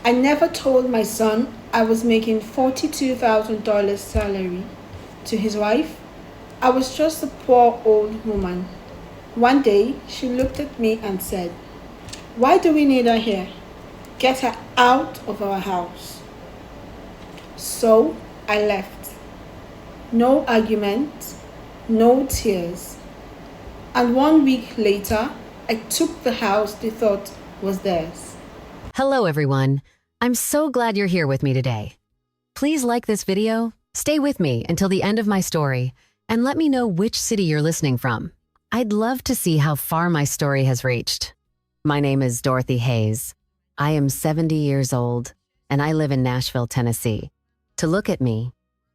I never told my son I was making $42,000 salary to his wife. I was just a poor old woman. One day, she looked at me and said, "Why do we need her here? Get her out of our house." So I left. No argument, no tears. And 1 week later, I took the house they thought was theirs. Hello, everyone. I'm so glad you're here with me today. Please like this video, stay with me until the end of my story, and let me know which city you're listening from. I'd love to see how far my story has reached. My name is Dorothy Hayes. I am 70 years old, and I live in Nashville, Tennessee. To look at me,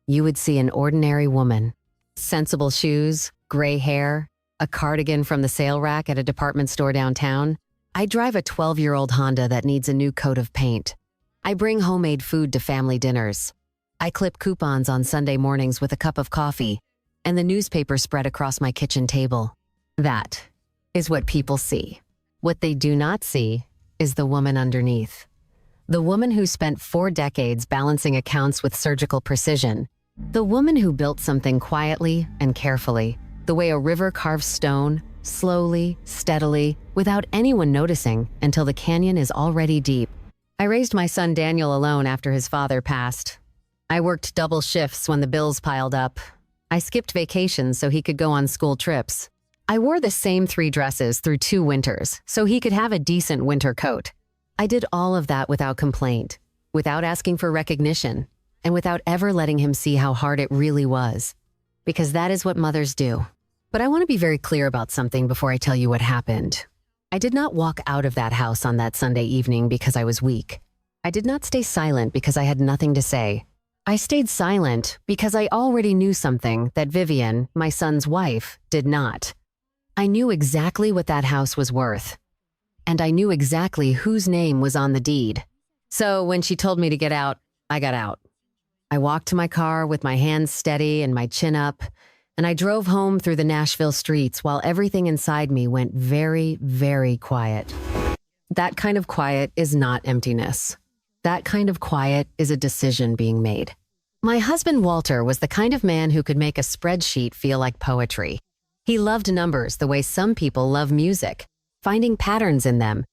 you would see an ordinary woman. Sensible shoes, gray hair, a cardigan from the sale rack at a department store downtown. I drive a 12-year-old Honda that needs a new coat of paint. I bring homemade food to family dinners. I clip coupons on Sunday mornings with a cup of coffee and the newspaper spread across my kitchen table. That is what people see. What they do not see is the woman underneath. The woman who spent 4 decades balancing accounts with surgical precision. The woman who built something quietly and carefully, the way a river carves stone, slowly, steadily, without anyone noticing until the canyon is already deep. I raised my son Daniel alone after his father passed. I worked double shifts when the bills piled up. I skipped vacations so he could go on school trips. I wore the same 3 dresses through 2 winters so he could have a decent winter coat. I did all of that without complaint, without asking for recognition, and without ever letting him see how hard it really was. Because that is what mothers do. But I want to be very clear about something before I tell you what happened. I did not walk out of that house on that Sunday evening because I was weak. I did not stay silent because I had nothing to say. I stayed silent because I already knew something that Vivian, my son's wife, did not. I knew exactly what that house was worth. And I knew exactly whose name was on the deed. So when she told me to get out, I got out. I walked to my car with my hands steady and my chin up, and I drove home through the Nashville streets while everything inside me went very, very quiet. That kind of quiet is not emptiness. That kind of quiet is a decision being made. My husband Walter was the kind of man who could make a spreadsheet feel like poetry. He loved numbers the way some people love music, finding patterns in them,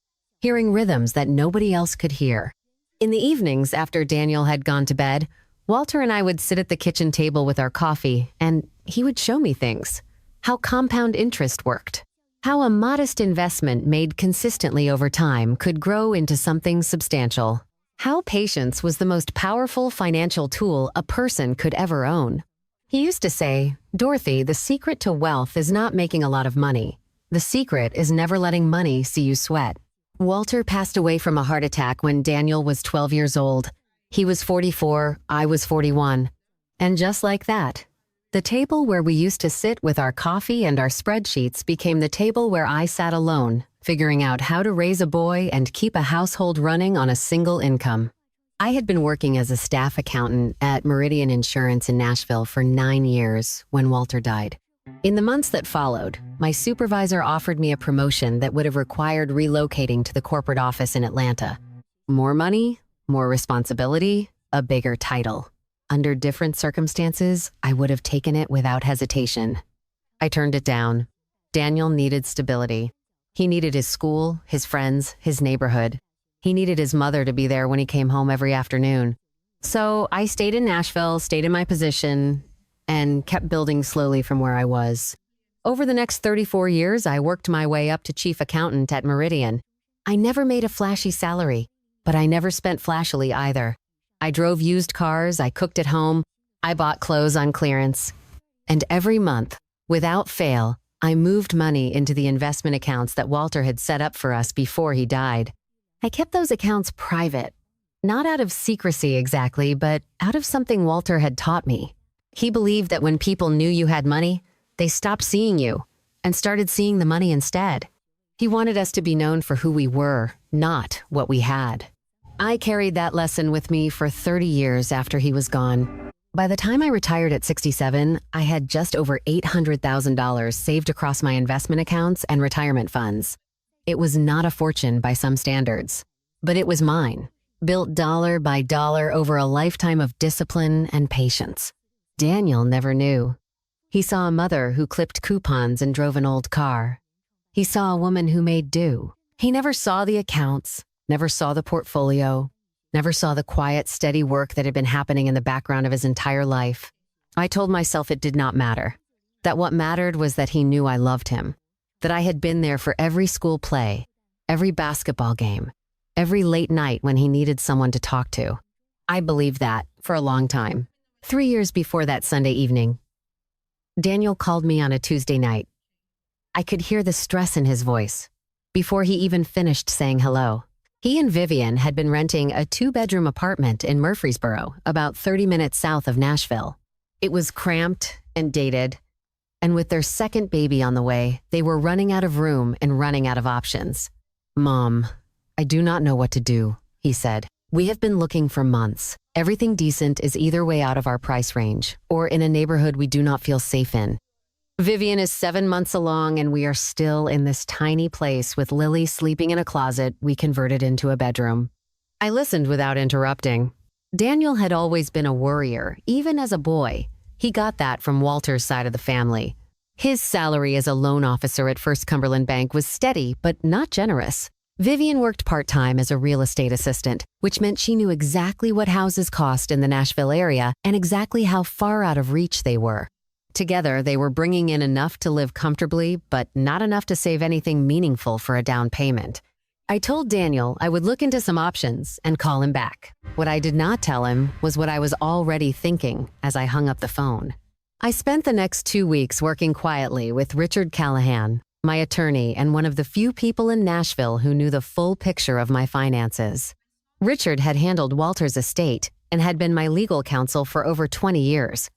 hearing rhythms that nobody else could hear. In the evenings after Daniel had gone to bed, Walter and I would sit at the kitchen table with our coffee, and he would show me things. How compound interest worked. How a modest investment made consistently over time could grow into something substantial. How patience was the most powerful financial tool a person could ever own. He used to say, "Dorothy, the secret to wealth is not making a lot of money. The secret is never letting money see you sweat." Walter passed away from a heart attack when Daniel was 12 years old. He was 44, I was 41. And just like that, the table where we used to sit with our coffee and our spreadsheets became the table where I sat alone, figuring out how to raise a boy and keep a household running on a single income. I had been working as a staff accountant at Meridian Insurance in Nashville for 9 years when Walter died. In the months that followed, my supervisor offered me a promotion that would have required relocating to the corporate office in Atlanta. More money, more responsibility, a bigger title. Under different circumstances, I would have taken it without hesitation. I turned it down. Daniel needed stability. He needed his school, his friends, his neighborhood. He needed his mother to be there when he came home every afternoon. So I stayed in Nashville, stayed in my position, and kept building slowly from where I was. Over the next 34 years, I worked my way up to chief accountant at Meridian. I never made a flashy salary, but I never spent flashily either. I drove used cars, I cooked at home, I bought clothes on clearance. And every month, without fail, I moved money into the investment accounts that Walter had set up for us before he died. I kept those accounts private, not out of secrecy exactly, but out of something Walter had taught me. He believed that when people knew you had money, they stopped seeing you and started seeing the money instead. He wanted us to be known for who we were, not what we had. I carried that lesson with me for 30 years after he was gone. By the time I retired at 67, I had just over $800,000 saved across my investment accounts and retirement funds. It was not a fortune by some standards, but it was mine built dollar by dollar over a lifetime of discipline and patience. Daniel never knew. He saw a mother who clipped coupons and drove an old car. He saw a woman who made do. He never saw the accounts, never saw the portfolio, never saw the quiet, steady work that had been happening in the background of his entire life. I told myself it did not matter, that what mattered was that he knew I loved him, that I had been there for every school play, every basketball game, every late night when he needed someone to talk to. I believed that for a long time. 3 years before that Sunday evening, Daniel called me on a Tuesday night. I could hear the stress in his voice before he even finished saying hello. He and Vivian had been renting a 2-bedroom apartment in Murfreesboro, about 30 minutes south of Nashville. It was cramped and dated, and with their second baby on the way, they were running out of room and running out of options. "Mom, I do not know what to do," he said. "We have been looking for months. Everything decent is either way out of our price range or in a neighborhood we do not feel safe in. Vivian is 7 months along and we are still in this tiny place with Lily sleeping in a closet we converted into a bedroom." I listened without interrupting. Daniel had always been a worrier, even as a boy. He got that from Walter's side of the family. His salary as a loan officer at First Cumberland Bank was steady, but not generous. Vivian worked part-time as a real estate assistant, which meant she knew exactly what houses cost in the Nashville area and exactly how far out of reach they were. Together, they were bringing in enough to live comfortably, but not enough to save anything meaningful for a down payment. I told Daniel I would look into some options and call him back. What I did not tell him was what I was already thinking as I hung up the phone. I spent the next 2 weeks working quietly with Richard Callahan, my attorney and one of the few people in Nashville who knew the full picture of my finances. Richard had handled Walter's estate and had been my legal counsel for over 20 years.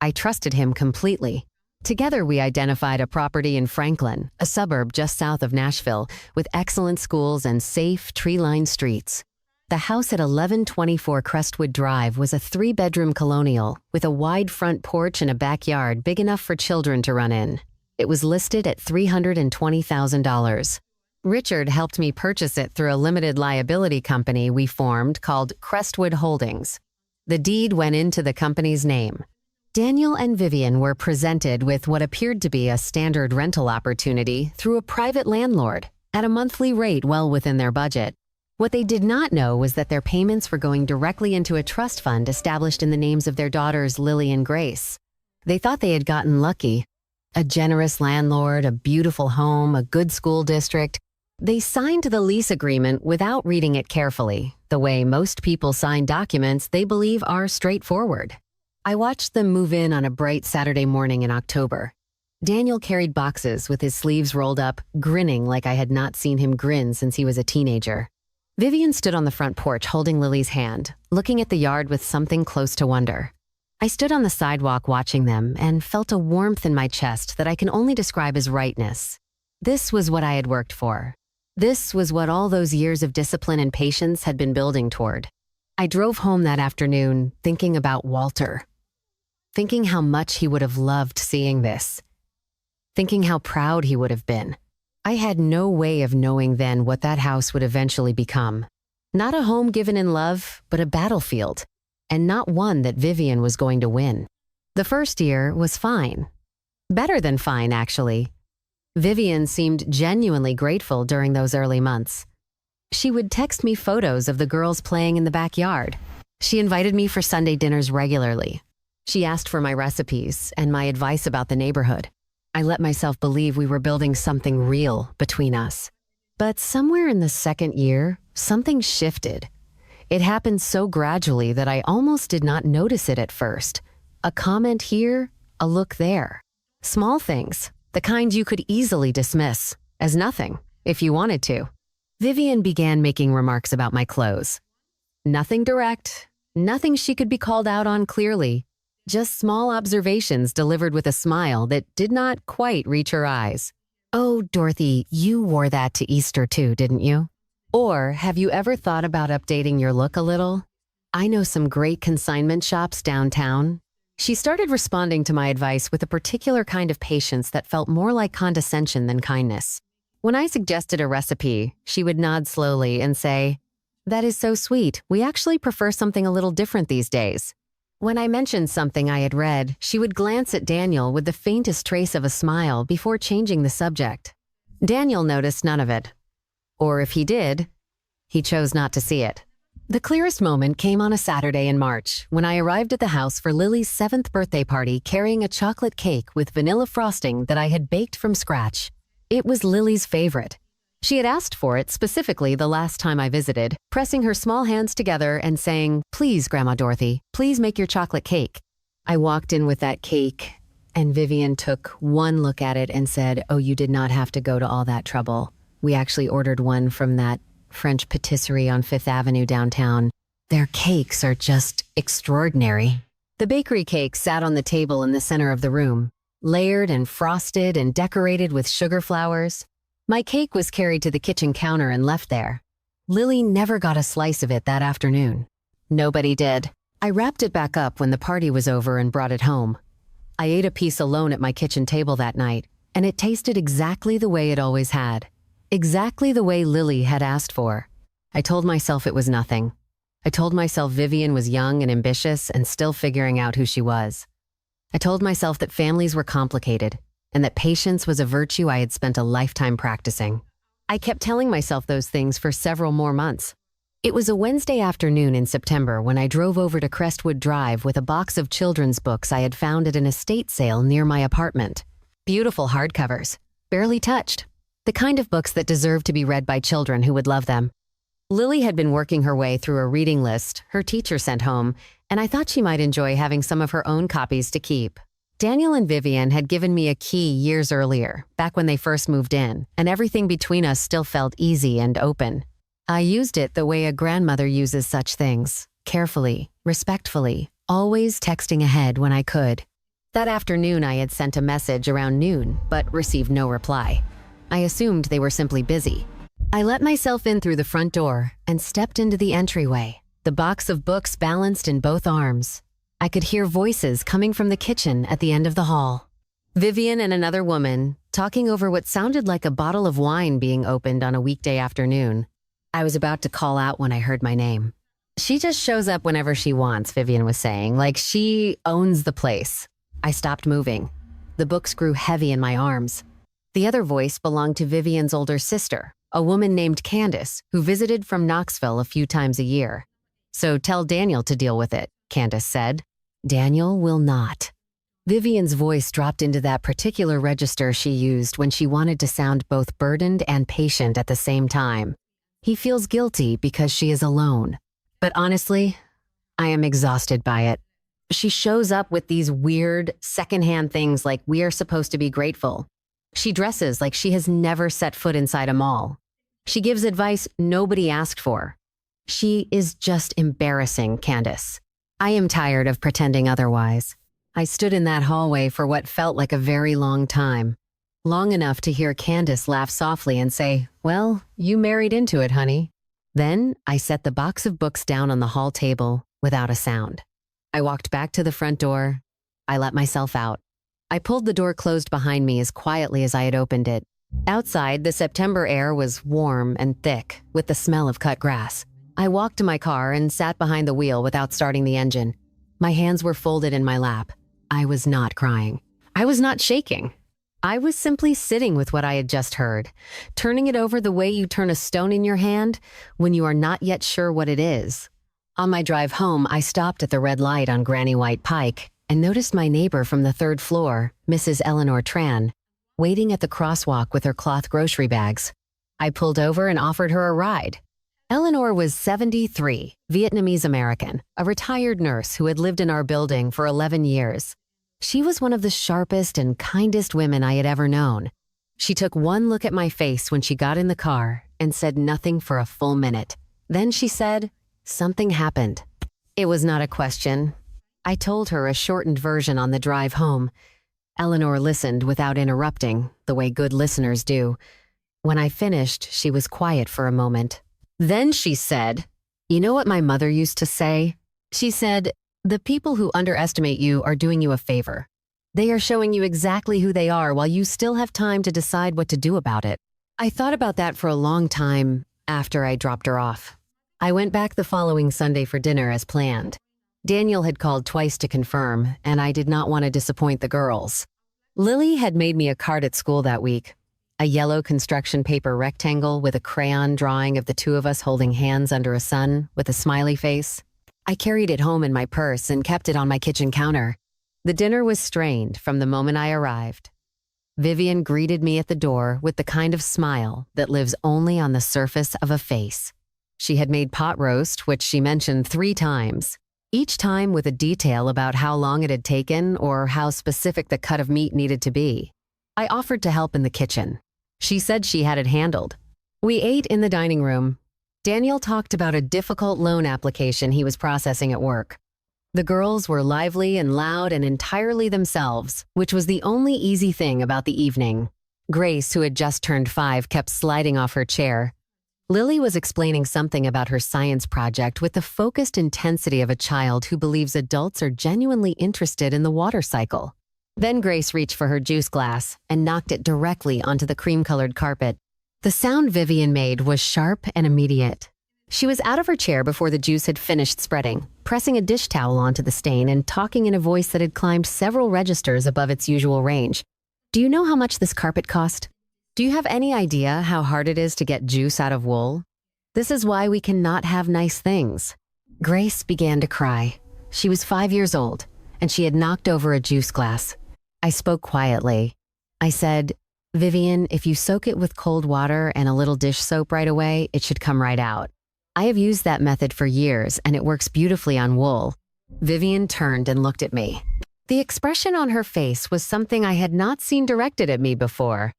I trusted him completely. Together, we identified a property in Franklin, a suburb just south of Nashville, with excellent schools and safe, tree-lined streets. The house at 1124 Crestwood Drive was a 3-bedroom colonial with a wide front porch and a backyard big enough for children to run in. It was listed at $320,000. Richard helped me purchase it through a limited liability company we formed called Crestwood Holdings. The deed went into the company's name. Daniel and Vivian were presented with what appeared to be a standard rental opportunity through a private landlord at a monthly rate well within their budget. What they did not know was that their payments were going directly into a trust fund established in the names of their daughters Lily and Grace. They thought they had gotten lucky. A generous landlord, a beautiful home, a good school district. They signed the lease agreement without reading it carefully, the way most people sign documents they believe are straightforward. I watched them move in on a bright Saturday morning in October. Daniel carried boxes with his sleeves rolled up, grinning like I had not seen him grin since he was a teenager. Vivian stood on the front porch holding Lily's hand, looking at the yard with something close to wonder. I stood on the sidewalk watching them and felt a warmth in my chest that I can only describe as rightness. This was what I had worked for. This was what all those years of discipline and patience had been building toward. I drove home that afternoon thinking about Walter. Thinking how much he would have loved seeing this. Thinking how proud he would have been. I had no way of knowing then what that house would eventually become. Not a home given in love, but a battlefield. And not one that Vivian was going to win. The first year was fine. Better than fine, actually. Vivian seemed genuinely grateful during those early months. She would text me photos of the girls playing in the backyard. She invited me for Sunday dinners regularly. She asked for my recipes and my advice about the neighborhood. I let myself believe we were building something real between us. But somewhere in the second year, something shifted. It happened so gradually that I almost did not notice it at first. A comment here, a look there. Small things, the kind you could easily dismiss as nothing if you wanted to. Vivian began making remarks about my clothes. Nothing direct, nothing she could be called out on clearly. Just small observations delivered with a smile that did not quite reach her eyes. "Oh, Dorothy, you wore that to Easter too, didn't you?" Or, "Have you ever thought about updating your look a little? I know some great consignment shops downtown." She started responding to my advice with a particular kind of patience that felt more like condescension than kindness. When I suggested a recipe, she would nod slowly and say, That is so sweet. We actually prefer something a little different these days. When I mentioned something I had read, she would glance at Daniel with the faintest trace of a smile before changing the subject. Daniel noticed none of it. Or if he did, he chose not to see it. The clearest moment came on a Saturday in March when I arrived at the house for Lily's 7th birthday party carrying a chocolate cake with vanilla frosting that I had baked from scratch. It was Lily's favorite. She had asked for it specifically the last time I visited, pressing her small hands together and saying, "Please, Grandma Dorothy, please make your chocolate cake." I walked in with that cake, and Vivian took one look at it and said, "Oh, you did not have to go to all that trouble. We actually ordered one from that French patisserie on 5th Avenue downtown. Their cakes are just extraordinary." The bakery cake sat on the table in the center of the room, layered and frosted and decorated with sugar flowers. My cake was carried to the kitchen counter and left there. Lily never got a slice of it that afternoon. Nobody did. I wrapped it back up when the party was over and brought it home. I ate a piece alone at my kitchen table that night, and it tasted exactly the way it always had. Exactly the way Lily had asked for. I told myself it was nothing. I told myself Vivian was young and ambitious and still figuring out who she was. I told myself that families were complicated and that patience was a virtue I had spent a lifetime practicing. I kept telling myself those things for several more months. It was a Wednesday afternoon in September when I drove over to Crestwood Drive with a box of children's books I had found at an estate sale near my apartment. Beautiful hardcovers, barely touched. The kind of books that deserve to be read by children who would love them. Lily had been working her way through a reading list her teacher sent home, and I thought she might enjoy having some of her own copies to keep. Daniel and Vivian had given me a key years earlier, back when they first moved in, and everything between us still felt easy and open. I used it the way a grandmother uses such things, carefully, respectfully, always texting ahead when I could. That afternoon I had sent a message around noon, but received no reply. I assumed they were simply busy. I let myself in through the front door and stepped into the entryway, the box of books balanced in both arms. I could hear voices coming from the kitchen at the end of the hall. Vivian and another woman talking over what sounded like a bottle of wine being opened on a weekday afternoon. I was about to call out when I heard my name. "She just shows up whenever she wants," Vivian was saying, "like she owns the place." I stopped moving. The books grew heavy in my arms. The other voice belonged to Vivian's older sister, a woman named Candace, who visited from Knoxville a few times a year. "So tell Daniel to deal with it," Candace said. "Daniel will not." Vivian's voice dropped into that particular register she used when she wanted to sound both burdened and patient at the same time. "He feels guilty because she is alone. But honestly, I am exhausted by it. She shows up with these weird, secondhand things like we are supposed to be grateful. She dresses like she has never set foot inside a mall. She gives advice nobody asked for. She is just embarrassing, Candace. I am tired of pretending otherwise. I stood in that hallway for what felt like a very long time. Long enough to hear Candace laugh softly and say, "Well, you married into it, honey." Then I set the box of books down on the hall table without a sound. I walked back to the front door. I let myself out. I pulled the door closed behind me as quietly as I had opened it. Outside, the September air was warm and thick, with the smell of cut grass. I walked to my car and sat behind the wheel without starting the engine. My hands were folded in my lap. I was not crying. I was not shaking. I was simply sitting with what I had just heard, turning it over the way you turn a stone in your hand when you are not yet sure what it is. On my drive home, I stopped at the red light on Granny White Pike and noticed my neighbor from the 3rd floor, Mrs. Eleanor Tran, waiting at the crosswalk with her cloth grocery bags. I pulled over and offered her a ride. Eleanor was 73, Vietnamese American, a retired nurse who had lived in our building for 11 years. She was one of the sharpest and kindest women I had ever known. She took one look at my face when she got in the car and said nothing for a full minute. Then she said, "Something happened." It was not a question. I told her a shortened version on the drive home. Eleanor listened without interrupting, the way good listeners do. When I finished, she was quiet for a moment. Then she said, "You know what my mother used to say?" She said, "The people who underestimate you are doing you a favor. They are showing you exactly who they are while you still have time to decide what to do about it." I thought about that for a long time after I dropped her off. I went back the following Sunday for dinner as planned. Daniel had called twice to confirm, and I did not want to disappoint the girls. Lily had made me a card at school that week, a yellow construction paper rectangle with a crayon drawing of the two of us holding hands under a sun with a smiley face. I carried it home in my purse and kept it on my kitchen counter. The dinner was strained from the moment I arrived. Vivian greeted me at the door with the kind of smile that lives only on the surface of a face. She had made pot roast, which she mentioned 3 times, each time with a detail about how long it had taken or how specific the cut of meat needed to be. I offered to help in the kitchen. She said she had it handled. We ate in the dining room. Daniel talked about a difficult loan application he was processing at work. The girls were lively and loud and entirely themselves, which was the only easy thing about the evening. Grace, who had just turned 5, kept sliding off her chair. Lily was explaining something about her science project with the focused intensity of a child who believes adults are genuinely interested in the water cycle. Then Grace reached for her juice glass and knocked it directly onto the cream-colored carpet. The sound Vivian made was sharp and immediate. She was out of her chair before the juice had finished spreading, pressing a dish towel onto the stain and talking in a voice that had climbed several registers above its usual range. Do you know how much this carpet cost? Do you have any idea how hard it is to get juice out of wool? This is why we cannot have nice things. Grace began to cry. She was 5 years old, and she had knocked over a juice glass. I spoke quietly. I said, Vivian, if you soak it with cold water and a little dish soap right away, it should come right out. I have used that method for years, and it works beautifully on wool. Vivian turned and looked at me. The expression on her face was something I had not seen directed at me before.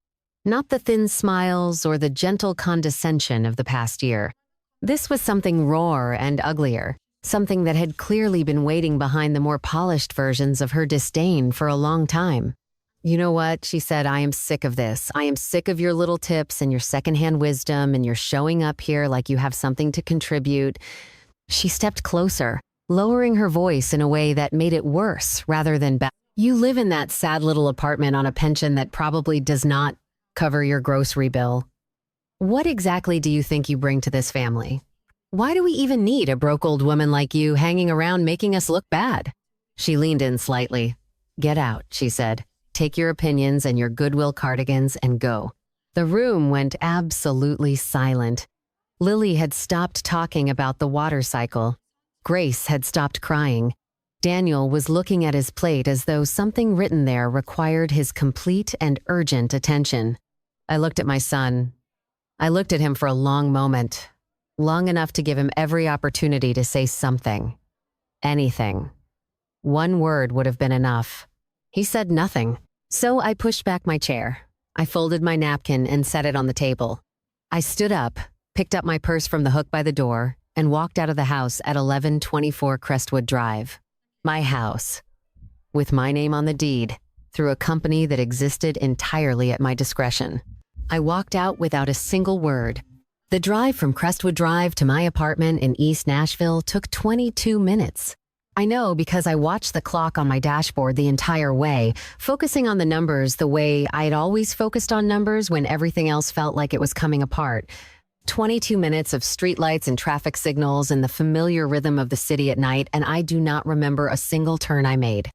Not the thin smiles or the gentle condescension of the past year. This was something rawer and uglier, something that had clearly been waiting behind the more polished versions of her disdain for a long time. You know what, she said, I am sick of this. I am sick of your little tips and your secondhand wisdom and your showing up here like you have something to contribute. She stepped closer, lowering her voice in a way that made it worse rather than better. You live in that sad little apartment on a pension that probably does not cover your grocery bill. What exactly do you think you bring to this family? Why do we even need a broke old woman like you hanging around making us look bad? She leaned in slightly. Get out, she said. Take your opinions and your Goodwill cardigans and go. The room went absolutely silent. Lily had stopped talking about the water cycle. Grace had stopped crying. Daniel was looking at his plate as though something written there required his complete and urgent attention. I looked at my son. I looked at him for a long moment, long enough to give him every opportunity to say something. Anything. One word would have been enough. He said nothing. So I pushed back my chair. I folded my napkin and set it on the table. I stood up, picked up my purse from the hook by the door, and walked out of the house at 1124 Crestwood Drive. My house. With my name on the deed, through a company that existed entirely at my discretion. I walked out without a single word. The drive from Crestwood Drive to my apartment in East Nashville took 22 minutes. I know because I watched the clock on my dashboard the entire way, focusing on the numbers the way I'd always focused on numbers when everything else felt like it was coming apart. 22 minutes of streetlights and traffic signals and the familiar rhythm of the city at night, and I do not remember a single turn I made.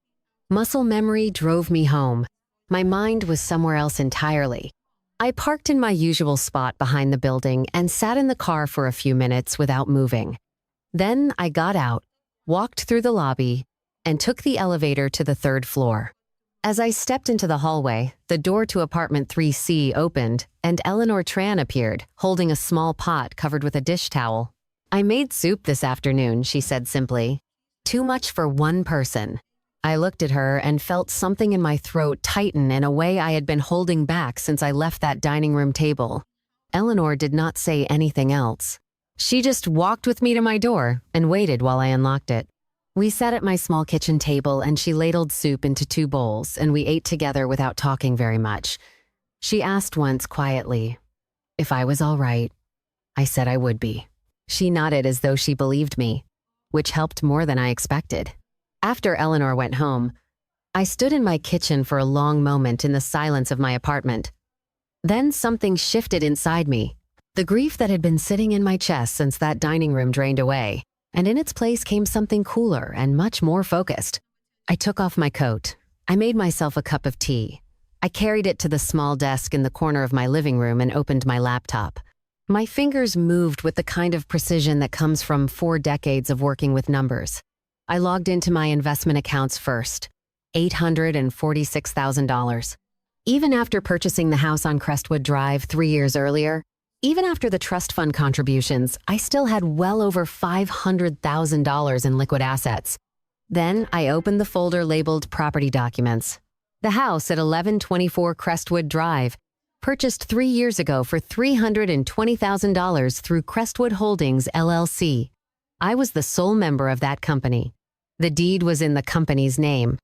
Muscle memory drove me home. My mind was somewhere else entirely. I parked in my usual spot behind the building and sat in the car for a few minutes without moving. Then I got out, walked through the lobby, and took the elevator to the 3rd floor. As I stepped into the hallway, the door to apartment 3C opened, and Eleanor Tran appeared, holding a small pot covered with a dish towel. I made soup this afternoon, she said simply. Too much for one person. I looked at her and felt something in my throat tighten in a way I had been holding back since I left that dining room table. Eleanor did not say anything else. She just walked with me to my door and waited while I unlocked it. We sat at my small kitchen table and she ladled soup into 2 bowls and we ate together without talking very much. She asked once quietly if I was all right. I said I would be. She nodded as though she believed me, which helped more than I expected. After Eleanor went home, I stood in my kitchen for a long moment in the silence of my apartment. Then something shifted inside me. The grief that had been sitting in my chest since that dining room drained away, and in its place came something cooler and much more focused. I took off my coat. I made myself a cup of tea. I carried it to the small desk in the corner of my living room and opened my laptop. My fingers moved with the kind of precision that comes from 4 decades of working with numbers. I logged into my investment accounts first. $846,000. Even after purchasing the house on Crestwood Drive 3 years earlier, even after the trust fund contributions, I still had well over $500,000 in liquid assets. Then I opened the folder labeled Property Documents. The house at 1124 Crestwood Drive, purchased 3 years ago for $320,000 through Crestwood Holdings, LLC. I was the sole member of that company. The deed was in the company's name.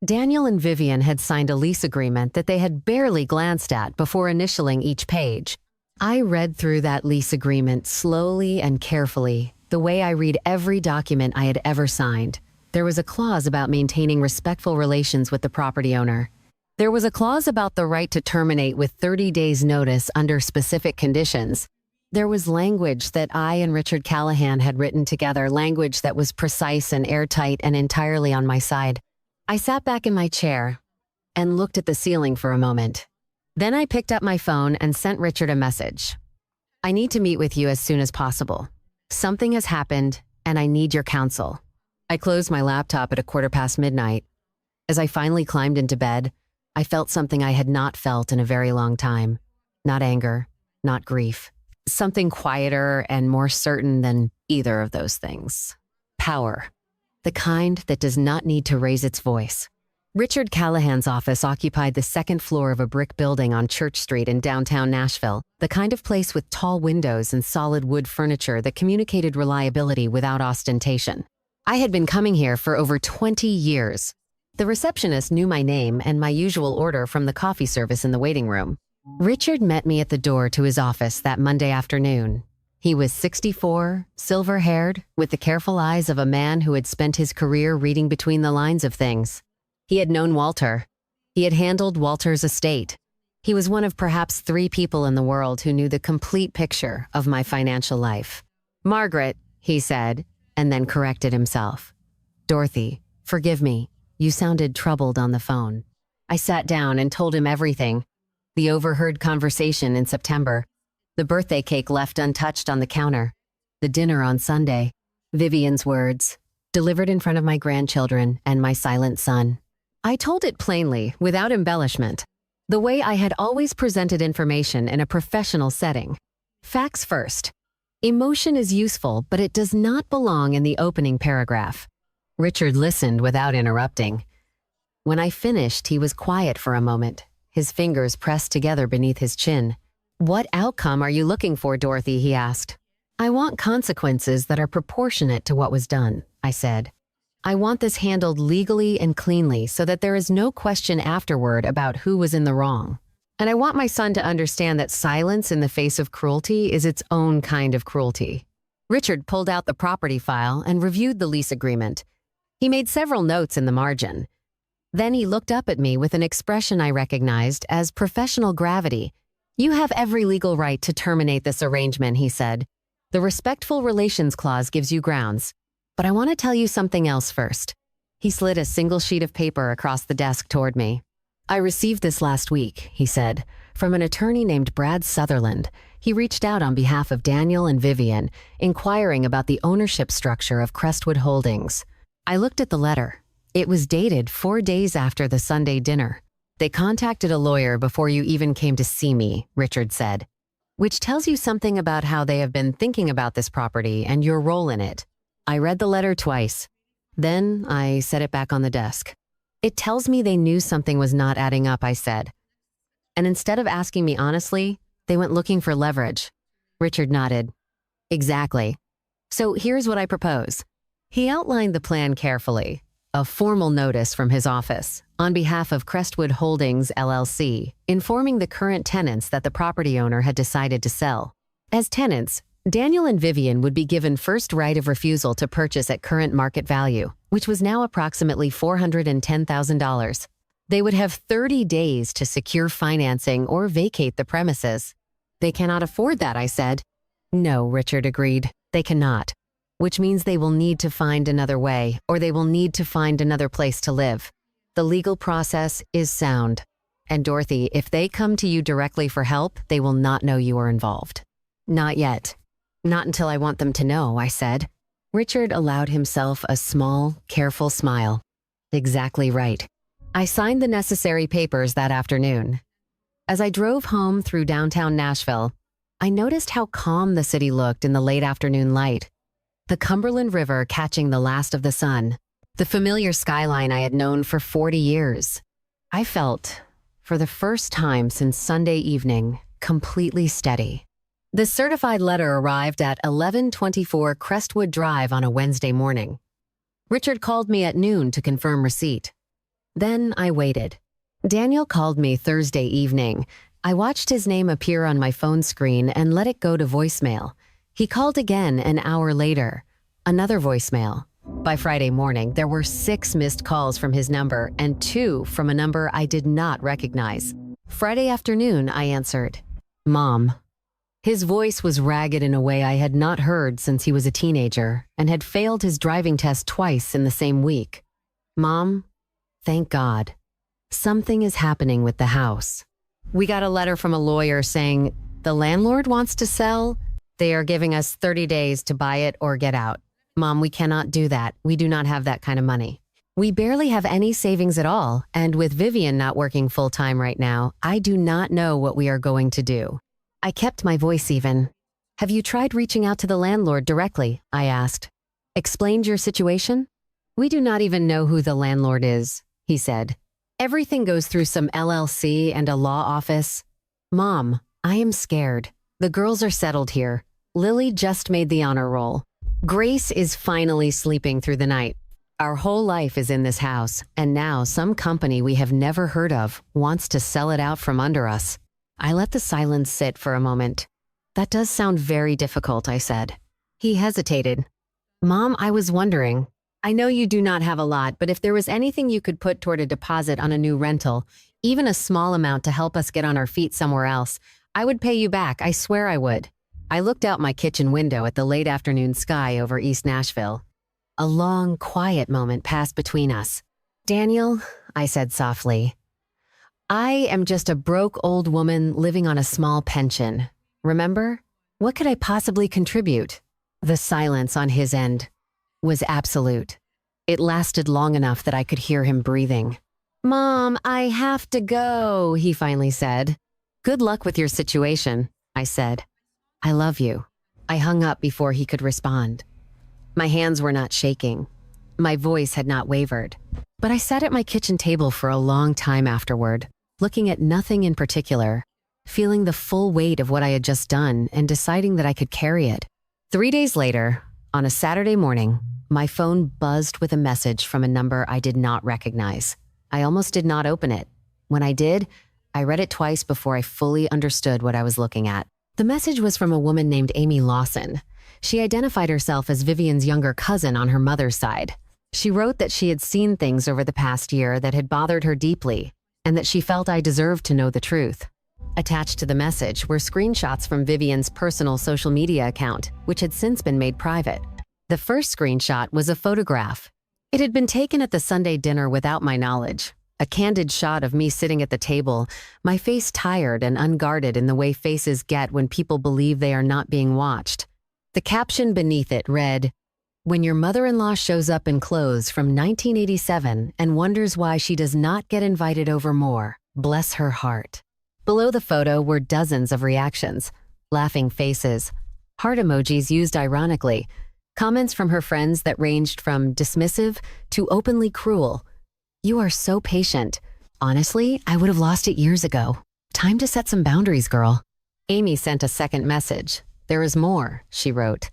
Daniel and Vivian had signed a lease agreement that they had barely glanced at before initialing each page. I read through that lease agreement slowly and carefully, the way I read every document I had ever signed. There was a clause about maintaining respectful relations with the property owner. There was a clause about the right to terminate with 30 days' notice under specific conditions. There was language that I and Richard Callahan had written together, language that was precise and airtight and entirely on my side. I sat back in my chair and looked at the ceiling for a moment. Then I picked up my phone and sent Richard a message. I need to meet with you as soon as possible. Something has happened, and I need your counsel. I closed my laptop at 1:15 midnight. As I finally climbed into bed, I felt something I had not felt in a very long time. Not anger, not grief. Something quieter and more certain than either of those things. Power. The kind that does not need to raise its voice. Richard Callahan's office occupied the second floor of a brick building on Church Street in downtown Nashville, the kind of place with tall windows and solid wood furniture that communicated reliability without ostentation. I had been coming here for over 20 years. The receptionist knew my name and my usual order from the coffee service in the waiting room. Richard met me at the door to his office that Monday afternoon. He was 64, silver-haired, with the careful eyes of a man who had spent his career reading between the lines of things. He had known Walter. He had handled Walter's estate. He was one of perhaps 3 people in the world who knew the complete picture of my financial life. "Margaret," he said, and then corrected himself. "Dorothy, forgive me. You sounded troubled on the phone." I sat down and told him everything. The overheard conversation in September. The birthday cake left untouched on the counter. The dinner on Sunday. Vivian's words, delivered in front of my grandchildren and my silent son. I told it plainly, without embellishment, the way I had always presented information in a professional setting. Facts first. Emotion is useful, but it does not belong in the opening paragraph. Richard listened without interrupting. When I finished, he was quiet for a moment, his fingers pressed together beneath his chin. "What outcome are you looking for, Dorothy?" he asked. "I want consequences that are proportionate to what was done," I said. "I want this handled legally and cleanly so that there is no question afterward about who was in the wrong. And I want my son to understand that silence in the face of cruelty is its own kind of cruelty." Richard pulled out the property file and reviewed the lease agreement. He made several notes in the margin. Then he looked up at me with an expression I recognized as professional gravity. "You have every legal right to terminate this arrangement," he said. "The Respectful Relations Clause gives you grounds. But I want to tell you something else first." He slid a single sheet of paper across the desk toward me. "I received this last week," he said, "from an attorney named Brad Sutherland. He reached out on behalf of Daniel and Vivian, inquiring about the ownership structure of Crestwood Holdings." I looked at the letter. It was dated 4 days after the Sunday dinner. "They contacted a lawyer before you even came to see me," Richard said, "which tells you something about how they have been thinking about this property and your role in it." I read the letter twice. Then I set it back on the desk. "It tells me they knew something was not adding up," I said. "And instead of asking me honestly, they went looking for leverage." Richard nodded. "Exactly. So here's what I propose." He outlined the plan carefully. A formal notice from his office, on behalf of Crestwood Holdings, LLC, informing the current tenants that the property owner had decided to sell. As tenants, Daniel and Vivian would be given first right of refusal to purchase at current market value, which was now approximately $410,000. They would have 30 days to secure financing or vacate the premises. They cannot afford that, I said. No, Richard agreed. They cannot. Which means they will need to find another way, or they will need to find another place to live. The legal process is sound. And Dorothy, if they come to you directly for help, they will not know you are involved. Not yet. Not until I want them to know, I said. Richard allowed himself a small, careful smile. Exactly right. I signed the necessary papers that afternoon. As I drove home through downtown Nashville, I noticed how calm the city looked in the late afternoon light. The Cumberland River catching the last of the sun, the familiar skyline I had known for 40 years. I felt, for the first time since Sunday evening, completely steady. The certified letter arrived at 1124 Crestwood Drive on a Wednesday morning. Richard called me at noon to confirm receipt. Then I waited. Daniel called me Thursday evening. I watched his name appear on my phone screen and let it go to voicemail. He called again an hour later. Another voicemail. By Friday morning, there were 6 missed calls from his number and 2 from a number I did not recognize. Friday afternoon, I answered. Mom. His voice was ragged in a way I had not heard since he was a teenager and had failed his driving test twice in the same week. Mom, thank God. Something is happening with the house. We got a letter from a lawyer saying, the landlord wants to sell. They are giving us 30 days to buy it or get out. Mom, we cannot do that. We do not have that kind of money. We barely have any savings at all, and with Vivian not working full-time right now, I do not know what we are going to do. I kept my voice even. Have you tried reaching out to the landlord directly? I asked. Explained your situation? We do not even know who the landlord is, he said. Everything goes through some LLC and a law office. Mom, I am scared. The girls are settled here. Lily just made the honor roll. Grace is finally sleeping through the night. Our whole life is in this house, and now some company we have never heard of wants to sell it out from under us. I let the silence sit for a moment. That does sound very difficult, I said. He hesitated. Mom, I was wondering. I know you do not have a lot, but if there was anything you could put toward a deposit on a new rental, even a small amount to help us get on our feet somewhere else, I would pay you back. I swear I would. I looked out my kitchen window at the late afternoon sky over East Nashville. A long, quiet moment passed between us. Daniel, I said softly, I am just a broke old woman living on a small pension. Remember? What could I possibly contribute? The silence on his end was absolute. It lasted long enough that I could hear him breathing. Mom, I have to go, he finally said. Good luck with your situation, I said. I love you. I hung up before he could respond. My hands were not shaking. My voice had not wavered. But I sat at my kitchen table for a long time afterward, looking at nothing in particular, feeling the full weight of what I had just done and deciding that I could carry it. 3 days later, on a Saturday morning, my phone buzzed with a message from a number I did not recognize. I almost did not open it. When I did, I read it twice before I fully understood what I was looking at. The message was from a woman named Amy Lawson. She identified herself as Vivian's younger cousin on her mother's side. She wrote that she had seen things over the past year that had bothered her deeply, and that she felt I deserved to know the truth. Attached to the message were screenshots from Vivian's personal social media account, which had since been made private. The first screenshot was a photograph. It had been taken at the Sunday dinner without my knowledge. A candid shot of me sitting at the table, my face tired and unguarded in the way faces get when people believe they are not being watched. The caption beneath it read, "When your mother-in-law shows up in clothes from 1987 and wonders why she does not get invited over more, bless her heart." Below the photo were dozens of reactions, laughing faces, heart emojis used ironically, comments from her friends that ranged from dismissive to openly cruel. You are so patient. Honestly, I would have lost it years ago. Time to set some boundaries, girl. Amy sent a second message. There is more, she wrote.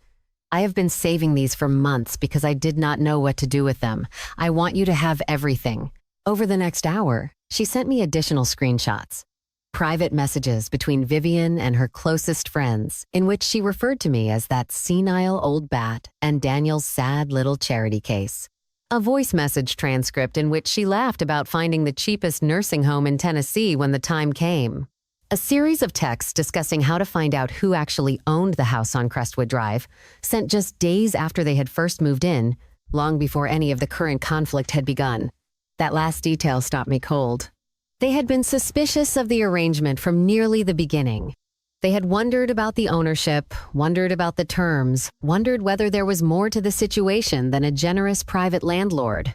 I have been saving these for months because I did not know what to do with them. I want you to have everything. Over the next hour, she sent me additional screenshots. Private messages between Vivian and her closest friends, in which she referred to me as that senile old bat and Daniel's sad little charity case. A voice message transcript in which she laughed about finding the cheapest nursing home in Tennessee when the time came. A series of texts discussing how to find out who actually owned the house on Crestwood Drive, sent just days after they had first moved in, long before any of the current conflict had begun. That last detail stopped me cold. They had been suspicious of the arrangement from nearly the beginning. They had wondered about the ownership, wondered about the terms, wondered whether there was more to the situation than a generous private landlord.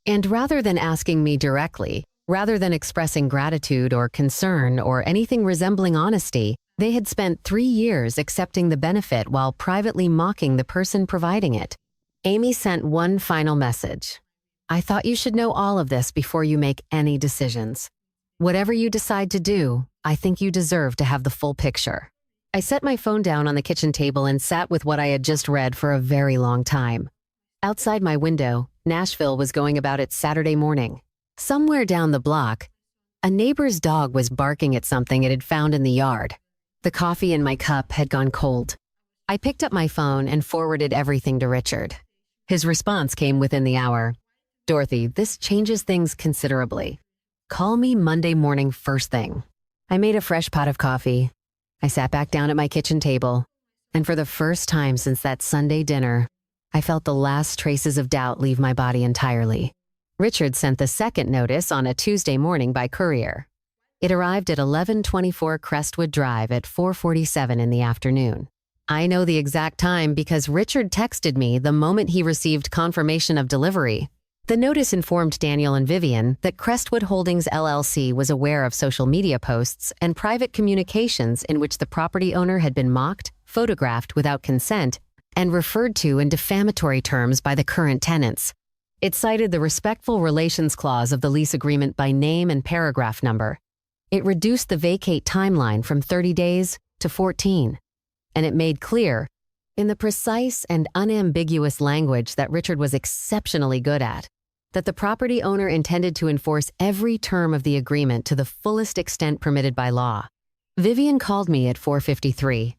And rather than asking me directly, rather than expressing gratitude or concern or anything resembling honesty, they had spent 3 years accepting the benefit while privately mocking the person providing it. Amy sent one final message. I thought you should know all of this before you make any decisions. Whatever you decide to do, I think you deserve to have the full picture. I set my phone down on the kitchen table and sat with what I had just read for a very long time. Outside my window, Nashville was going about its Saturday morning. Somewhere down the block, a neighbor's dog was barking at something it had found in the yard. The coffee in my cup had gone cold. I picked up my phone and forwarded everything to Richard. His response came within the hour. Dorothy, this changes things considerably. Call me Monday morning first thing. I made a fresh pot of coffee. I sat back down at my kitchen table, and for the first time since that Sunday dinner, I felt the last traces of doubt leave my body entirely. Richard sent the second notice on a Tuesday morning by courier. It arrived at 1124 Crestwood Drive at 4:47 in the afternoon. I know the exact time because Richard texted me the moment he received confirmation of delivery. The notice informed Daniel and Vivian that Crestwood Holdings LLC was aware of social media posts and private communications in which the property owner had been mocked, photographed without consent, and referred to in defamatory terms by the current tenants. It cited the Respectful Relations Clause of the lease agreement by name and paragraph number. It reduced the vacate timeline from 30 days to 14. And it made clear, in the precise and unambiguous language that Richard was exceptionally good at, that the property owner intended to enforce every term of the agreement to the fullest extent permitted by law. Vivian called me at 4:53,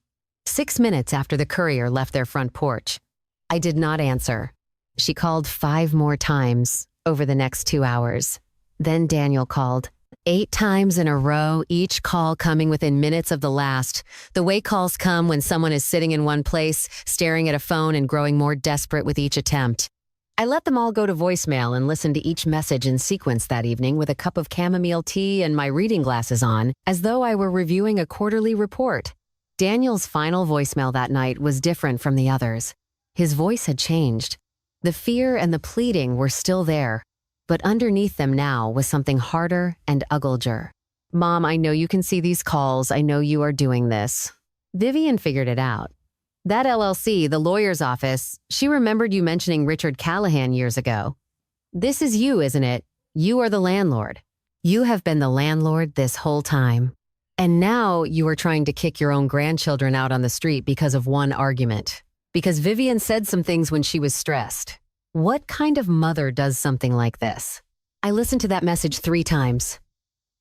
6 minutes after the courier left their front porch. I did not answer. She called 5 more times over the next 2 hours. Then Daniel called, 8 times in a row, each call coming within minutes of the last, the way calls come when someone is sitting in one place, staring at a phone and growing more desperate with each attempt. I let them all go to voicemail and listened to each message in sequence that evening with a cup of chamomile tea and my reading glasses on, as though I were reviewing a quarterly report. Daniel's final voicemail that night was different from the others. His voice had changed. The fear and the pleading were still there, but underneath them now was something harder and uglier. Mom, I know you can see these calls. I know you are doing this. Vivian figured it out. That LLC, the lawyer's office, she remembered you mentioning Richard Callahan years ago. This is you, isn't it? You are the landlord. You have been the landlord this whole time. And now you are trying to kick your own grandchildren out on the street because of one argument. Because Vivian said some things when she was stressed. What kind of mother does something like this? I listened to that message 3 times.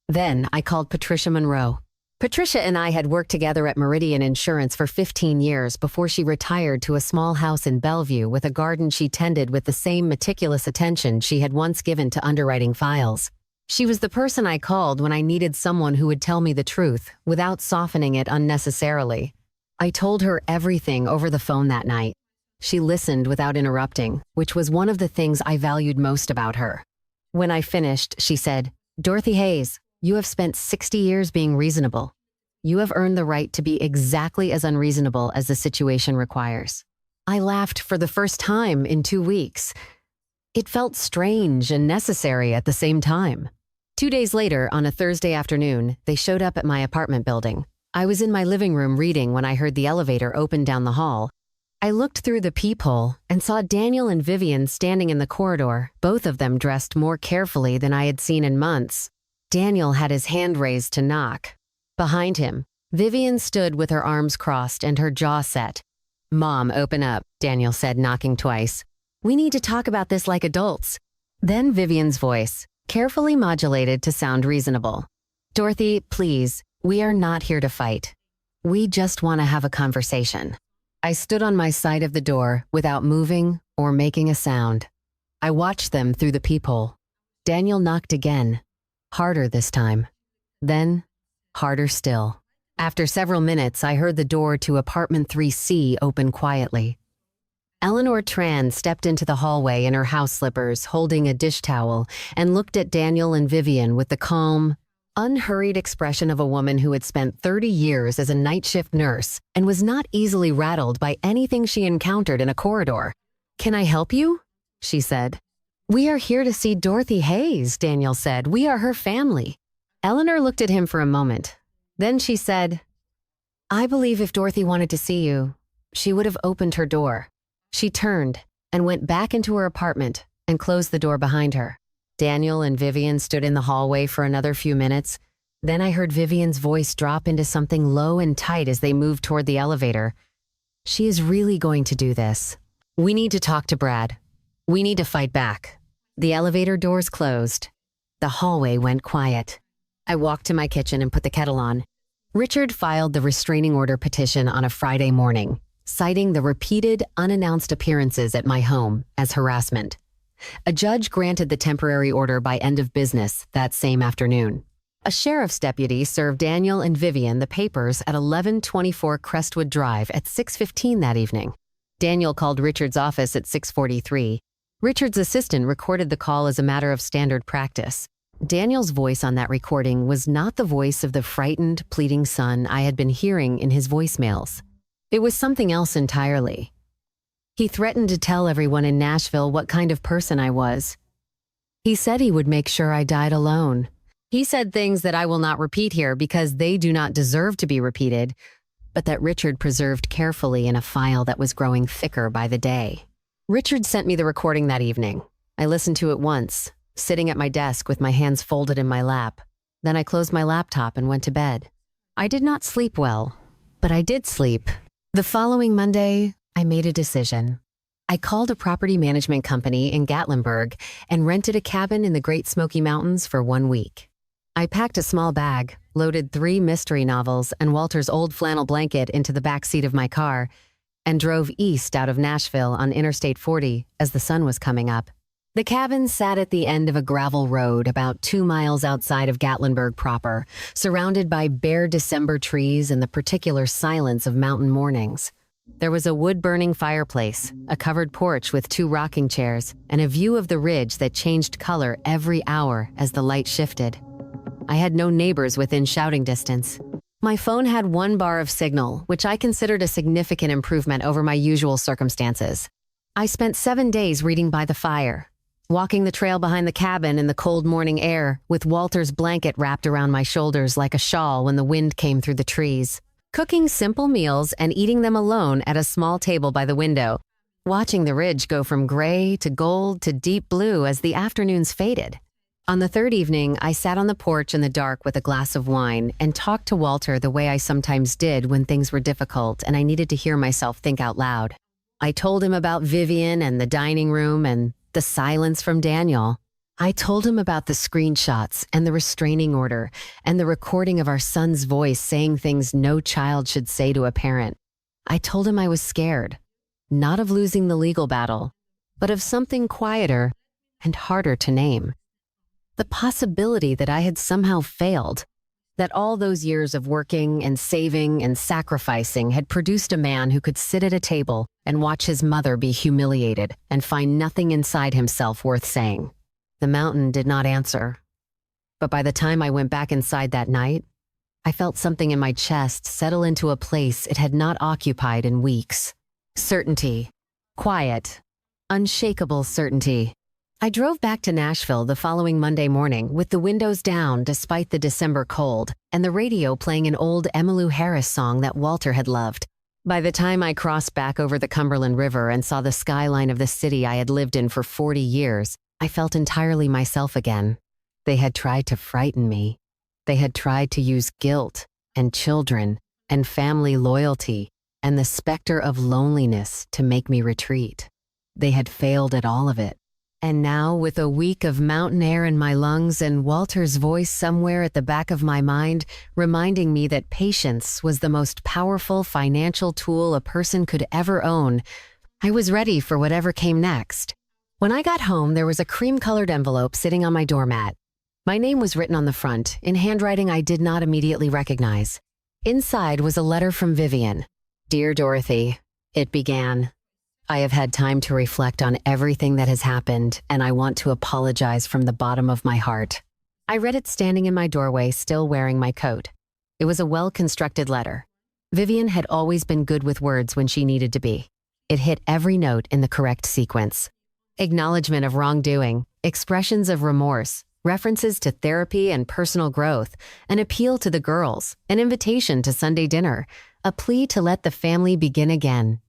Then I called Patricia Monroe. Patricia and I had worked together at Meridian Insurance for 15 years before she retired to a small house in Bellevue with a garden she tended with the same meticulous attention she had once given to underwriting files. She was the person I called when I needed someone who would tell me the truth without softening it unnecessarily. I told her everything over the phone that night. She listened without interrupting, which was one of the things I valued most about her. When I finished, she said, Dorothy Hayes, you have spent 60 years being reasonable. You have earned the right to be exactly as unreasonable as the situation requires. I laughed for the first time in 2 weeks. It felt strange and necessary at the same time. 2 days later, on a Thursday afternoon, they showed up at my apartment building. I was in my living room reading when I heard the elevator open down the hall. I looked through the peephole and saw Daniel and Vivian standing in the corridor, both of them dressed more carefully than I had seen in months. Daniel had his hand raised to knock. Behind him, Vivian stood with her arms crossed and her jaw set. Mom, open up, Daniel said, knocking twice. We need to talk about this like adults. Then Vivian's voice, carefully modulated to sound reasonable. Dorothy, please, we are not here to fight. We just want to have a conversation. I stood on my side of the door without moving or making a sound. I watched them through the peephole. Daniel knocked again. Harder this time. Then, Harder still. After several minutes, I heard the door to apartment 3C open quietly. Eleanor Tran stepped into the hallway in her house slippers, holding a dish towel, and looked at Daniel and Vivian with the calm, unhurried expression of a woman who had spent 30 years as a night shift nurse and was not easily rattled by anything she encountered in a corridor. "Can I help you?" she said. "We are here to see Dorothy Hayes," Daniel said. "We are her family." Eleanor looked at him for a moment. Then she said, "I believe if Dorothy wanted to see you, she would have opened her door." She turned and went back into her apartment and closed the door behind her. Daniel and Vivian stood in the hallway for another few minutes. Then I heard Vivian's voice drop into something low and tight as they moved toward the elevator. "She is really going to do this. We need to talk to Brad. We need to fight back." The elevator doors closed. The hallway went quiet. I walked to my kitchen and put the kettle on. Richard filed the restraining order petition on a Friday morning, citing the repeated, unannounced appearances at my home as harassment. A judge granted the temporary order by end of business that same afternoon. A sheriff's deputy served Daniel and Vivian the papers at 1124 Crestwood Drive at 6:15 that evening. Daniel called Richard's office at 6:43. Richard's assistant recorded the call as a matter of standard practice. Daniel's voice on that recording was not the voice of the frightened, pleading son I had been hearing in his voicemails. It was something else entirely. He threatened to tell everyone in Nashville what kind of person I was. He said he would make sure I died alone. He said things that I will not repeat here because they do not deserve to be repeated, but that Richard preserved carefully in a file that was growing thicker by the day. Richard sent me the recording that evening. I listened to it once, sitting at my desk with my hands folded in my lap. Then I closed my laptop and went to bed. I did not sleep well, but I did sleep. The following Monday, I made a decision. I called a property management company in Gatlinburg and rented a cabin in the Great Smoky Mountains for 1 week. I packed a small bag, loaded 3 mystery novels and Walter's old flannel blanket into the back seat of my car, and drove east out of Nashville on Interstate 40 as the sun was coming up. The cabin sat at the end of a gravel road about 2 miles outside of Gatlinburg proper, surrounded by bare December trees and the particular silence of mountain mornings. There was a wood-burning fireplace, a covered porch with 2 rocking chairs, and a view of the ridge that changed color every hour as the light shifted. I had no neighbors within shouting distance. My phone had 1 bar of signal, which I considered a significant improvement over my usual circumstances. I spent 7 days reading by the fire, walking the trail behind the cabin in the cold morning air with Walter's blanket wrapped around my shoulders like a shawl when the wind came through the trees, cooking simple meals and eating them alone at a small table by the window, watching the ridge go from gray to gold to deep blue as the afternoons faded. On the 3rd evening, I sat on the porch in the dark with a glass of wine and talked to Walter the way I sometimes did when things were difficult and I needed to hear myself think out loud. I told him about Vivian and the dining room and the silence from Daniel. I told him about the screenshots and the restraining order and the recording of our son's voice saying things no child should say to a parent. I told him I was scared, not of losing the legal battle, but of something quieter and harder to name. The possibility that I had somehow failed, that all those years of working and saving and sacrificing had produced a man who could sit at a table and watch his mother be humiliated and find nothing inside himself worth saying. The mountain did not answer. But by the time I went back inside that night, I felt something in my chest settle into a place it had not occupied in weeks. Certainty. Quiet. Unshakable certainty. I drove back to Nashville the following Monday morning with the windows down despite the December cold and the radio playing an old Emmylou Harris song that Walter had loved. By the time I crossed back over the Cumberland River and saw the skyline of the city I had lived in for 40 years, I felt entirely myself again. They had tried to frighten me. They had tried to use guilt and children and family loyalty and the specter of loneliness to make me retreat. They had failed at all of it. And now, with a week of mountain air in my lungs and Walter's voice somewhere at the back of my mind reminding me that patience was the most powerful financial tool a person could ever own, I was ready for whatever came next. When I got home, there was a cream-colored envelope sitting on my doormat. My name was written on the front, in handwriting I did not immediately recognize. Inside was a letter from Vivian. Dear Dorothy, it began. I have had time to reflect on everything that has happened, and I want to apologize from the bottom of my heart. I read it standing in my doorway, still wearing my coat. It was a well-constructed letter. Vivian had always been good with words when she needed to be. It hit every note in the correct sequence. Acknowledgement of wrongdoing, expressions of remorse, references to therapy and personal growth, an appeal to the girls, an invitation to Sunday dinner, a plea to let the family begin again.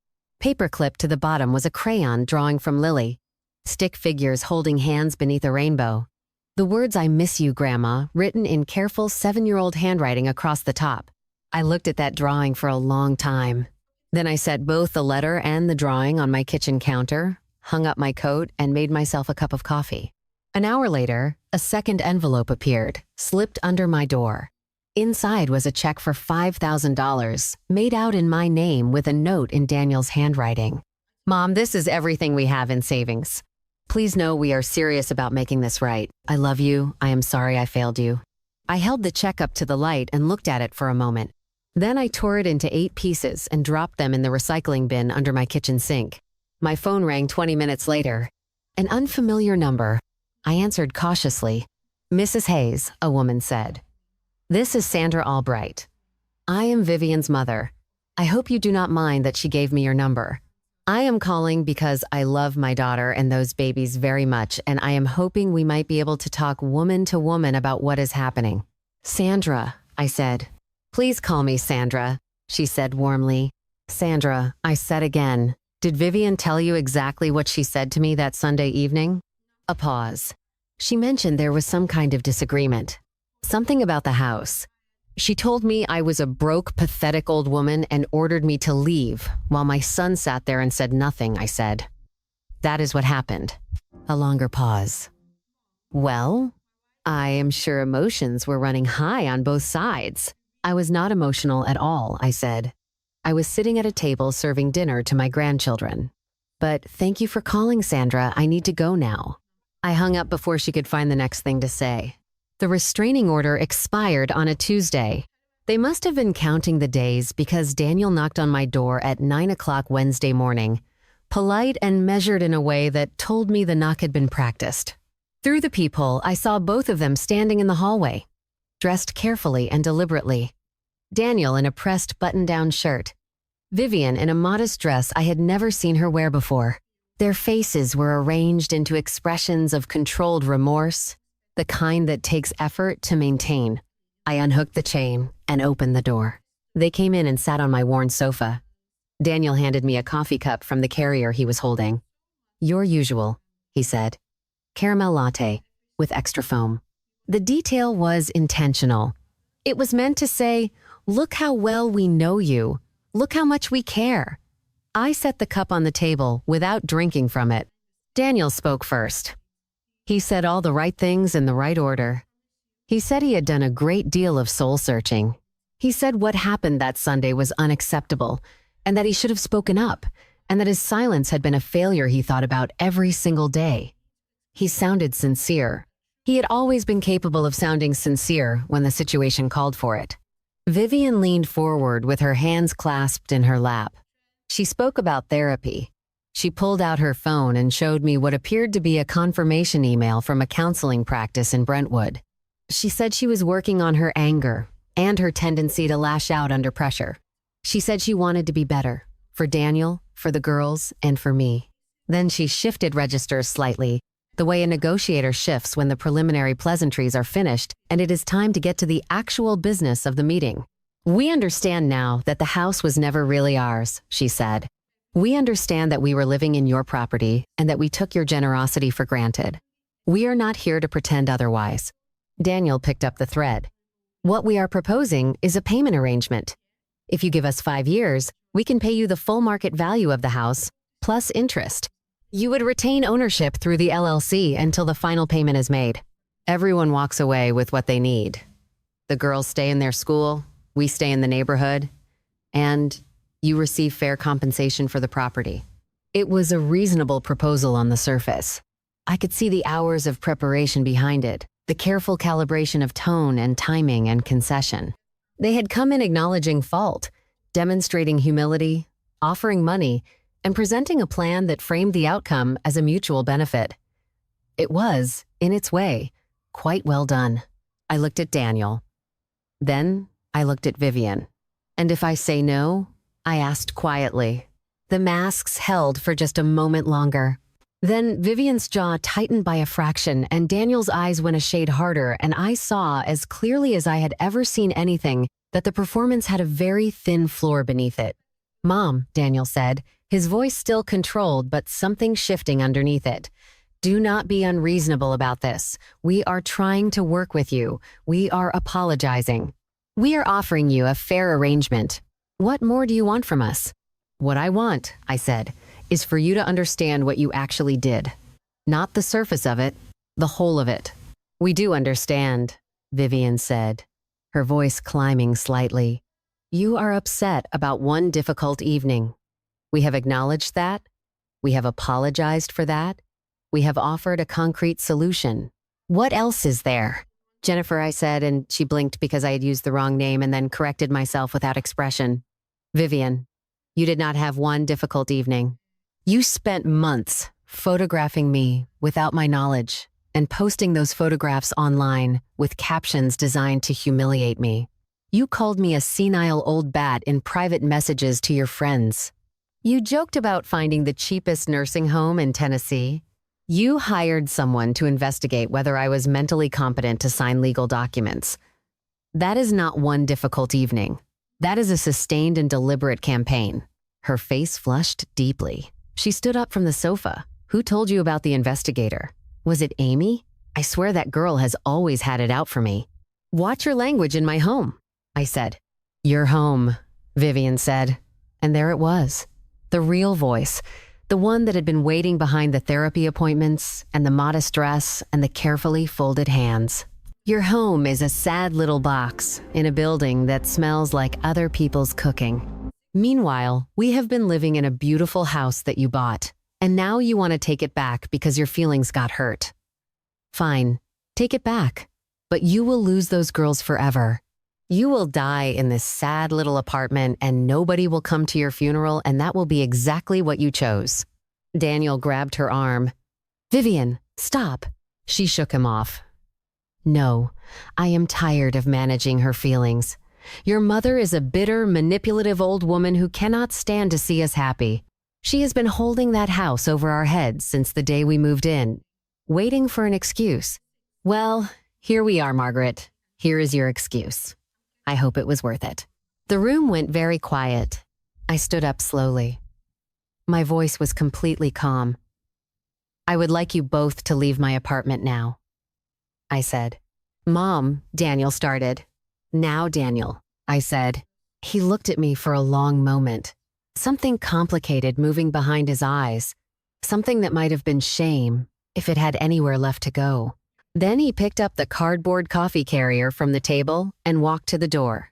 Paperclip to the bottom was a crayon drawing from Lily. Stick figures holding hands beneath a rainbow. The words "I miss you, Grandma," written in careful 7-year-old handwriting across the top. I looked at that drawing for a long time. Then I set both the letter and the drawing on my kitchen counter, hung up my coat, and made myself a cup of coffee. An hour later, a second envelope appeared, slipped under my door. Inside was a check for $5,000, made out in my name with a note in Daniel's handwriting. Mom, this is everything we have in savings. Please know we are serious about making this right. I love you. I am sorry I failed you. I held the check up to the light and looked at it for a moment. Then I tore it into 8 pieces and dropped them in the recycling bin under my kitchen sink. My phone rang 20 minutes later. An unfamiliar number. I answered cautiously. Mrs. Hayes, a woman said. This is Sandra Albright. I am Vivian's mother. I hope you do not mind that she gave me your number. I am calling because I love my daughter and those babies very much, and I am hoping we might be able to talk woman to woman about what is happening. Sandra, I said. Please call me Sandra, she said warmly. Sandra, I said again. Did Vivian tell you exactly what she said to me that Sunday evening? A pause. She mentioned there was some kind of disagreement. Something about the house. She told me I was a broke, pathetic old woman and ordered me to leave, while my son sat there and said nothing, I said. That is what happened. A longer pause. Well, I am sure emotions were running high on both sides. I was not emotional at all, I said. I was sitting at a table serving dinner to my grandchildren. But thank you for calling, Sandra. I need to go now. I hung up before she could find the next thing to say. The restraining order expired on a Tuesday. They must have been counting the days because Daniel knocked on my door at 9 o'clock Wednesday morning, polite and measured in a way that told me the knock had been practiced. Through the peephole, I saw both of them standing in the hallway, dressed carefully and deliberately. Daniel in a pressed button-down shirt. Vivian in a modest dress I had never seen her wear before. Their faces were arranged into expressions of controlled remorse, the kind that takes effort to maintain. I unhooked the chain and opened the door. They came in and sat on my worn sofa. Daniel handed me a coffee cup from the carrier he was holding. Your usual, he said. Caramel latte with extra foam. The detail was intentional. It was meant to say, look how well we know you. Look how much we care. I set the cup on the table without drinking from it. Daniel spoke first. He said all the right things in the right order. He said he had done a great deal of soul-searching. He said what happened that Sunday was unacceptable, and that he should have spoken up, and that his silence had been a failure he thought about every single day. He sounded sincere. He had always been capable of sounding sincere when the situation called for it. Vivian leaned forward with her hands clasped in her lap. She spoke about therapy. She pulled out her phone and showed me what appeared to be a confirmation email from a counseling practice in Brentwood. She said she was working on her anger and her tendency to lash out under pressure. She said she wanted to be better, for Daniel, for the girls, and for me. Then she shifted registers slightly, the way a negotiator shifts when the preliminary pleasantries are finished and it is time to get to the actual business of the meeting. We understand now that the house was never really ours, she said. We understand that we were living in your property and that we took your generosity for granted. We are not here to pretend otherwise. Daniel picked up the thread. What we are proposing is a payment arrangement. If you give us 5 years, we can pay you the full market value of the house, plus interest. You would retain ownership through the LLC until the final payment is made. Everyone walks away with what they need. The girls stay in their school, we stay in the neighborhood, and you receive fair compensation for the property. It was a reasonable proposal on the surface. I could see the hours of preparation behind it, the careful calibration of tone and timing and concession. They had come in acknowledging fault, demonstrating humility, offering money, and presenting a plan that framed the outcome as a mutual benefit. It was, in its way, quite well done. I looked at Daniel. Then I looked at Vivian. And if I say no, I asked quietly. The masks held for just a moment longer. Then Vivian's jaw tightened by a fraction and Daniel's eyes went a shade harder, and I saw, as clearly as I had ever seen anything, that the performance had a very thin floor beneath it. "Mom," Daniel said, his voice still controlled but something shifting underneath it. "Do not be unreasonable about this. We are trying to work with you. We are apologizing. We are offering you a fair arrangement. What more do you want from us?" "What I want," I said, "is for you to understand what you actually did. Not the surface of it, the whole of it." "We do understand," Vivian said, her voice climbing slightly. "You are upset about one difficult evening. We have acknowledged that. We have apologized for that. We have offered a concrete solution. What else is there?" "Jennifer," I said, and she blinked because I had used the wrong name and then corrected myself without expression. "Vivian, you did not have one difficult evening. You spent months photographing me without my knowledge and posting those photographs online with captions designed to humiliate me. You called me a senile old bat in private messages to your friends. You joked about finding the cheapest nursing home in Tennessee. You hired someone to investigate whether I was mentally competent to sign legal documents. That is not one difficult evening. That is a sustained and deliberate campaign." Her face flushed deeply. She stood up from the sofa. "Who told you about the investigator? Was it Amy? I swear that girl has always had it out for me." "Watch your language in my home," I said. "Your home," Vivian said. And there it was. The real voice. The one that had been waiting behind the therapy appointments and the modest dress and the carefully folded hands. "Your home is a sad little box in a building that smells like other people's cooking. Meanwhile, we have been living in a beautiful house that you bought, and now you want to take it back because your feelings got hurt. Fine, take it back, but you will lose those girls forever. You will die in this sad little apartment and nobody will come to your funeral, and that will be exactly what you chose." Daniel grabbed her arm. "Vivian, stop." She shook him off. "No, I am tired of managing her feelings. Your mother is a bitter, manipulative old woman who cannot stand to see us happy. She has been holding that house over our heads since the day we moved in, waiting for an excuse. Well, here we are, Margaret. Here is your excuse. I hope it was worth it." The room went very quiet. I stood up slowly. My voice was completely calm. "I would like you both to leave my apartment now," I said. "Mom," Daniel started. "Now, Daniel," I said. He looked at me for a long moment. Something complicated moving behind his eyes. Something that might have been shame, if it had anywhere left to go. Then he picked up the cardboard coffee carrier from the table and walked to the door.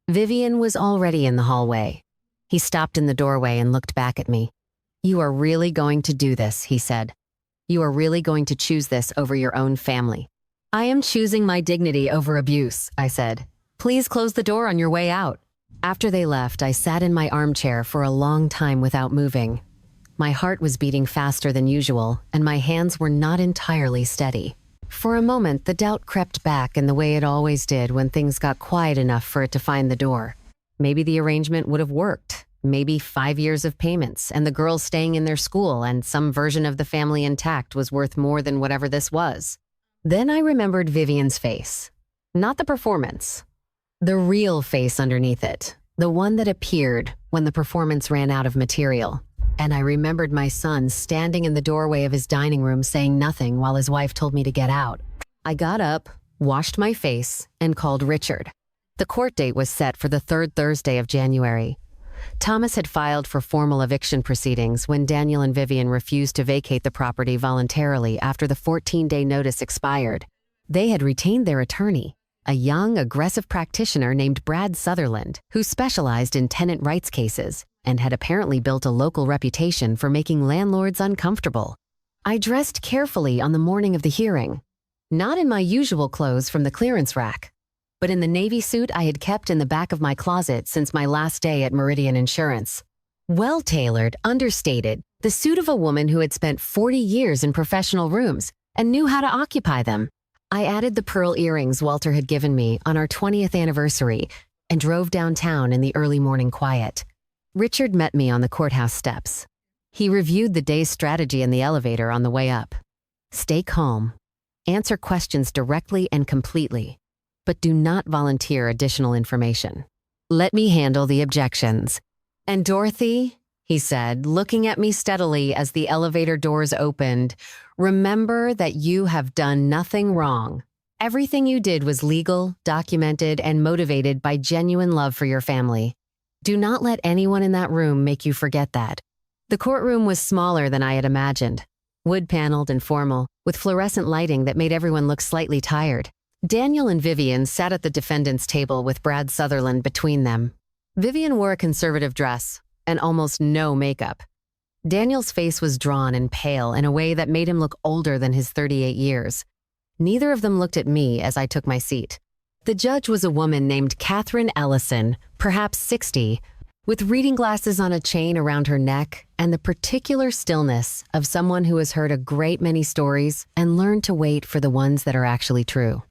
Vivian was already in the hallway. He stopped in the doorway and looked back at me. "You are really going to do this," he said. "You are really going to choose this over your own family." "I am choosing my dignity over abuse," I said. "Please close the door on your way out." After they left, I sat in my armchair for a long time without moving. My heart was beating faster than usual, and my hands were not entirely steady. For a moment, the doubt crept back in the way it always did when things got quiet enough for it to find the door. Maybe the arrangement would have worked. Maybe 5 years of payments and the girls staying in their school and some version of the family intact was worth more than whatever this was. Then I remembered Vivian's face. Not the performance. The real face underneath it. The one that appeared when the performance ran out of material. And I remembered my son standing in the doorway of his dining room saying nothing while his wife told me to get out. I got up, washed my face, and called Richard. The court date was set for the 3rd Thursday of January. Thomas had filed for formal eviction proceedings when Daniel and Vivian refused to vacate the property voluntarily after the 14-day notice expired. They had retained their attorney, a young, aggressive practitioner named Brad Sutherland, who specialized in tenant rights cases and had apparently built a local reputation for making landlords uncomfortable. I dressed carefully on the morning of the hearing. Not in my usual clothes from the clearance rack, but in the navy suit I had kept in the back of my closet since my last day at Meridian Insurance. Well-tailored, understated, the suit of a woman who had spent 40 years in professional rooms and knew how to occupy them. I added the pearl earrings Walter had given me on our 20th anniversary and drove downtown in the early morning quiet. Richard met me on the courthouse steps. He reviewed the day's strategy in the elevator on the way up. Stay calm. Answer questions directly and completely, but do not volunteer additional information. Let me handle the objections. And Dorothy, he said, looking at me steadily as the elevator doors opened, remember that you have done nothing wrong. Everything you did was legal, documented, and motivated by genuine love for your family. Do not let anyone in that room make you forget that. The courtroom was smaller than I had imagined, wood-paneled and formal, with fluorescent lighting that made everyone look slightly tired. Daniel and Vivian sat at the defendant's table with Brad Sutherland between them. Vivian wore a conservative dress and almost no makeup. Daniel's face was drawn and pale in a way that made him look older than his 38 years. Neither of them looked at me as I took my seat. The judge was a woman named Catherine Ellison, perhaps 60, with reading glasses on a chain around her neck and the particular stillness of someone who has heard a great many stories and learned to wait for the ones that are actually true.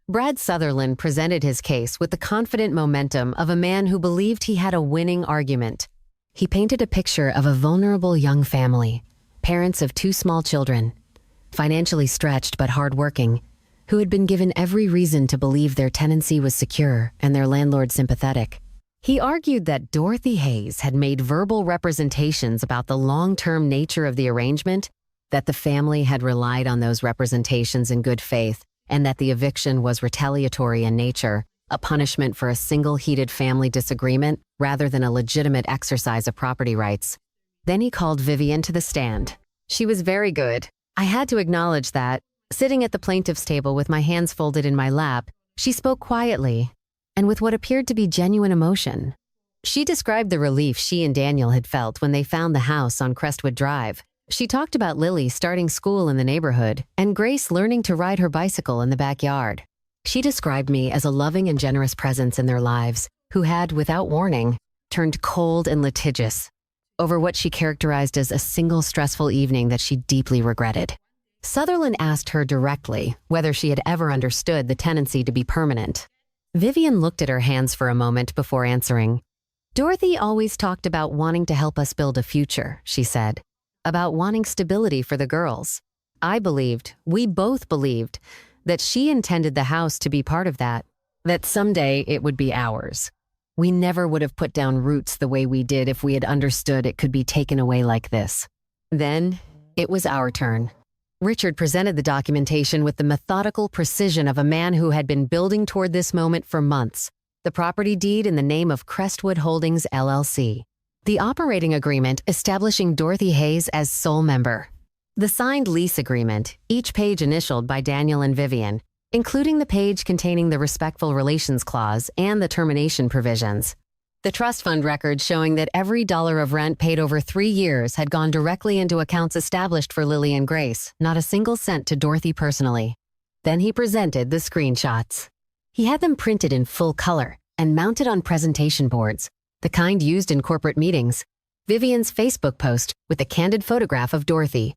Brad Sutherland presented his case with the confident momentum of a man who believed he had a winning argument. He painted a picture of a vulnerable young family, parents of 2 small children, financially stretched but hardworking, who had been given every reason to believe their tenancy was secure and their landlord sympathetic. He argued that Dorothy Hayes had made verbal representations about the long-term nature of the arrangement, that the family had relied on those representations in good faith, and that the eviction was retaliatory in nature, a punishment for a single heated family disagreement rather than a legitimate exercise of property rights. Then he called Vivian to the stand. She was very good. I had to acknowledge that. Sitting at the plaintiff's table with my hands folded in my lap, she spoke quietly and with what appeared to be genuine emotion. She described the relief she and Daniel had felt when they found the house on Crestwood Drive. She talked about Lily starting school in the neighborhood and Grace learning to ride her bicycle in the backyard. She described me as a loving and generous presence in their lives who had, without warning, turned cold and litigious over what she characterized as a single stressful evening that she deeply regretted. Sutherland asked her directly whether she had ever understood the tenancy to be permanent. Vivian looked at her hands for a moment before answering. Dorothy always talked about wanting to help us build a future, she said, about wanting stability for the girls. We both believed, that she intended the house to be part of that someday it would be ours. We never would have put down roots the way we did if we had understood it could be taken away like this. Then, it was our turn. Richard presented the documentation with the methodical precision of a man who had been building toward this moment for months. The property deed in the name of Crestwood Holdings, LLC. The operating agreement establishing Dorothy Hayes as sole member. The signed lease agreement, each page initialed by Daniel and Vivian, including the page containing the respectful relations clause and the termination provisions. The trust fund record showing that every dollar of rent paid over 3 years had gone directly into accounts established for Lily and Grace, not a single cent to Dorothy personally. Then he presented the screenshots. He had them printed in full color and mounted on presentation boards, the kind used in corporate meetings. Vivian's Facebook post with a candid photograph of Dorothy.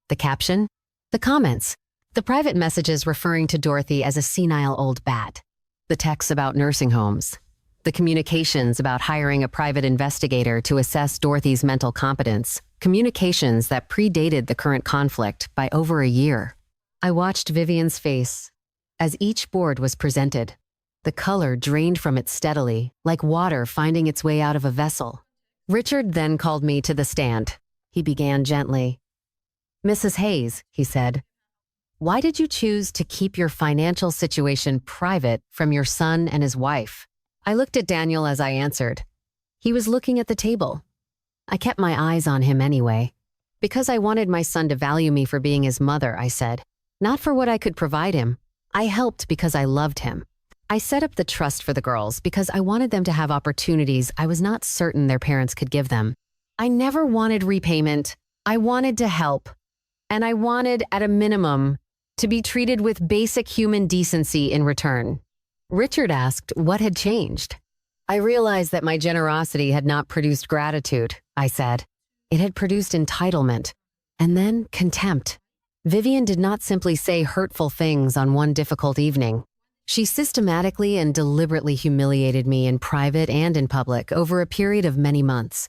The caption, the comments, the private messages referring to Dorothy as a senile old bat, the texts about nursing homes, the communications about hiring a private investigator to assess Dorothy's mental competence, communications that predated the current conflict by over a year. I watched Vivian's face as each board was presented. The color drained from it steadily, like water finding its way out of a vessel. Richard then called me to the stand. He began gently. Mrs. Hayes, he said, why did you choose to keep your financial situation private from your son and his wife? I looked at Daniel as I answered. He was looking at the table. I kept my eyes on him anyway. Because I wanted my son to value me for being his mother, I said. Not for what I could provide him. I helped because I loved him. I set up the trust for the girls because I wanted them to have opportunities I was not certain their parents could give them. I never wanted repayment. I wanted to help. And I wanted, at a minimum, to be treated with basic human decency in return. Richard asked what had changed. I realized that my generosity had not produced gratitude, I said. It had produced entitlement, and then contempt. Vivian did not simply say hurtful things on one difficult evening. She systematically and deliberately humiliated me in private and in public over a period of many months.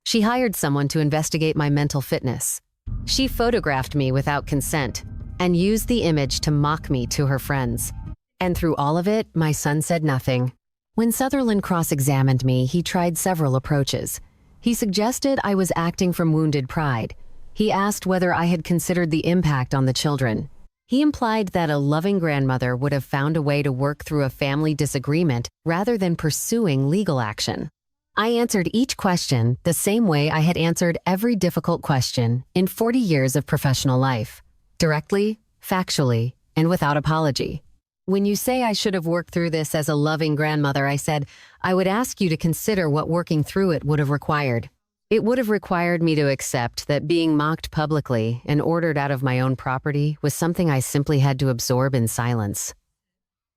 She hired someone to investigate my mental fitness. She photographed me without consent and used the image to mock me to her friends. And through all of it, my son said nothing. When Sutherland cross-examined me, he tried several approaches. He suggested I was acting from wounded pride. He asked whether I had considered the impact on the children. He implied that a loving grandmother would have found a way to work through a family disagreement rather than pursuing legal action. I answered each question the same way I had answered every difficult question in 40 years of professional life. Directly, factually, and without apology. When you say I should have worked through this as a loving grandmother, I said, I would ask you to consider what working through it would have required. It would have required me to accept that being mocked publicly and ordered out of my own property was something I simply had to absorb in silence.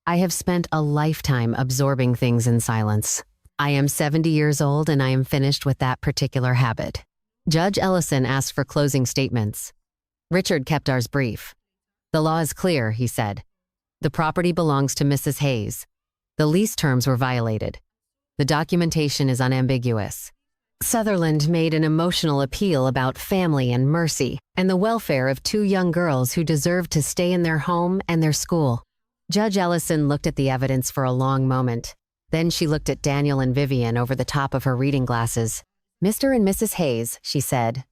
I have spent a lifetime absorbing things in silence. I am 70 years old and I am finished with that particular habit. Judge Ellison asked for closing statements. Richard kept ours brief. The law is clear, he said. The property belongs to Mrs. Hayes. The lease terms were violated. The documentation is unambiguous. Sutherland made an emotional appeal about family and mercy and the welfare of two young girls who deserved to stay in their home and their school. Judge Ellison looked at the evidence for a long moment. Then she looked at Daniel and Vivian over the top of her reading glasses. Mr. and Mrs. Hayes, she said,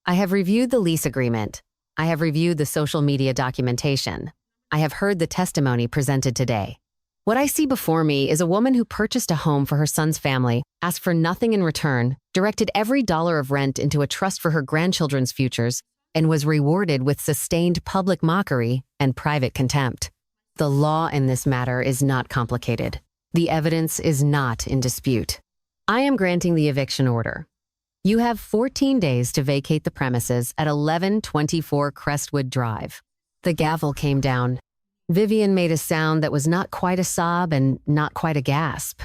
I have reviewed the lease agreement. I have reviewed the social media documentation. I have heard the testimony presented today. What I see before me is a woman who purchased a home for her son's family, asked for nothing in return, directed every dollar of rent into a trust for her grandchildren's futures, and was rewarded with sustained public mockery and private contempt. The law in this matter is not complicated. The evidence is not in dispute. I am granting the eviction order. You have 14 days to vacate the premises at 1124 Crestwood Drive. The gavel came down. Vivian made a sound that was not quite a sob and not quite a gasp.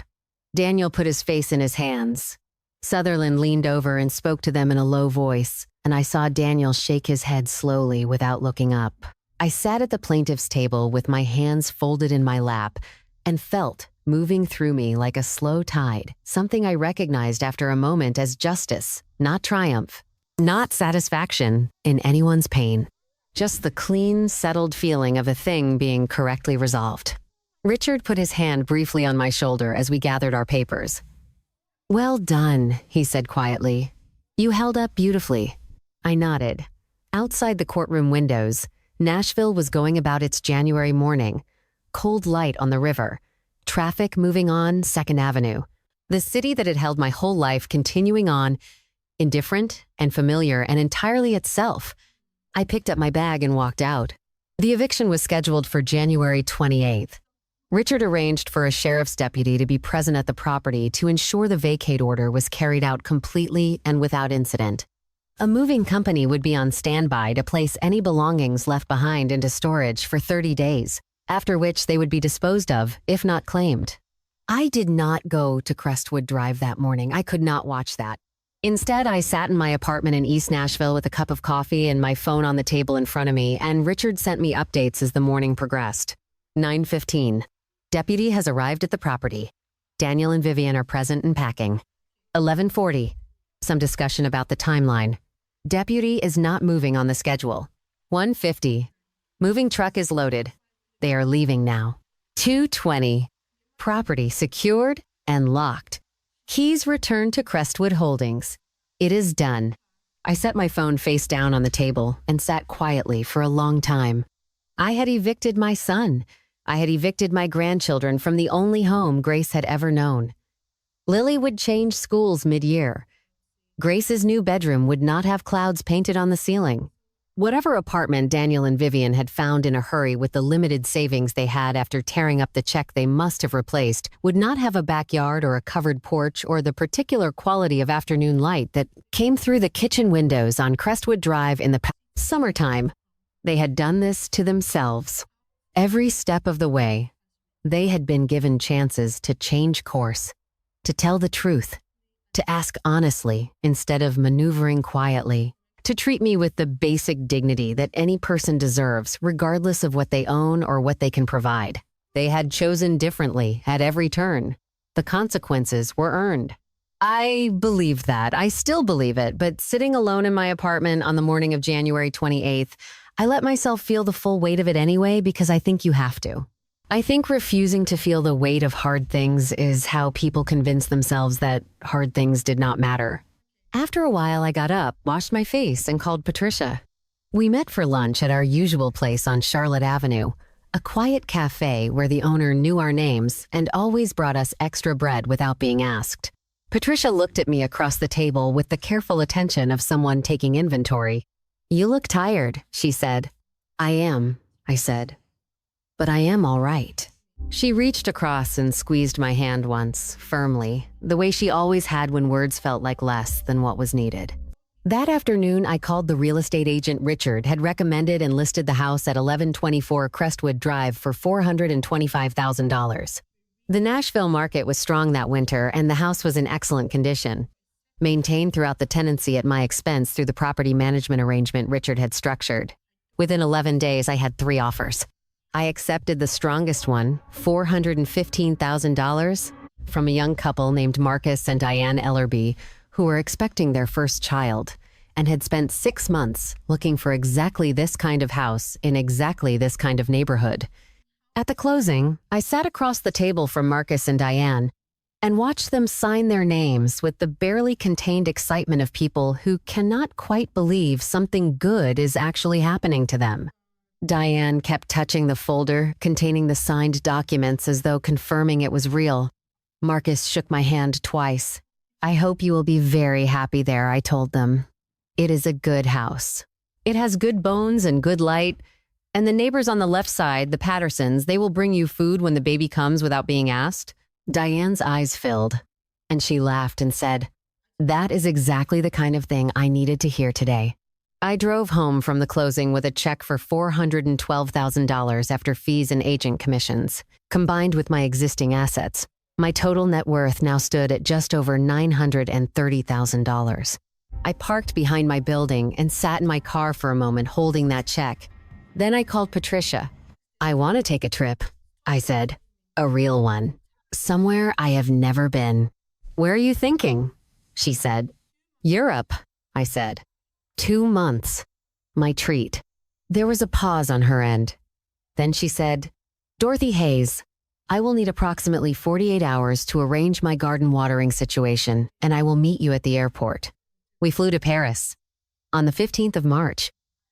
Daniel put his face in his hands. Sutherland leaned over and spoke to them in a low voice, and I saw Daniel shake his head slowly without looking up. I sat at the plaintiff's table with my hands folded in my lap and felt, moving through me like a slow tide, something I recognized after a moment as justice, not triumph, not satisfaction in anyone's pain. Just the clean, settled feeling of a thing being correctly resolved. Richard put his hand briefly on my shoulder as we gathered our papers. Well done, he said quietly. You held up beautifully. I nodded. Outside the courtroom windows, Nashville was going about its January morning. Cold light on the river. Traffic moving on 2nd Avenue. The city that had held my whole life continuing on, indifferent and familiar and entirely itself. I picked up my bag and walked out. The eviction was scheduled for January 28th. Richard arranged for a sheriff's deputy to be present at the property to ensure the vacate order was carried out completely and without incident. A moving company would be on standby to place any belongings left behind into storage for 30 days, after which they would be disposed of, if not claimed. I did not go to Crestwood Drive that morning. I could not watch that. Instead, I sat in my apartment in East Nashville with a cup of coffee and my phone on the table in front of me, and Richard sent me updates as the morning progressed. 9:15. Deputy has arrived at the property. Daniel and Vivian are present and packing. 11:40. Some discussion about the timeline. Deputy is not moving on the schedule. 1:50. Moving truck is loaded. They are leaving now. 2:20. Property secured and locked. Keys returned to Crestwood Holdings. It is done. I set my phone face down on the table and sat quietly for a long time. I had evicted my son. I had evicted my grandchildren from the only home Grace had ever known. Lily would change schools mid-year. Grace's new bedroom would not have clouds painted on the ceiling. Whatever apartment Daniel and Vivian had found in a hurry with the limited savings they had after tearing up the check they must have replaced would not have a backyard or a covered porch or the particular quality of afternoon light that came through the kitchen windows on Crestwood Drive in the summertime. They had done this to themselves. Every step of the way, they had been given chances to change course, to tell the truth, to ask honestly instead of maneuvering quietly, to treat me with the basic dignity that any person deserves, regardless of what they own or what they can provide. They had chosen differently at every turn. The consequences were earned. I believed that. I still believe it, but sitting alone in my apartment on the morning of January 28th, I let myself feel the full weight of it anyway because I think you have to. I think refusing to feel the weight of hard things is how people convince themselves that hard things did not matter. After a while, I got up, washed my face, and called Patricia. We met for lunch at our usual place on Charlotte Avenue, a quiet cafe where the owner knew our names and always brought us extra bread without being asked. Patricia looked at me across the table with the careful attention of someone taking inventory. "You look tired," she said. "I am," I said. "But I am all right." She reached across and squeezed my hand once, firmly, the way she always had when words felt like less than what was needed. That afternoon, I called the real estate agent Richard had recommended and listed the house at 1124 Crestwood Drive for $425,000. The Nashville market was strong that winter, and the house was in excellent condition, maintained throughout the tenancy at my expense through the property management arrangement Richard had structured. Within 11 days, I had 3 offers. I accepted the strongest one, $415,000, from a young couple named Marcus and Diane Ellerby, who were expecting their first child and had spent 6 months looking for exactly this kind of house in exactly this kind of neighborhood. At the closing, I sat across the table from Marcus and Diane and watched them sign their names with the barely contained excitement of people who cannot quite believe something good is actually happening to them. Diane kept touching the folder containing the signed documents as though confirming it was real. Marcus shook my hand twice. "I hope you will be very happy there," I told them. "It is a good house. It has good bones and good light, and the neighbors on the left side, the Pattersons, they will bring you food when the baby comes without being asked." Diane's eyes filled, and she laughed and said, "That is exactly the kind of thing I needed to hear today." I drove home from the closing with a check for $412,000 after fees and agent commissions. Combined with my existing assets, my total net worth now stood at just over $930,000. I parked behind my building and sat in my car for a moment holding that check. Then I called Patricia. "I want to take a trip," I said. "A real one. Somewhere I have never been." "Where are you thinking?" she said. "Europe," I said. 2 months. My treat. There was a pause on her end. Then she said, "Dorothy Hayes, I will need approximately 48 hours to arrange my garden watering situation, and I will meet you at the airport." We flew to Paris on the 15th of March.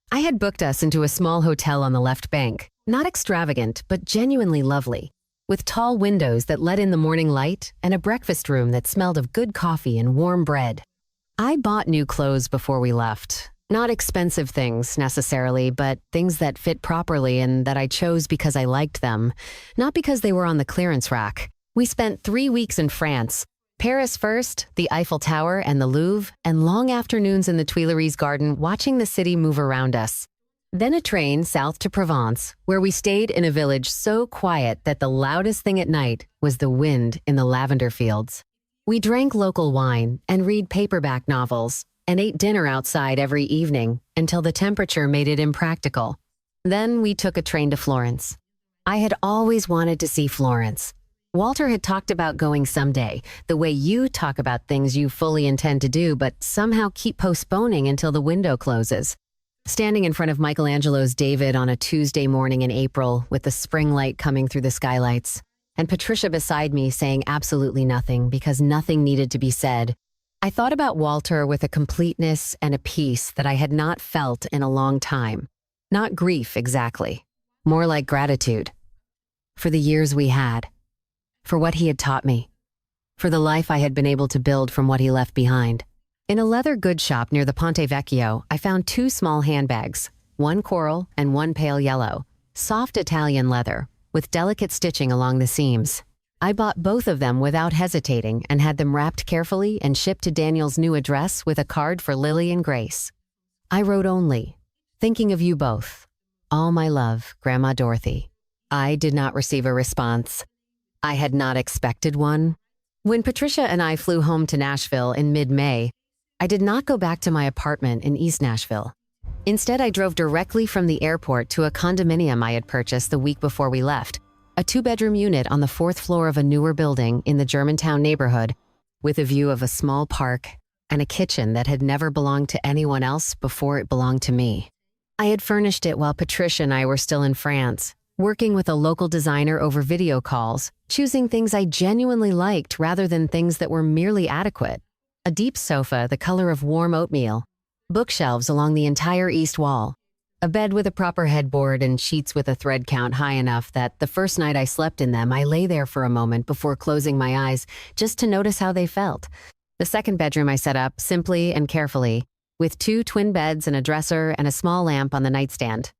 I had booked us into a small hotel on the left bank, not extravagant, but genuinely lovely, with tall windows that let in the morning light and a breakfast room that smelled of good coffee and warm bread. I bought new clothes before we left. Not expensive things necessarily, but things that fit properly and that I chose because I liked them, not because they were on the clearance rack. We spent 3 weeks in France. Paris first, the Eiffel Tower and the Louvre, and long afternoons in the Tuileries garden watching the city move around us. Then a train south to Provence, where we stayed in a village so quiet that the loudest thing at night was the wind in the lavender fields. We drank local wine and read paperback novels and ate dinner outside every evening until the temperature made it impractical. Then we took a train to Florence. I had always wanted to see Florence. Walter had talked about going someday, the way you talk about things you fully intend to do but somehow keep postponing until the window closes. Standing in front of Michelangelo's David on a Tuesday morning in April with the spring light coming through the skylights, and Patricia beside me saying absolutely nothing because nothing needed to be said, I thought about Walter with a completeness and a peace that I had not felt in a long time. Not grief exactly, more like gratitude. For the years we had, for what he had taught me, for the life I had been able to build from what he left behind. In a leather goods shop near the Ponte Vecchio, I found 2 small handbags, one coral and one pale yellow, soft Italian leather, with delicate stitching along the seams. I bought both of them without hesitating and had them wrapped carefully and shipped to Daniel's new address with a card for Lily and Grace. I wrote only, thinking of you both. All my love, Grandma Dorothy. I did not receive a response. I had not expected one. When Patricia and I flew home to Nashville in mid-May, I did not go back to my apartment in East Nashville. Instead, I drove directly from the airport to a condominium I had purchased the week before we left, a 2-bedroom unit on the 4th floor of a newer building in the Germantown neighborhood, with a view of a small park and a kitchen that had never belonged to anyone else before it belonged to me. I had furnished it while Patricia and I were still in France, working with a local designer over video calls, choosing things I genuinely liked rather than things that were merely adequate. A deep sofa the color of warm oatmeal, bookshelves along the entire east wall, a bed with a proper headboard and sheets with a thread count high enough that the first night I slept in them, I lay there for a moment before closing my eyes just to notice how they felt. The second bedroom I set up simply and carefully, with 2 twin beds and a dresser and a small lamp on the nightstand.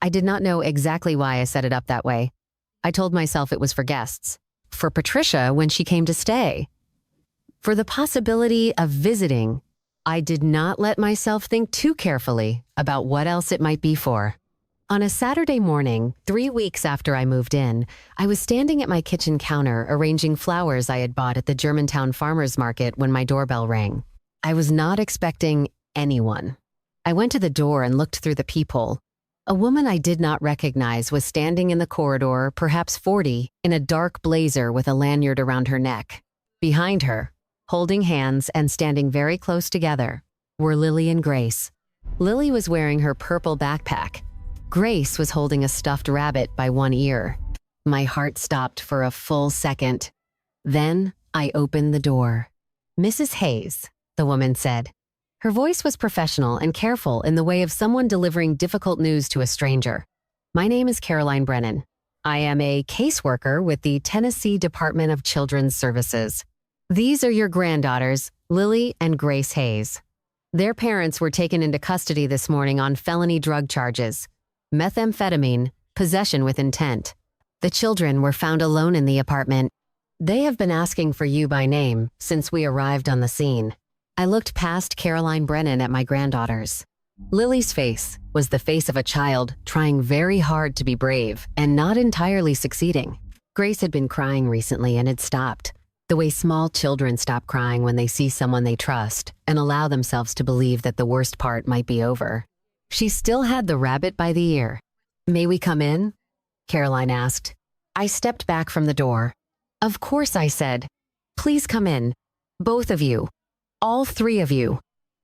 I did not know exactly why I set it up that way. I told myself it was for guests, for Patricia when she came to stay, for the possibility of visiting. I did not let myself think too carefully about what else it might be for. On a Saturday morning, 3 weeks after I moved in, I was standing at my kitchen counter arranging flowers I had bought at the Germantown Farmers Market when my doorbell rang. I was not expecting anyone. I went to the door and looked through the peephole. A woman I did not recognize was standing in the corridor, perhaps 40, in a dark blazer with a lanyard around her neck. Behind her, holding hands and standing very close together, were Lily and Grace. Lily was wearing her purple backpack. Grace was holding a stuffed rabbit by one ear. My heart stopped for a full second. Then I opened the door. "Mrs. Hayes," the woman said. Her voice was professional and careful in the way of someone delivering difficult news to a stranger. "My name is Caroline Brennan. I am a caseworker with the Tennessee Department of Children's Services. These are your granddaughters, Lily and Grace Hayes. Their parents were taken into custody this morning on felony drug charges, methamphetamine, possession with intent. The children were found alone in the apartment. They have been asking for you by name since we arrived on the scene." I looked past Caroline Brennan at my granddaughters. Lily's face was the face of a child trying very hard to be brave and not entirely succeeding. Grace had been crying recently and had stopped, the way small children stop crying when they see someone they trust and allow themselves to believe that the worst part might be over. She still had the rabbit by the ear. "May we come in?" Caroline asked. I stepped back from the door. "Of course," I said. "Please come in. Both of you. All 3 of you."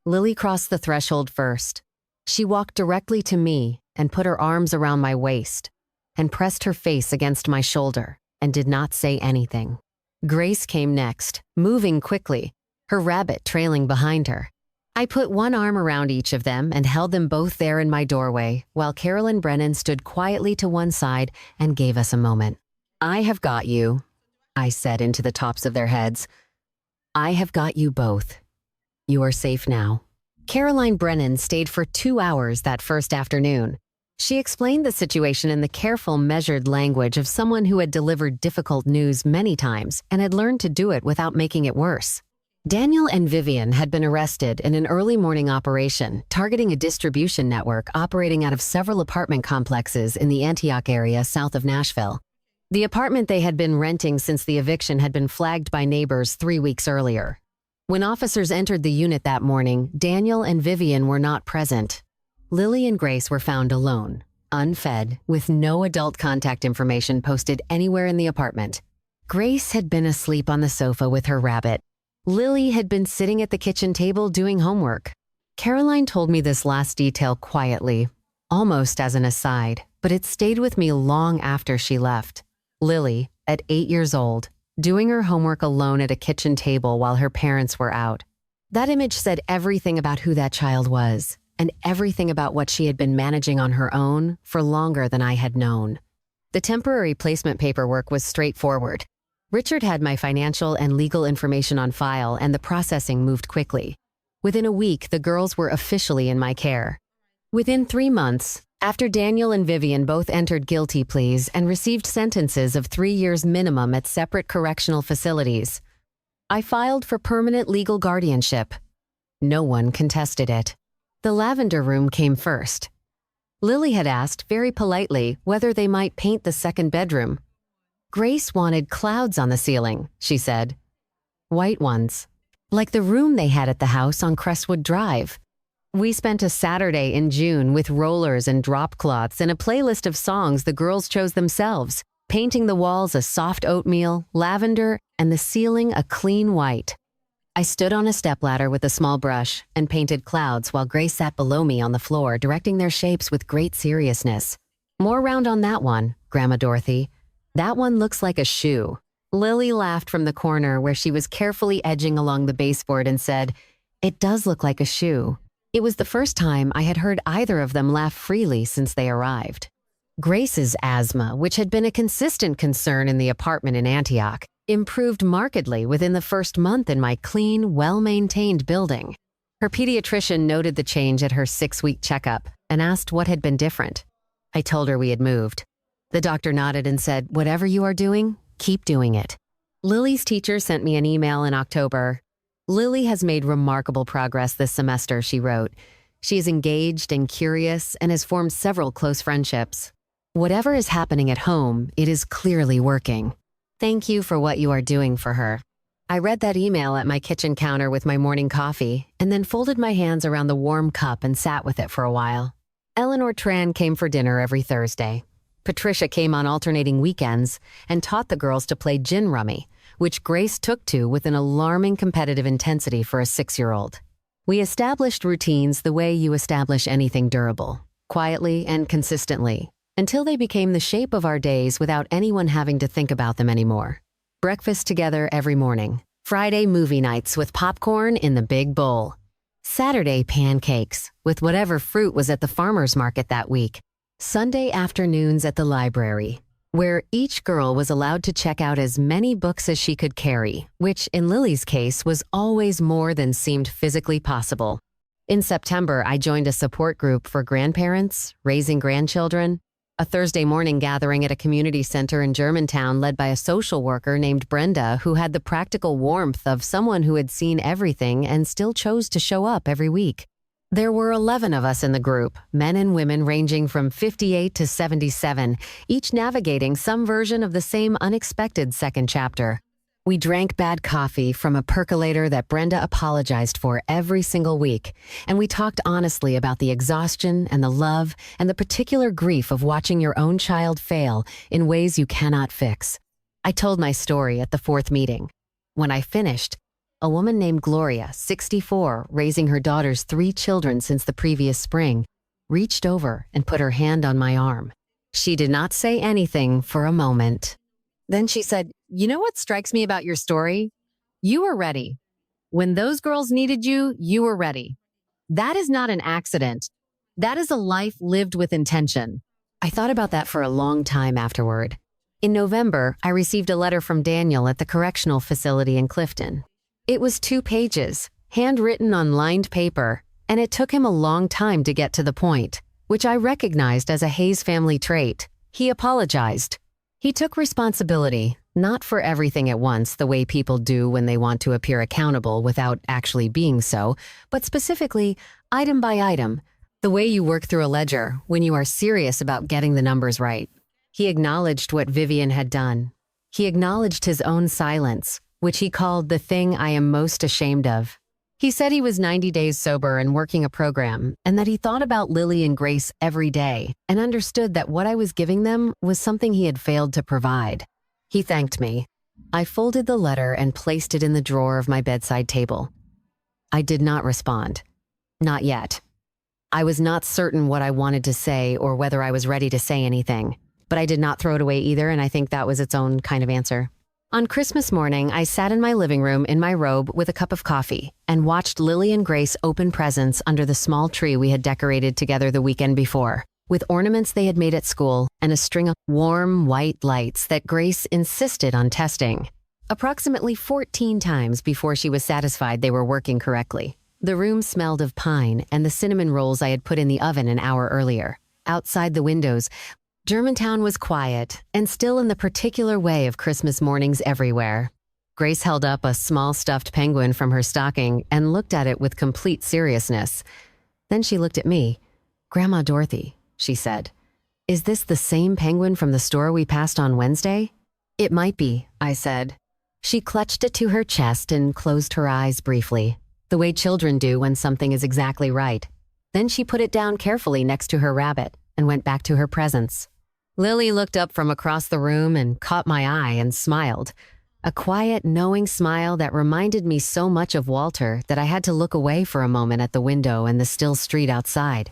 Lily crossed the threshold first. She walked directly to me and put her arms around my waist and pressed her face against my shoulder and did not say anything. Grace came next, moving quickly, her rabbit trailing behind her. I put one arm around each of them and held them both there in my doorway while Caroline Brennan stood quietly to one side and gave us a moment. "I have got you," I said into the tops of their heads. "I have got you both. You are safe now." Caroline Brennan stayed for 2 hours that first afternoon. She explained the situation in the careful, measured language of someone who had delivered difficult news many times and had learned to do it without making it worse. Daniel and Vivian had been arrested in an early morning operation targeting a distribution network operating out of several apartment complexes in the Antioch area south of Nashville. The apartment they had been renting since the eviction had been flagged by neighbors 3 weeks earlier. When officers entered the unit that morning, Daniel and Vivian were not present. Lily and Grace were found alone, unfed, with no adult contact information posted anywhere in the apartment. Grace had been asleep on the sofa with her rabbit. Lily had been sitting at the kitchen table doing homework. Caroline told me this last detail quietly, almost as an aside, but it stayed with me long after she left. Lily, at 8 years old, doing her homework alone at a kitchen table while her parents were out. That image said everything about who that child was, and everything about what she had been managing on her own for longer than I had known. The temporary placement paperwork was straightforward. Richard had my financial and legal information on file, and the processing moved quickly. Within a week, the girls were officially in my care. Within 3 months, after Daniel and Vivian both entered guilty pleas and received sentences of 3 years minimum at separate correctional facilities, I filed for permanent legal guardianship. No one contested it. The lavender room came first. Lily had asked very politely whether they might paint the second bedroom. Grace wanted clouds on the ceiling, she said. White ones, like the room they had at the house on Crestwood Drive. We spent a Saturday in June with rollers and drop cloths and a playlist of songs the girls chose themselves, painting the walls a soft oatmeal, lavender, and the ceiling a clean white. I stood on a stepladder with a small brush and painted clouds while Grace sat below me on the floor, directing their shapes with great seriousness. More round on that one, Grandma Dorothy. That one looks like a shoe. Lily laughed from the corner where she was carefully edging along the baseboard and said, "It does look like a shoe." It was the first time I had heard either of them laugh freely since they arrived. Grace's asthma, which had been a consistent concern in the apartment in Antioch, improved markedly within the first month in my clean, well-maintained building. Her pediatrician noted the change at her 6-week checkup and asked what had been different. I told her we had moved. The doctor nodded and said, "Whatever you are doing, keep doing it." Lily's teacher sent me an email in October. "Lily has made remarkable progress this semester," she wrote. "She is engaged and curious and has formed several close friendships. Whatever is happening at home, it is clearly working. Thank you for what you are doing for her." I read that email at my kitchen counter with my morning coffee and then folded my hands around the warm cup and sat with it for a while. Eleanor Tran came for dinner every Thursday. Patricia came on alternating weekends and taught the girls to play gin rummy, which Grace took to with an alarming competitive intensity for a 6-year-old. We established routines the way you establish anything durable, quietly and consistently, until they became the shape of our days without anyone having to think about them anymore. Breakfast together every morning. Friday movie nights with popcorn in the big bowl. Saturday pancakes with whatever fruit was at the farmer's market that week. Sunday afternoons at the library, where each girl was allowed to check out as many books as she could carry, which in Lily's case was always more than seemed physically possible. In September, I joined a support group for grandparents, raising grandchildren, a Thursday morning gathering at a community center in Germantown led by a social worker named Brenda who had the practical warmth of someone who had seen everything and still chose to show up every week. There were 11 of us in the group, men and women ranging from 58 to 77, each navigating some version of the same unexpected second chapter. We drank bad coffee from a percolator that Brenda apologized for every single week, and we talked honestly about the exhaustion and the love and the particular grief of watching your own child fail in ways you cannot fix. I told my story at the 4th meeting. When I finished, a woman named Gloria, 64, raising her daughter's 3 children since the previous spring, reached over and put her hand on my arm. She did not say anything for a moment. Then she said, "You know what strikes me about your story? You were ready. When those girls needed you, you were ready. That is not an accident. That is a life lived with intention." I thought about that for a long time afterward. In November, I received a letter from Daniel at the correctional facility in Clifton. It was 2 pages, handwritten on lined paper, and it took him a long time to get to the point, which I recognized as a Hayes family trait. He apologized. He took responsibility, not for everything at once the way people do when they want to appear accountable without actually being so, but specifically, item by item, the way you work through a ledger when you are serious about getting the numbers right. He acknowledged what Vivian had done. He acknowledged his own silence, which he called the thing I am most ashamed of. He said he was 90 days sober and working a program, and that he thought about Lily and Grace every day and understood that what I was giving them was something he had failed to provide. He thanked me. I folded the letter and placed it in the drawer of my bedside table. I did not respond. Not yet. I was not certain what I wanted to say or whether I was ready to say anything, but I did not throw it away either, and I think that was its own kind of answer. On Christmas morning, I sat in my living room in my robe with a cup of coffee and watched Lily and Grace open presents under the small tree we had decorated together the weekend before, with ornaments they had made at school and a string of warm white lights that Grace insisted on testing. Approximately 14 times before she was satisfied they were working correctly. The room smelled of pine and the cinnamon rolls I had put in the oven an hour earlier. Outside the windows, Germantown was quiet and still in the particular way of Christmas mornings everywhere. Grace held up a small stuffed penguin from her stocking and looked at it with complete seriousness. Then she looked at me. "Grandma Dorothy, she said. Is this the same penguin from the store we passed on Wednesday? It might be, I said. She clutched it to her chest and closed her eyes briefly, the way children do when something is exactly right. Then she put it down carefully next to her rabbit and went back to her presents. Lily looked up from across the room and caught my eye and smiled. A quiet, knowing smile that reminded me so much of Walter that I had to look away for a moment at the window and the still street outside.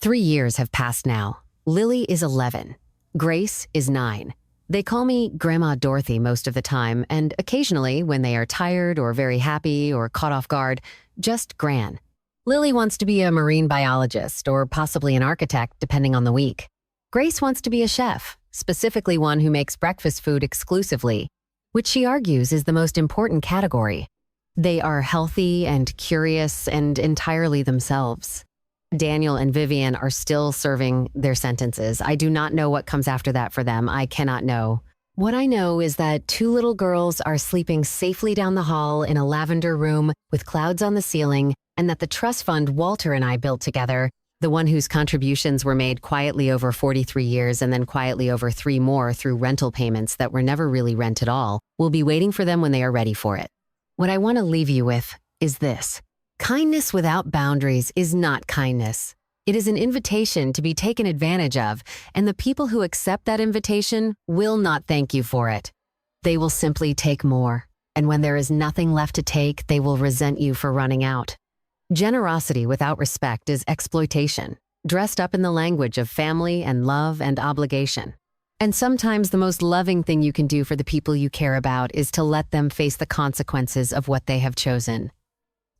3 years have passed now. Lily is 11. Grace is 9. They call me Grandma Dorothy most of the time, and occasionally, when they are tired or very happy or caught off guard, just Gran. Lily wants to be a marine biologist or possibly an architect, depending on the week. Grace wants to be a chef, specifically one who makes breakfast food exclusively, which she argues is the most important category. They are healthy and curious and entirely themselves. Daniel and Vivian are still serving their sentences. I do not know what comes after that for them. I cannot know. What I know is that 2 little girls are sleeping safely down the hall in a lavender room with clouds on the ceiling, and that the trust fund Walter and I built together, the one whose contributions were made quietly over 43 years and then quietly over 3 more through rental payments that were never really rent at all, will be waiting for them when they are ready for it. What I want to leave you with is this. Kindness without boundaries is not kindness. It is an invitation to be taken advantage of, and the people who accept that invitation will not thank you for it. They will simply take more, and when there is nothing left to take, they will resent you for running out. Generosity without respect is exploitation, dressed up in the language of family and love and obligation. And sometimes the most loving thing you can do for the people you care about is to let them face the consequences of what they have chosen.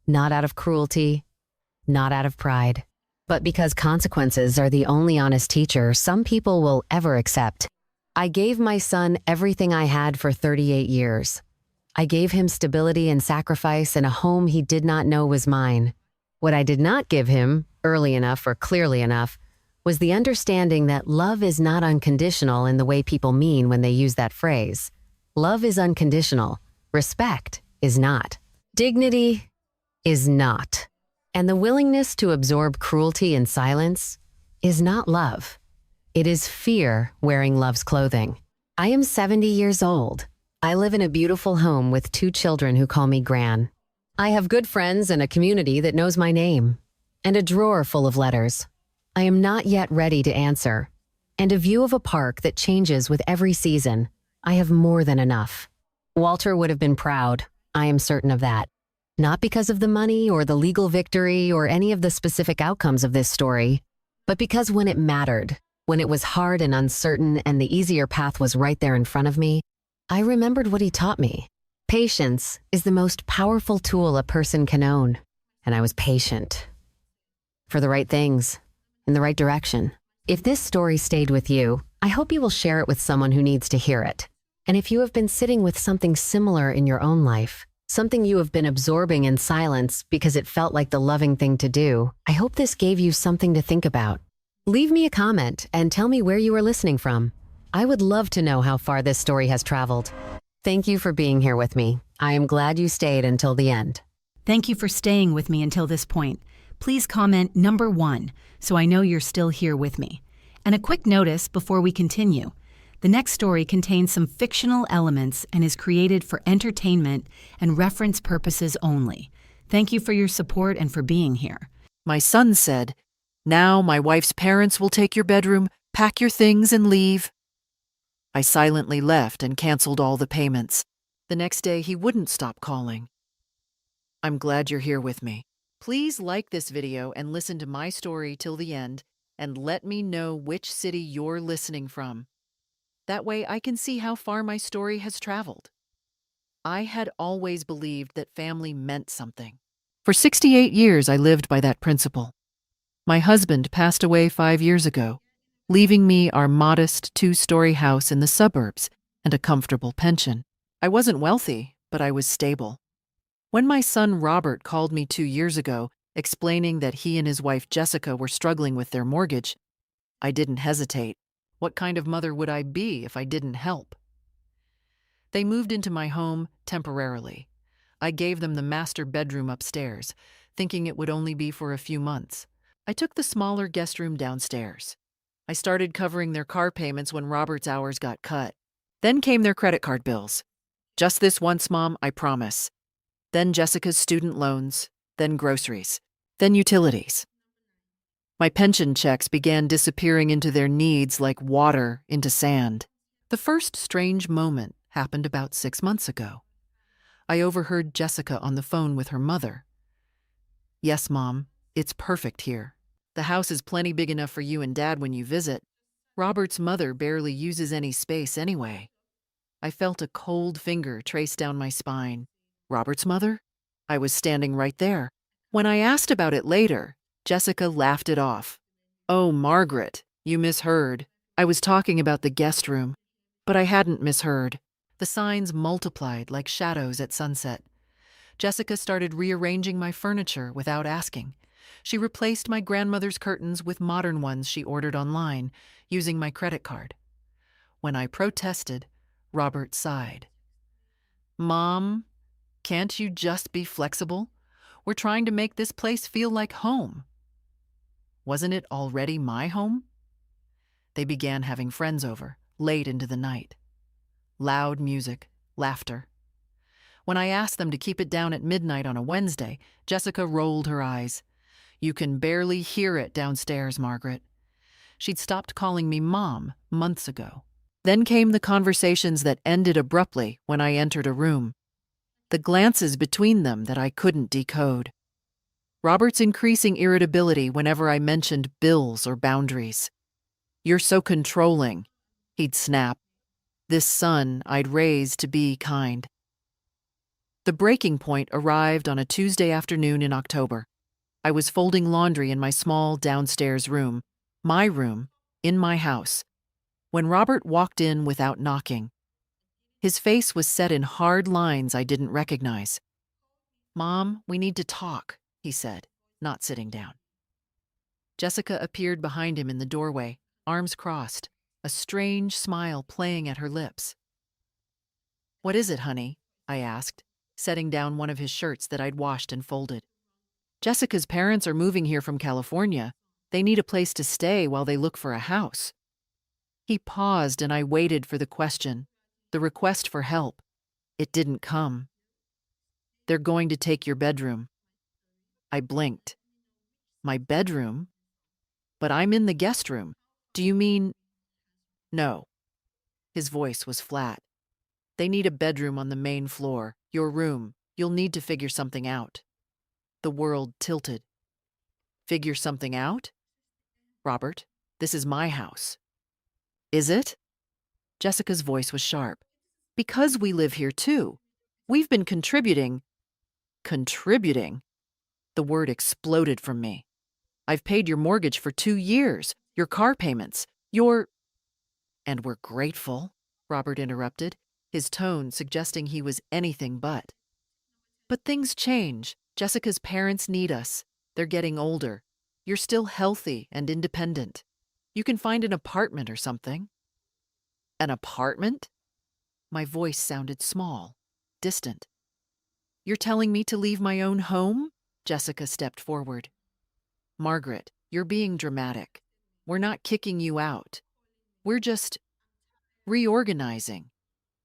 Not out of cruelty, not out of pride, but because consequences are the only honest teacher some people will ever accept. I gave my son everything I had for 38 years. I gave him stability and sacrifice in a home he did not know was mine. What I did not give him, early enough or clearly enough, was the understanding that love is not unconditional in the way people mean when they use that phrase. Love is unconditional. Respect is not. Dignity is not. And the willingness to absorb cruelty in silence is not love. It is fear wearing love's clothing. I am 70 years old. I live in a beautiful home with 2 children who call me Gran. I have good friends and a community that knows my name, and a drawer full of letters. I am not yet ready to answer, and a view of a park that changes with every season. I have more than enough. Walter would have been proud. I am certain of that. Not because of the money or the legal victory or any of the specific outcomes of this story, but because when it mattered, when it was hard and uncertain and the easier path was right there in front of me, I remembered what he taught me. Patience is the most powerful tool a person can own, and I was patient. For the right things, in the right direction. If this story stayed with you, I hope you will share it with someone who needs to hear it. And if you have been sitting with something similar in your own life, something you have been absorbing in silence because it felt like the loving thing to do, I hope this gave you something to think about. Leave me a comment and tell me where you are listening from. I would love to know how far this story has traveled. Thank you for being here with me. I am glad you stayed until the end. Thank you for staying with me until this point. Please comment number 1 so I know you're still here with me. And a quick notice before we continue. The next story contains some fictional elements and is created for entertainment and reference purposes only. Thank you for your support and for being here. My son said, "Now my wife's parents will take your bedroom, pack your things and leave." I silently left and canceled all the payments. The next day he wouldn't stop calling. I'm glad you're here with me. Please like this video and listen to my story till the end and let me know which city you're listening from. That way I can see how far my story has traveled. I had always believed that family meant something. For 68 years I lived by that principle. My husband passed away 5 years ago, leaving me our modest 2-story house in the suburbs and a comfortable pension. I wasn't wealthy, but I was stable. When my son Robert called me 2 years ago, explaining that he and his wife Jessica were struggling with their mortgage, I didn't hesitate. What kind of mother would I be if I didn't help? They moved into my home temporarily. I gave them the master bedroom upstairs, thinking it would only be for a few months. I took the smaller guest room downstairs. I started covering their car payments when Robert's hours got cut. Then came their credit card bills. Just this once, Mom, I promise. Then Jessica's student loans, then groceries, then utilities. My pension checks began disappearing into their needs like water into sand. The first strange moment happened about 6 months ago. I overheard Jessica on the phone with her mother. Yes, Mom, it's perfect here. The house is plenty big enough for you and Dad when you visit. Robert's mother barely uses any space anyway. I felt a cold finger trace down my spine. Robert's mother? I was standing right there. When I asked about it later, Jessica laughed it off. Oh, Margaret, you misheard. I was talking about the guest room. But I hadn't misheard. The signs multiplied like shadows at sunset. Jessica started rearranging my furniture without asking. She replaced my grandmother's curtains with modern ones she ordered online, using my credit card. When I protested, Robert sighed. Mom, can't you just be flexible? We're trying to make this place feel like home. Wasn't it already my home? They began having friends over, late into the night. Loud music, laughter. When I asked them to keep it down at midnight on a Wednesday, Jessica rolled her eyes. You can barely hear it downstairs, Margaret. She'd stopped calling me Mom months ago. Then came the conversations that ended abruptly when I entered a room. The glances between them that I couldn't decode. Robert's increasing irritability whenever I mentioned bills or boundaries. You're so controlling, he'd snap. This son I'd raised to be kind. The breaking point arrived on a Tuesday afternoon in October. I was folding laundry in my small downstairs room, my room, in my house, when Robert walked in without knocking. His face was set in hard lines I didn't recognize. Mom, we need to talk, he said, not sitting down. Jessica appeared behind him in the doorway, arms crossed, a strange smile playing at her lips. What is it, honey? I asked, setting down one of his shirts that I'd washed and folded. Jessica's parents are moving here from California. They need a place to stay while they look for a house. He paused and I waited for the question, the request for help. It didn't come. They're going to take your bedroom. I blinked. My bedroom? But I'm in the guest room. Do you mean? No. His voice was flat. They need a bedroom on the main floor, your room. You'll need to figure something out. The world tilted. Figure something out? Robert, this is my house. Is it? Jessica's voice was sharp. Because we live here too. We've been contributing. Contributing? The word exploded from me. I've paid your mortgage for 2 years, your car payments, your... And we're grateful, Robert interrupted, his tone suggesting he was anything but. But things change. Jessica's parents need us. They're getting older. You're still healthy and independent. You can find an apartment or something. An apartment? My voice sounded small, distant. You're telling me to leave my own home? Jessica stepped forward. Margaret, you're being dramatic. We're not kicking you out. We're just reorganizing.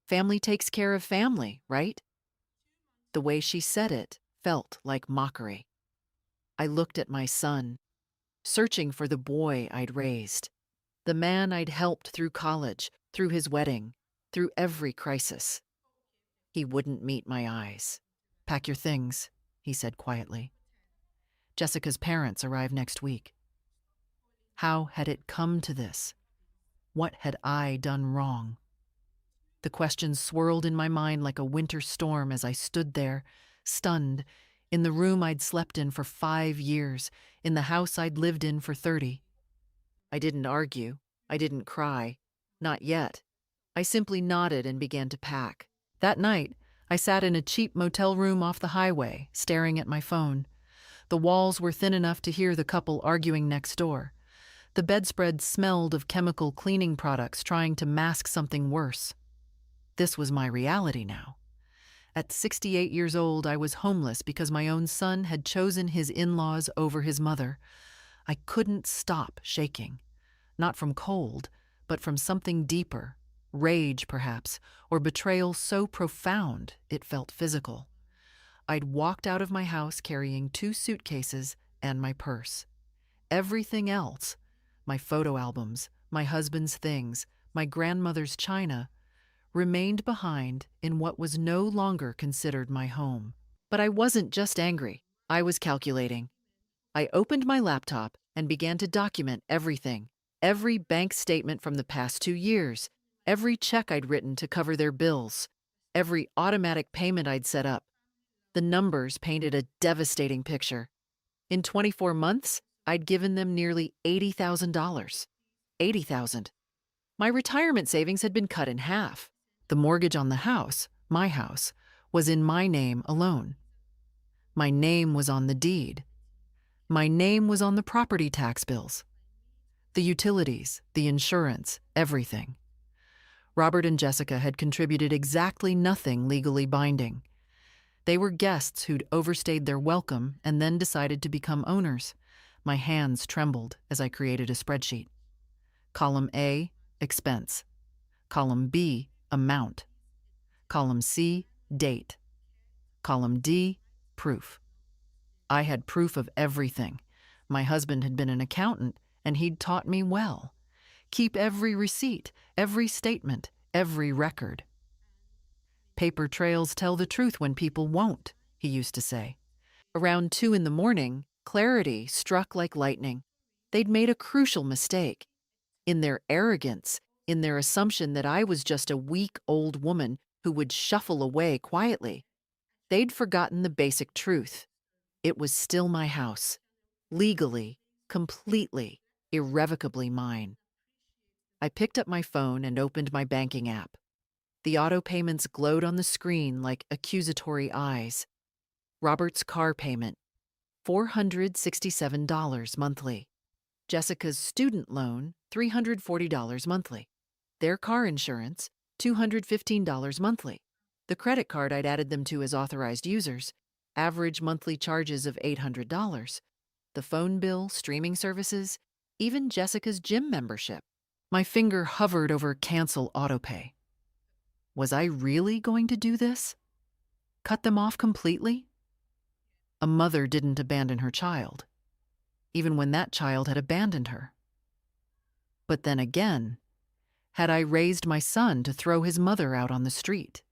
Family takes care of family, right? The way she said it felt like mockery. I looked at my son, searching for the boy I'd raised, the man I'd helped through college, through his wedding, through every crisis. He wouldn't meet my eyes. Pack your things, he said quietly. Jessica's parents arrive next week. How had it come to this? What had I done wrong? The questions swirled in my mind like a winter storm as I stood there, stunned, in the room I'd slept in for 5 years, in the house I'd lived in for 30. I didn't argue. I didn't cry. Not yet. I simply nodded and began to pack. That night, I sat in a cheap motel room off the highway, staring at my phone. The walls were thin enough to hear the couple arguing next door. The bedspread smelled of chemical cleaning products trying to mask something worse. This was my reality now. At 68 years old, I was homeless because my own son had chosen his in-laws over his mother. I couldn't stop shaking. not from cold, but from something deeper, rage perhaps, or betrayal so profound it felt physical. I'd walked out of my house carrying 2 suitcases and my purse. Everything else, my photo albums, my husband's things, my grandmother's china, remained behind in what was no longer considered my home. But I wasn't just angry, I was calculating. I opened my laptop and began to document everything. Every bank statement from the past 2 years, every check I'd written to cover their bills, every automatic payment I'd set up. The numbers painted a devastating picture. In 24 months, I'd given them nearly $80,000. $80,000. My retirement savings had been cut in half. The mortgage on the house, my house, was in my name alone. My name was on the deed. My name was on the property tax bills. The utilities, the insurance, everything. Robert and Jessica had contributed exactly nothing legally binding. They were guests who'd overstayed their welcome and then decided to become owners. My hands trembled as I created a spreadsheet. Column A, expense. Column B, amount. Column C, date. Column D, proof. I had proof of everything. My husband had been an accountant, and he'd taught me well. Keep every receipt, every statement, every record. Paper trails tell the truth when people won't, he used to say. Around 2 in the morning, clarity struck like lightning. They'd made a crucial mistake. In their arrogance, in their assumption that I was just a weak old woman who would shuffle away quietly, they'd forgotten the basic truth. It was still my house, legally, completely, irrevocably mine. I picked up my phone and opened my banking app. The auto payments glowed on the screen like accusatory eyes. Robert's car payment, $467 monthly. Jessica's student loan, $340 monthly. Their car insurance, $215 monthly. The credit card I'd added them to as authorized users, average monthly charges of $800. The phone bill, streaming services, even Jessica's gym membership. My finger hovered over cancel autopay. Was I really going to do this? Cut them off completely? A mother didn't abandon her child, even when that child had abandoned her. But then again, had I raised my son to throw his mother out on the street?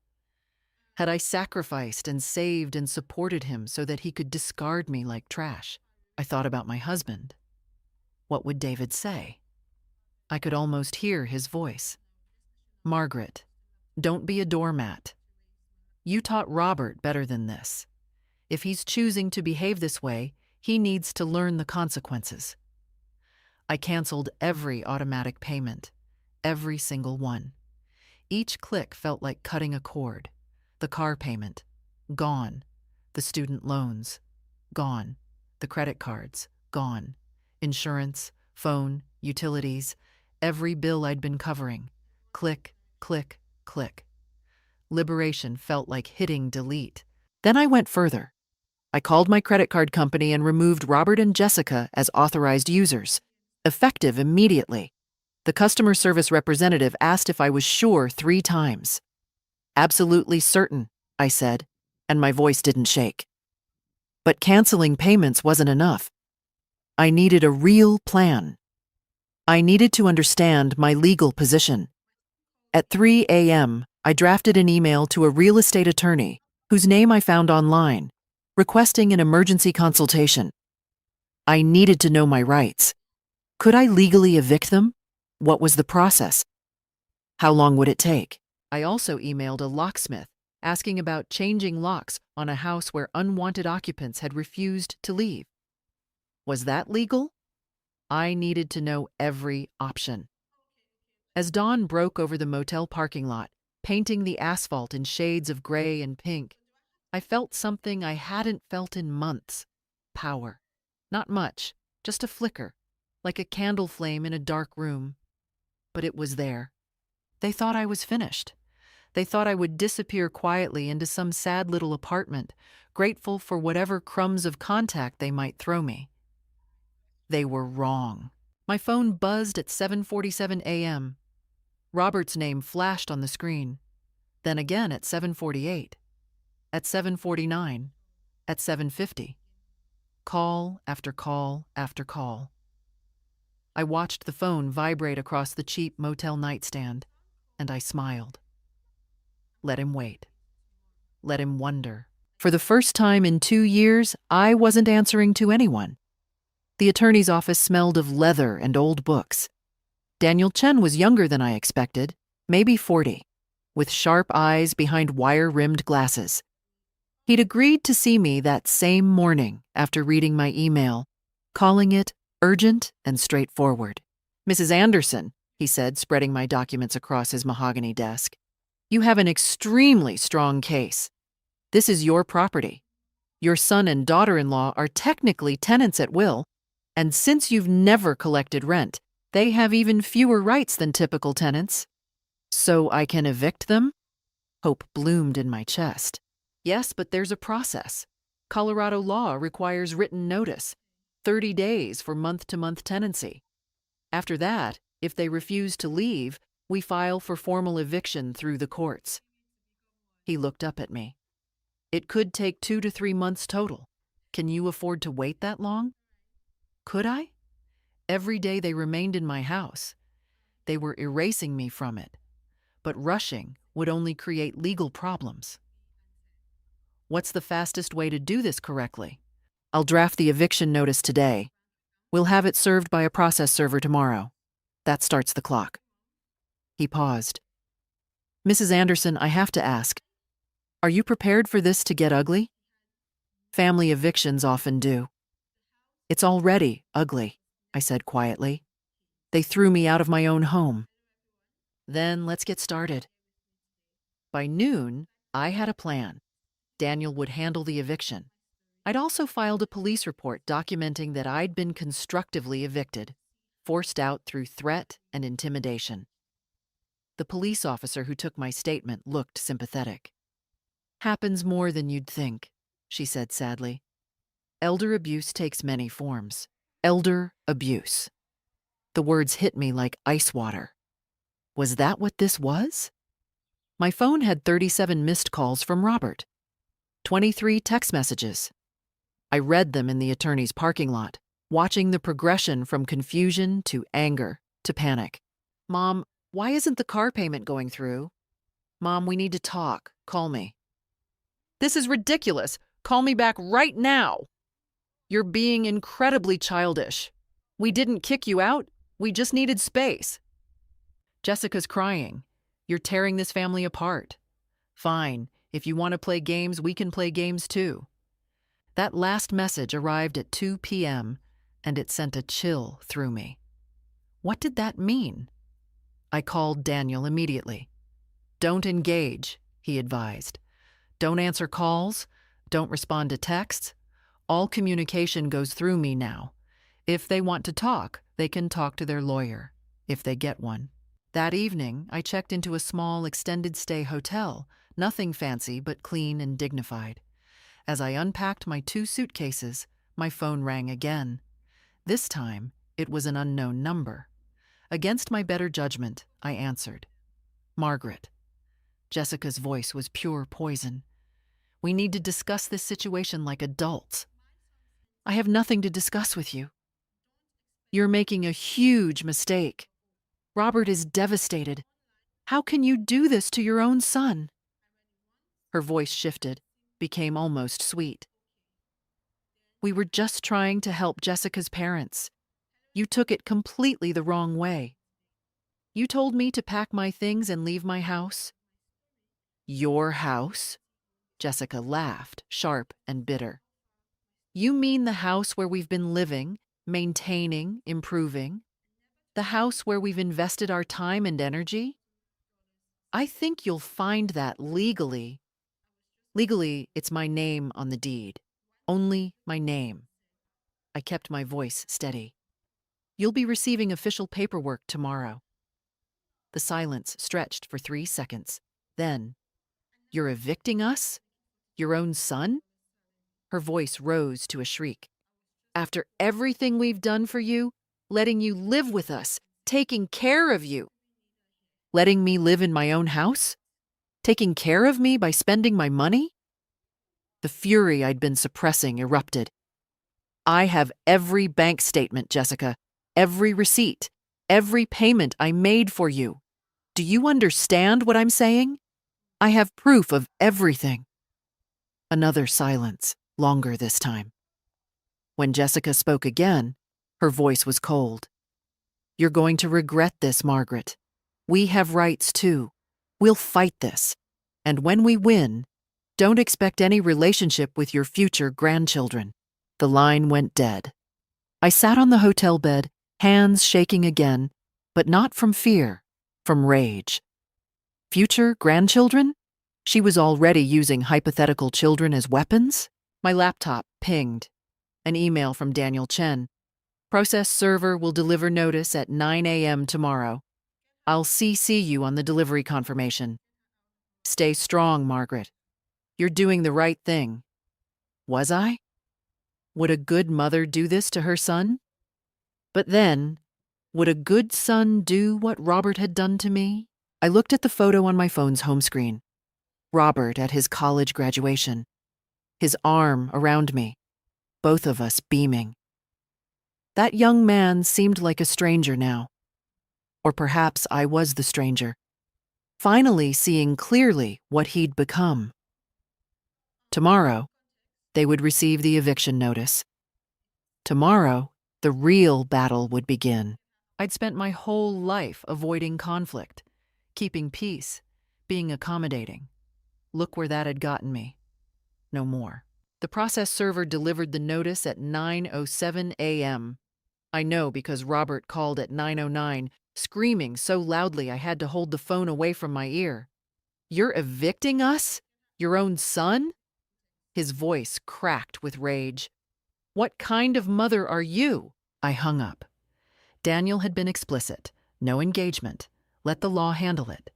Had I sacrificed and saved and supported him so that he could discard me like trash? I thought about my husband. What would David say? I could almost hear his voice. Margaret, don't be a doormat. You taught Robert better than this. If he's choosing to behave this way, he needs to learn the consequences. I canceled every automatic payment, every single one. Each click felt like cutting a cord. The car payment, gone. The student loans, gone. The credit cards, gone. Insurance, phone, utilities, every bill I'd been covering. Click, click, click. Liberation felt like hitting delete. Then I went further. I called my credit card company and removed Robert and Jessica as authorized users, effective immediately. The customer service representative asked if I was sure 3 times. Absolutely certain, I said, and my voice didn't shake. But canceling payments wasn't enough. I needed a real plan. I needed to understand my legal position. At 3 a.m., I drafted an email to a real estate attorney, whose name I found online, requesting an emergency consultation. I needed to know my rights. Could I legally evict them? What was the process? How long would it take? I also emailed a locksmith asking about changing locks on a house where unwanted occupants had refused to leave. Was that legal? I needed to know every option. As dawn broke over the motel parking lot, painting the asphalt in shades of gray and pink, I felt something I hadn't felt in months. Power. Not much, just a flicker, like a candle flame in a dark room. But it was there. They thought I was finished. They thought I would disappear quietly into some sad little apartment, grateful for whatever crumbs of contact they might throw me. They were wrong. My phone buzzed at 7:47 a.m. Robert's name flashed on the screen, then again at 7:48, at 7:49, at 7:50. Call after call after call. I watched the phone vibrate across the cheap motel nightstand, and I smiled. Let him wait. Let him wonder. For the first time in 2 years, I wasn't answering to anyone. The attorney's office smelled of leather and old books. Daniel Chen was younger than I expected, maybe 40, with sharp eyes behind wire-rimmed glasses. He'd agreed to see me that same morning after reading my email, calling it urgent and straightforward. "Mrs. Anderson," he said, spreading my documents across his mahogany desk, "you have an extremely strong case. This is your property. Your son and daughter-in-law are technically tenants at will, and since you've never collected rent, they have even fewer rights than typical tenants. So I can evict them?" Hope bloomed in my chest. "Yes, but there's a process. Colorado law requires written notice, 30 days for month-to-month tenancy. After that, if they refuse to leave, we file for formal eviction through the courts." He looked up at me. "It could take 2 to 3 months total. Can you afford to wait that long?" Could I? Every day they remained in my house, they were erasing me from it. But rushing would only create legal problems. "What's the fastest way to do this correctly?" "I'll draft the eviction notice today. We'll have it served by a process server tomorrow. That starts the clock." He paused. "Mrs. Anderson, I have to ask, are you prepared for this to get ugly?" "Family evictions often do." "It's already ugly," I said quietly. "They threw me out of my own home." "Then let's get started." By noon, I had a plan. Daniel would handle the eviction. I'd also filed a police report documenting that I'd been constructively evicted, forced out through threat and intimidation. The police officer who took my statement looked sympathetic. "Happens more than you'd think," she said sadly. "Elder abuse takes many forms. Elder abuse." The words hit me like ice water. Was that what this was? My phone had 37 missed calls from Robert, 23 text messages. I read them in the attorney's parking lot, watching the progression from confusion to anger to panic. "Mom, why isn't the car payment going through?" "Mom, we need to talk. Call me." "This is ridiculous. Call me back right now." "You're being incredibly childish. We didn't kick you out. We just needed space." "Jessica's crying. You're tearing this family apart." "Fine. If you want to play games, we can play games too." That last message arrived at 2 p.m., and it sent a chill through me. What did that mean? I called Daniel immediately. "Don't engage," he advised. "Don't answer calls. Don't respond to texts. All communication goes through me now. If they want to talk, they can talk to their lawyer, if they get one." That evening, I checked into a small extended-stay hotel, nothing fancy but clean and dignified. As I unpacked my 2 suitcases, my phone rang again. This time, it was an unknown number. Against my better judgment, I answered. "Margaret." Jessica's voice was pure poison. "We need to discuss this situation like adults." "I have nothing to discuss with you." "You're making a huge mistake. Robert is devastated. How can you do this to your own son?" Her voice shifted, became almost sweet. "We were just trying to help Jessica's parents. You took it completely the wrong way. You told me to pack my things and leave my house." "Your house?" Jessica laughed, sharp and bitter. "You mean the house where we've been living, maintaining, improving? The house where we've invested our time and energy? I think you'll find that legally. Legally, it's my name on the deed. Only my name." I kept my voice steady. "You'll be receiving official paperwork tomorrow." The silence stretched for 3 seconds. Then, "You're evicting us? Your own son?" Her voice rose to a shriek. "After everything we've done for you? letting you live with us, taking care of you. Letting me live in my own house? Taking care of me by spending my money? The fury I'd been suppressing erupted. I have every bank statement, Jessica, every receipt, every payment I made for you. Do you understand what I'm saying? I have proof of everything. Another silence, longer this time. When Jessica spoke again, her voice was cold. You're going to regret this, Margaret. We have rights too. We'll fight this. And when we win, don't expect any relationship with your future grandchildren. The line went dead. I sat on the hotel bed, hands shaking again, but not from fear, from rage. Future grandchildren? She was already using hypothetical children as weapons? My laptop pinged. An email from Daniel Chen. Process server will deliver notice at 9 a.m. tomorrow. I'll CC you on the delivery confirmation. Stay strong, Margaret. You're doing the right thing. Was I? Would a good mother do this to her son? But then, would a good son do what Robert had done to me? I looked at the photo on my phone's home screen. Robert at his college graduation. His arm around me. Both of us beaming. That young man seemed like a stranger now. Or perhaps I was the stranger, finally seeing clearly what he'd become. Tomorrow, they would receive the eviction notice. Tomorrow, the real battle would begin. I'd spent my whole life avoiding conflict, keeping peace, being accommodating. Look where that had gotten me. No more. The process server delivered the notice at 9:07 a.m. I know because Robert called at 9:09, screaming so loudly I had to hold the phone away from my ear. You're evicting us? Your own son? His voice cracked with rage. What kind of mother are you? I hung up. Daniel had been explicit. No engagement. Let the law handle it.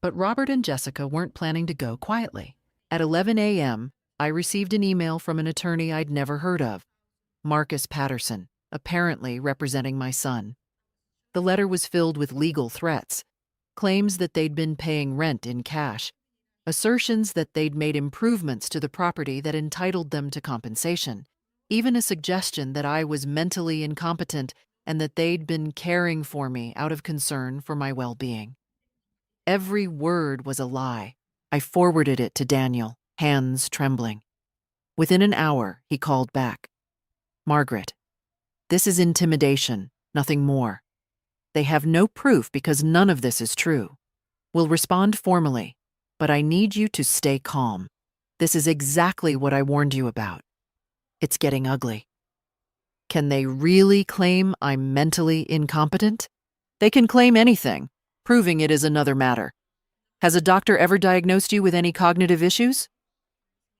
But Robert and Jessica weren't planning to go quietly. At 11 a.m., I received an email from an attorney I'd never heard of, Marcus Patterson, apparently representing my son. The letter was filled with legal threats, claims that they'd been paying rent in cash, assertions that they'd made improvements to the property that entitled them to compensation, even a suggestion that I was mentally incompetent and that they'd been caring for me out of concern for my well-being. Every word was a lie. I forwarded it to Daniel, hands trembling. Within an hour, he called back. Margaret, this is intimidation, nothing more. They have no proof because none of this is true. We'll respond formally, but I need you to stay calm. This is exactly what I warned you about. It's getting ugly. Can they really claim I'm mentally incompetent? They can claim anything. Proving it is another matter. Has a doctor ever diagnosed you with any cognitive issues?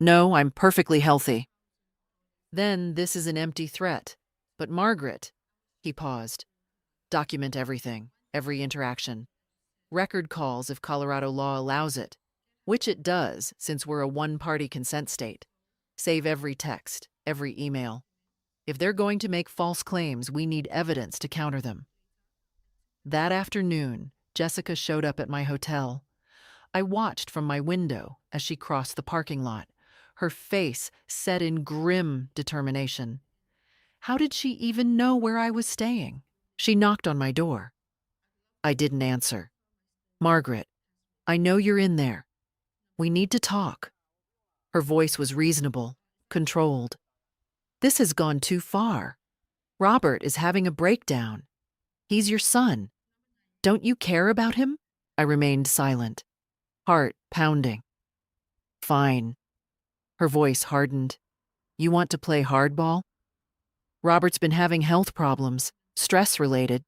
No, I'm perfectly healthy. Then this is an empty threat. But Margaret, he paused. Document everything, every interaction. Record calls if Colorado law allows it, which it does since we're a one-party consent state. Save every text, every email. If they're going to make false claims, we need evidence to counter them. That afternoon, Jessica showed up at my hotel. I watched from my window as she crossed the parking lot, her face set in grim determination. How did she even know where I was staying? She knocked on my door. I didn't answer. Margaret, I know you're in there. We need to talk. Her voice was reasonable, controlled. This has gone too far. Robert is having a breakdown. He's your son. Don't you care about him? I remained silent, heart pounding. Fine. Her voice hardened. You want to play hardball? Robert's been having health problems, stress-related.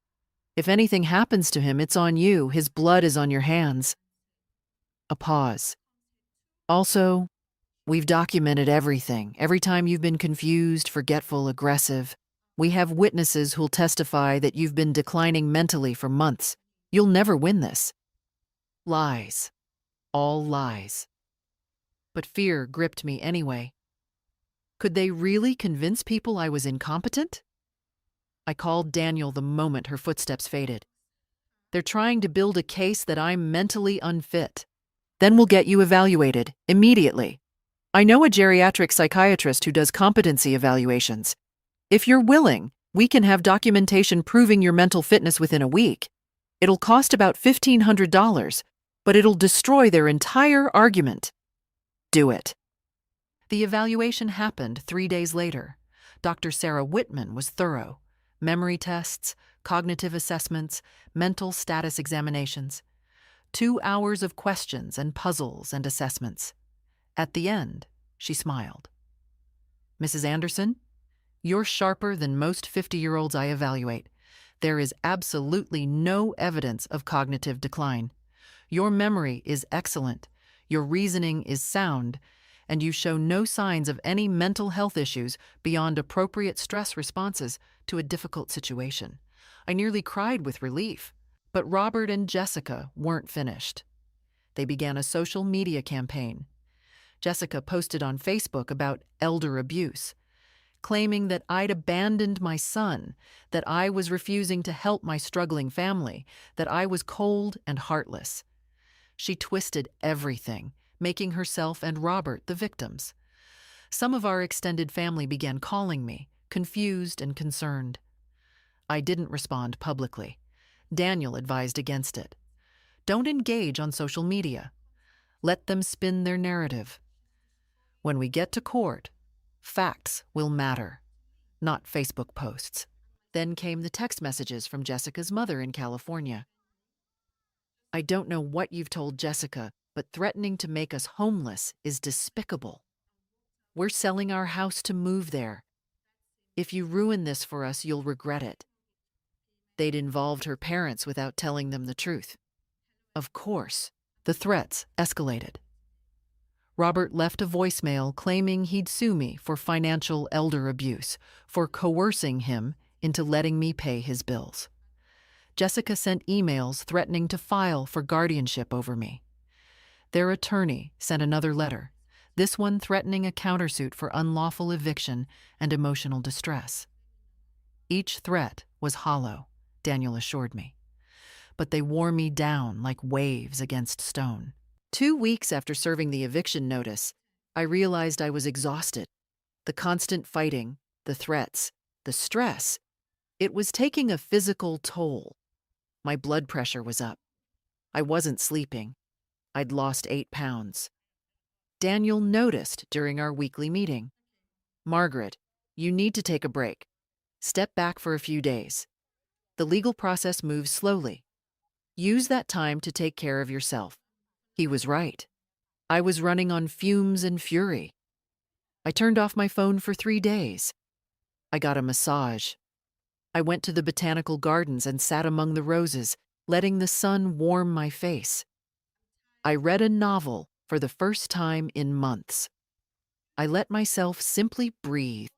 If anything happens to him, it's on you. His blood is on your hands. A pause. Also, we've documented everything. Every time you've been confused, forgetful, aggressive. We have witnesses who'll testify that you've been declining mentally for months. You'll never win this. Lies. All lies. But fear gripped me anyway. Could they really convince people I was incompetent? I called Daniel the moment her footsteps faded. They're trying to build a case that I'm mentally unfit. Then we'll get you evaluated, immediately. I know a geriatric psychiatrist who does competency evaluations. If you're willing, we can have documentation proving your mental fitness within a week. It'll cost about $1,500, but it'll destroy their entire argument. Do it. The evaluation happened 3 days later. Dr. Sarah Whitman was thorough. Memory tests, cognitive assessments, mental status examinations. 2 hours of questions and puzzles and assessments. At the end, she smiled. Mrs. Anderson, you're sharper than most 50-year-olds I evaluate. There is absolutely no evidence of cognitive decline. Your memory is excellent, your reasoning is sound, and you show no signs of any mental health issues beyond appropriate stress responses to a difficult situation. I nearly cried with relief. But Robert and Jessica weren't finished. They began a social media campaign. Jessica posted on Facebook about elder abuse, claiming that I'd abandoned my son, that I was refusing to help my struggling family, that I was cold and heartless. She twisted everything, making herself and Robert the victims. Some of our extended family began calling me, confused and concerned. I didn't respond publicly. Daniel advised against it. Don't engage on social media. Let them spin their narrative. When we get to court, facts will matter, not Facebook posts. Then came the text messages from Jessica's mother in California. I don't know what you've told Jessica, but threatening to make us homeless is despicable. We're selling our house to move there. If you ruin this for us, you'll regret it. They'd involved her parents without telling them the truth. Of course, the threats escalated. Robert left a voicemail claiming he'd sue me for financial elder abuse, for coercing him into letting me pay his bills. Jessica sent emails threatening to file for guardianship over me. Their attorney sent another letter, this one threatening a countersuit for unlawful eviction and emotional distress. Each threat was hollow, Daniel assured me, but they wore me down like waves against stone. 2 weeks after serving the eviction notice, I realized I was exhausted. The constant fighting, the threats, the stress, it was taking a physical toll. My blood pressure was up. I wasn't sleeping. I'd lost 8 pounds. Daniel noticed during our weekly meeting. Margaret, you need to take a break. Step back for a few days. The legal process moves slowly. Use that time to take care of yourself. He was right. I was running on fumes and fury. I turned off my phone for 3 days. I got a massage. I went to the botanical gardens and sat among the roses, letting the sun warm my face. I read a novel for the first time in months. I let myself simply breathe.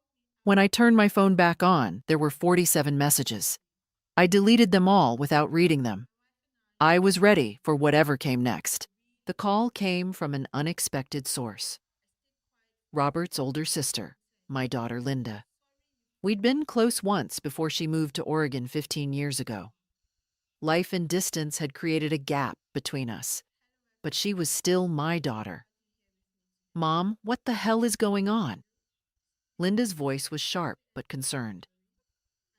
When I turned my phone back on, there were 47 messages. I deleted them all without reading them. I was ready for whatever came next. The call came from an unexpected source. Robert's older sister, my daughter Linda. We'd been close once before she moved to Oregon 15 years ago. Life and distance had created a gap between us, but she was still my daughter. Mom, what the hell is going on? Linda's voice was sharp but concerned.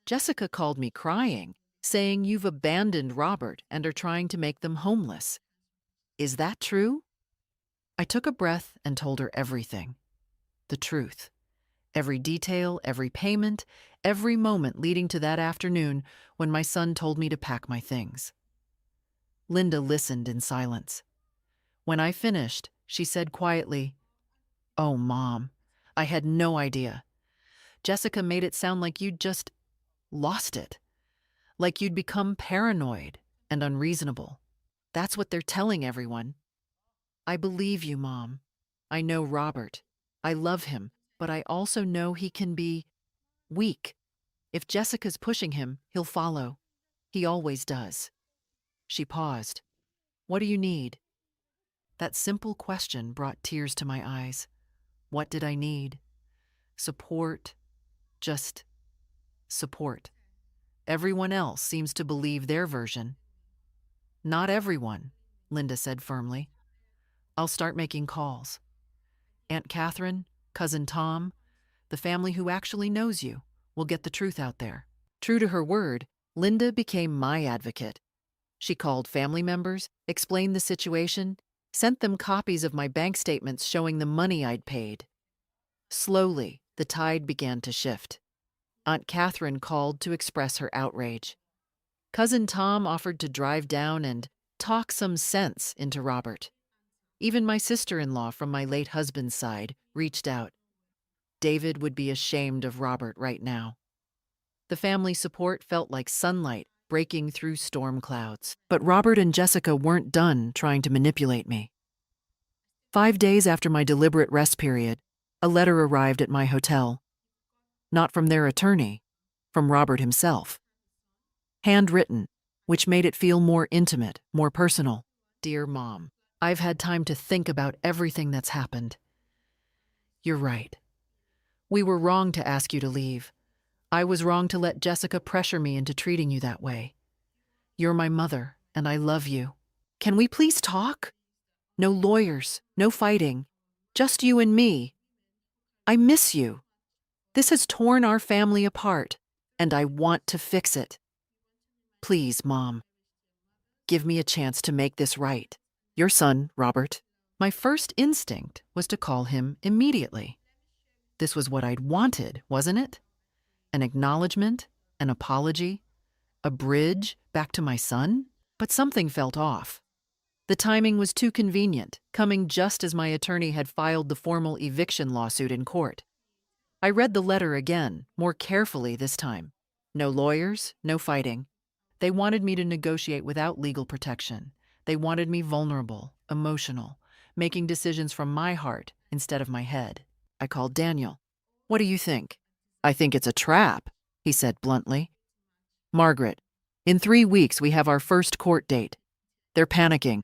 Jessica called me crying, saying you've abandoned Robert and are trying to make them homeless. Is that true? I took a breath and told her everything. The truth. Every detail, every payment, every moment leading to that afternoon when my son told me to pack my things. Linda listened in silence. When I finished, she said quietly, "Oh, Mom, I had no idea. Jessica made it sound like you'd just lost it. Like you'd become paranoid and unreasonable. That's what they're telling everyone. I believe you, Mom. I know Robert. I love him, but I also know he can be weak. If Jessica's pushing him, he'll follow. He always does." She paused. "What do you need?" That simple question brought tears to my eyes. What did I need? Support. Just support. Everyone else seems to believe their version. Not everyone, Linda said firmly. I'll start making calls. Aunt Catherine, Cousin Tom, the family who actually knows you, will get the truth out there. True to her word, Linda became my advocate. She called family members, explained the situation, sent them copies of my bank statements showing the money I'd paid. Slowly, the tide began to shift. Aunt Catherine called to express her outrage. Cousin Tom offered to drive down and talk some sense into Robert. Even my sister-in-law from my late husband's side reached out. David would be ashamed of Robert right now. The family support felt like sunlight breaking through storm clouds. But Robert and Jessica weren't done trying to manipulate me. 5 days after my deliberate rest period, a letter arrived at my hotel. Not from their attorney, from Robert himself. Handwritten, which made it feel more intimate, more personal. Dear Mom, I've had time to think about everything that's happened. You're right. We were wrong to ask you to leave. I was wrong to let Jessica pressure me into treating you that way. You're my mother, and I love you. Can we please talk? No lawyers, no fighting. Just you and me. I miss you. This has torn our family apart, and I want to fix it. Please, Mom. Give me a chance to make this right. Your son, Robert. My first instinct was to call him immediately. This was what I'd wanted, wasn't it? An acknowledgement, an apology, a bridge back to my son? But something felt off. The timing was too convenient, coming just as my attorney had filed the formal eviction lawsuit in court. I read the letter again, more carefully this time. No lawyers, no fighting. They wanted me to negotiate without legal protection. They wanted me vulnerable, emotional, making decisions from my heart instead of my head. I called Daniel. What do you think? I think it's a trap, he said bluntly. Margaret, in 3 weeks we have our first court date. They're panicking.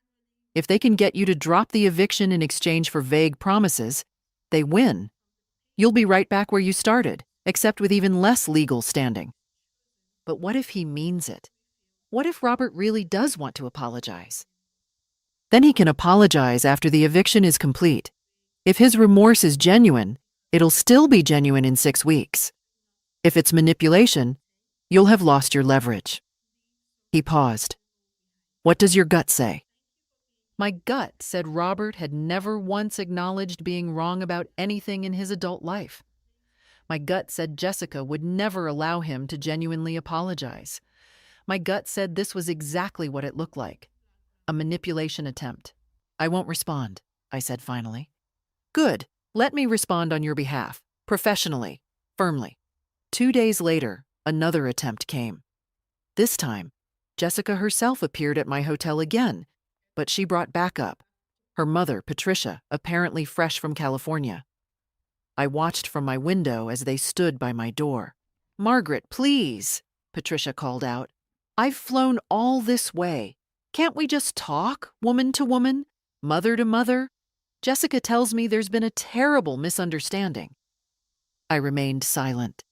If they can get you to drop the eviction in exchange for vague promises, they win. You'll be right back where you started, except with even less legal standing. But what if he means it? What if Robert really does want to apologize? Then he can apologize after the eviction is complete. If his remorse is genuine, it'll still be genuine in 6 weeks. If it's manipulation, you'll have lost your leverage. He paused. What does your gut say? My gut said Robert had never once acknowledged being wrong about anything in his adult life. My gut said Jessica would never allow him to genuinely apologize. My gut said this was exactly what it looked like. A manipulation attempt. I won't respond, I said finally. Good. Let me respond on your behalf, professionally, firmly. 2 days later, another attempt came. This time, Jessica herself appeared at my hotel again, but she brought backup. Her mother, Patricia, apparently fresh from California. I watched from my window as they stood by my door. Margaret, please, Patricia called out. I've flown all this way. Can't we just talk, woman to woman, mother to mother? Jessica tells me there's been a terrible misunderstanding. I remained silent.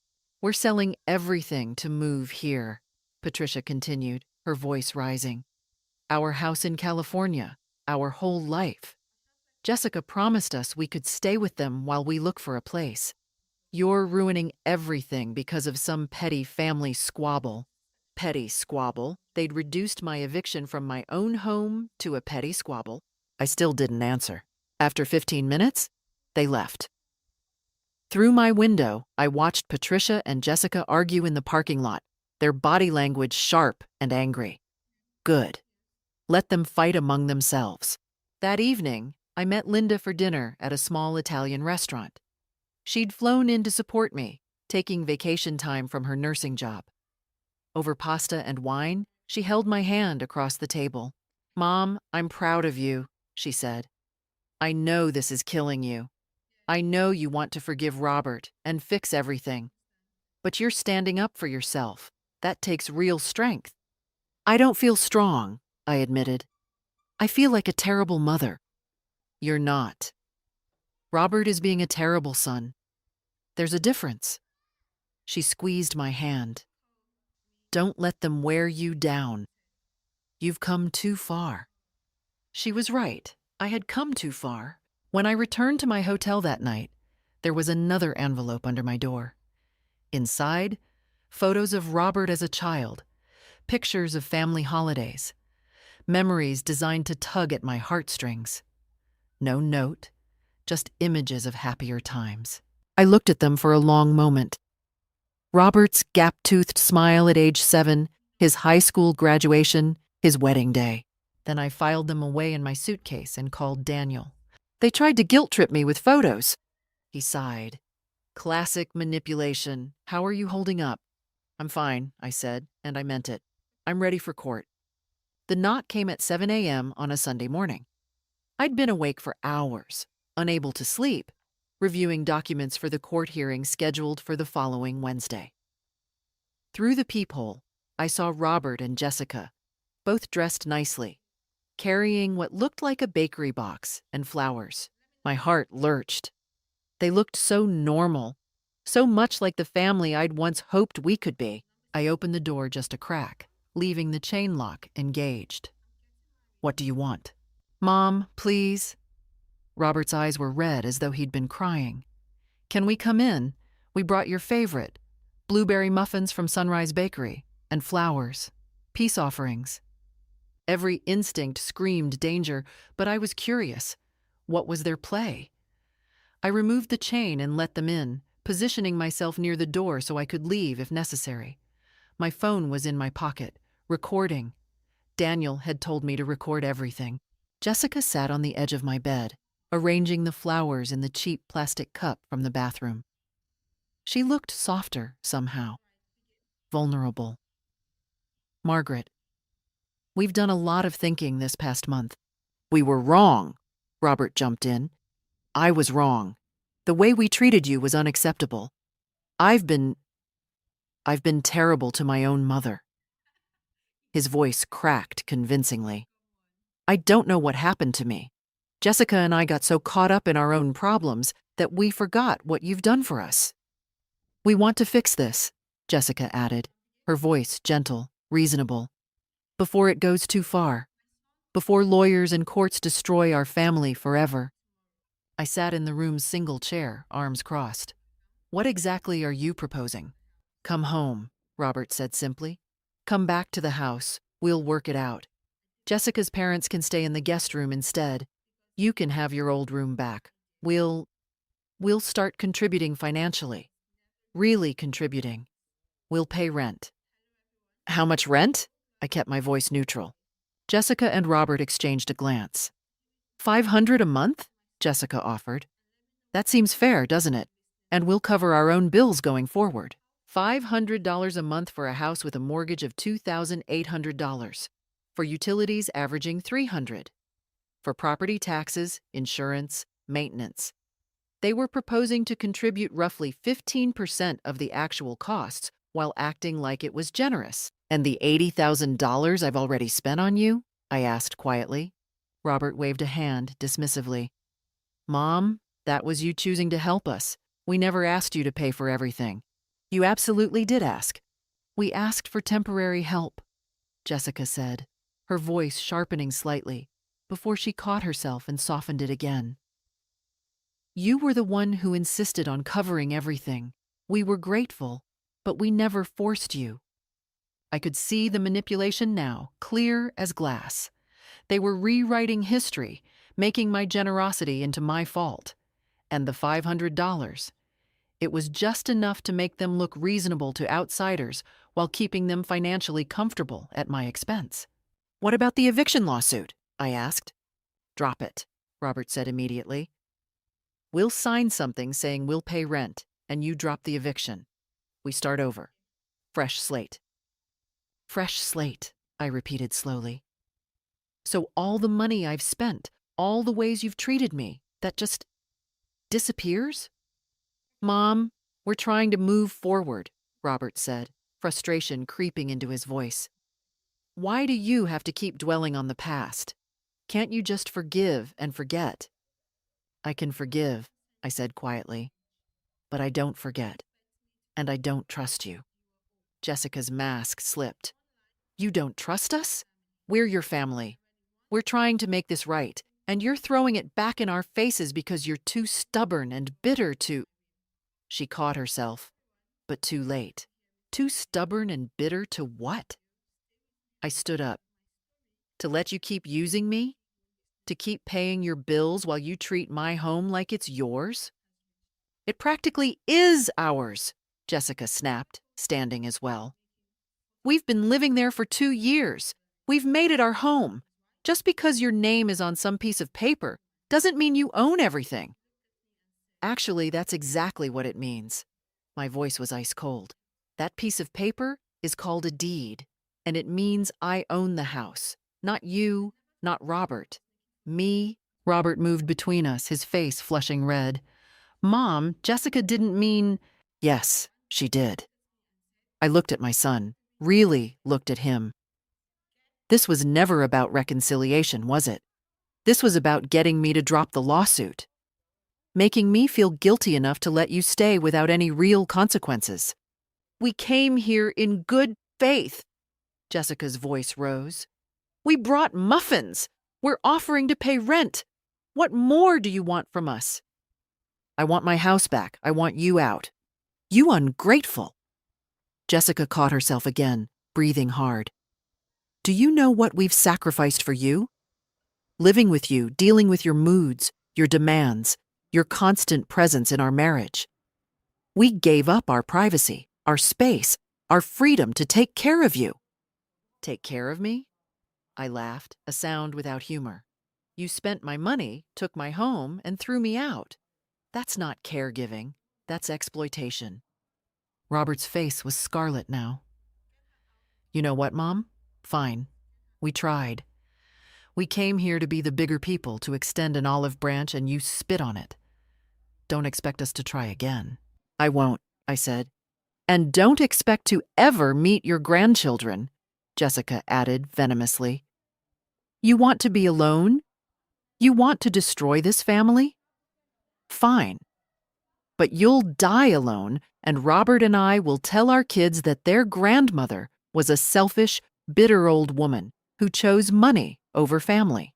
We're selling everything to move here, Patricia continued, her voice rising. Our house in California, our whole life. Jessica promised us we could stay with them while we look for a place. You're ruining everything because of some petty family squabble. Petty squabble? They'd reduced my eviction from my own home to a petty squabble. I still didn't answer. After 15 minutes, they left. Through my window, I watched Patricia and Jessica argue in the parking lot, their body language sharp and angry. Good. Let them fight among themselves. That evening, I met Linda for dinner at a small Italian restaurant. She'd flown in to support me, taking vacation time from her nursing job. Over pasta and wine, she held my hand across the table. Mom, I'm proud of you, she said. I know this is killing you. I know you want to forgive Robert and fix everything. But you're standing up for yourself. That takes real strength. I don't feel strong, I admitted. I feel like a terrible mother. You're not. Robert is being a terrible son. There's a difference. She squeezed my hand. Don't let them wear you down. You've come too far. She was right. I had come too far. When I returned to my hotel that night, there was another envelope under my door. Inside, photos of Robert as a child, pictures of family holidays, memories designed to tug at my heartstrings. No note, just images of happier times. I looked at them for a long moment. Robert's gap-toothed smile at age 7, his high school graduation, his wedding day. Then I filed them away in my suitcase and called Daniel. They tried to guilt-trip me with photos. He sighed. Classic manipulation. How are you holding up? I'm fine, I said, and I meant it. I'm ready for court. The knock came at 7 a.m. on a Sunday morning. I'd been awake for hours, unable to sleep, reviewing documents for the court hearing scheduled for the following Wednesday. Through the peephole, I saw Robert and Jessica, both dressed nicely, carrying what looked like a bakery box and flowers. My heart lurched. They looked so normal, so much like the family I'd once hoped we could be. I opened the door just a crack, leaving the chain lock engaged. What do you want? Mom, please. Robert's eyes were red as though he'd been crying. Can we come in? We brought your favorite, blueberry muffins from Sunrise Bakery, and flowers, peace offerings. Every instinct screamed danger, but I was curious. What was their play? I removed the chain and let them in, positioning myself near the door so I could leave if necessary. My phone was in my pocket, recording. Daniel had told me to record everything. Jessica sat on the edge of my bed, arranging the flowers in the cheap plastic cup from the bathroom. She looked softer somehow, vulnerable. Margaret, we've done a lot of thinking this past month. We were wrong, Robert jumped in. I was wrong. The way we treated you was unacceptable. I've been terrible to my own mother. His voice cracked convincingly. I don't know what happened to me. Jessica and I got so caught up in our own problems that we forgot what you've done for us. We want to fix this, Jessica added, her voice gentle, reasonable. Before it goes too far. Before lawyers and courts destroy our family forever. I sat in the room's single chair, arms crossed. What exactly are you proposing? Come home, Robert said simply. Come back to the house. We'll work it out. Jessica's parents can stay in the guest room instead. You can have your old room back. We'll start contributing financially. Really contributing. We'll pay rent. How much rent? I kept my voice neutral. Jessica and Robert exchanged a glance. $500 a month? Jessica offered. That seems fair, doesn't it? And we'll cover our own bills going forward. $500 a month for a house with a mortgage of $2,800. For utilities averaging $300. For property taxes, insurance, maintenance. They were proposing to contribute roughly 15% of the actual costs while acting like it was generous. And the $80,000 I've already spent on you? I asked quietly. Robert waved a hand dismissively. Mom, that was you choosing to help us. We never asked you to pay for everything. You absolutely did ask. We asked for temporary help, Jessica said, her voice sharpening slightly, before she caught herself and softened it again. You were the one who insisted on covering everything. We were grateful, but we never forced you. I could see the manipulation now, clear as glass. They were rewriting history, making my generosity into my fault. And the $500, it was just enough to make them look reasonable to outsiders while keeping them financially comfortable at my expense. What about the eviction lawsuit? I asked. Drop it, Robert said immediately. We'll sign something saying we'll pay rent, and you drop the eviction. We start over. Fresh slate. Fresh slate, I repeated slowly. So all the money I've spent, all the ways you've treated me, that just disappears? Mom, we're trying to move forward, Robert said, frustration creeping into his voice. Why do you have to keep dwelling on the past? Can't you just forgive and forget? I can forgive, I said quietly, but I don't forget, and I don't trust you. Jessica's mask slipped. You don't trust us? We're your family. We're trying to make this right, and you're throwing it back in our faces because you're too stubborn and bitter to. She caught herself, but too late. Too stubborn and bitter to what? I stood up. To let you keep using me? To keep paying your bills while you treat my home like it's yours? It practically is ours, Jessica snapped, standing as well. We've been living there for 2 years. We've made it our home. Just because your name is on some piece of paper doesn't mean you own everything. Actually, that's exactly what it means. My voice was ice cold. That piece of paper is called a deed, and it means I own the house. Not you, not Robert. Me. Robert moved between us, his face flushing red. Mom, Jessica didn't mean. Yes, she did. I looked at my son, really looked at him. This was never about reconciliation, was it? This was about getting me to drop the lawsuit, making me feel guilty enough to let you stay without any real consequences. We came here in good faith. Jessica's voice rose. We brought muffins. We're offering to pay rent. What more do you want from us? I want my house back. I want you out. You ungrateful. Jessica caught herself again, breathing hard. Do you know what we've sacrificed for you? Living with you, dealing with your moods, your demands, your constant presence in our marriage. We gave up our privacy, our space, our freedom to take care of you. Take care of me? I laughed, a sound without humor. You spent my money, took my home, and threw me out. That's not caregiving. That's exploitation. Robert's face was scarlet now. You know what, Mom? Fine. We tried. We came here to be the bigger people, to extend an olive branch, and you spit on it. Don't expect us to try again. I won't, I said. And don't expect to ever meet your grandchildren, Jessica added venomously. You want to be alone? You want to destroy this family? Fine. But you'll die alone, and Robert and I will tell our kids that their grandmother was a selfish, bitter old woman who chose money over family.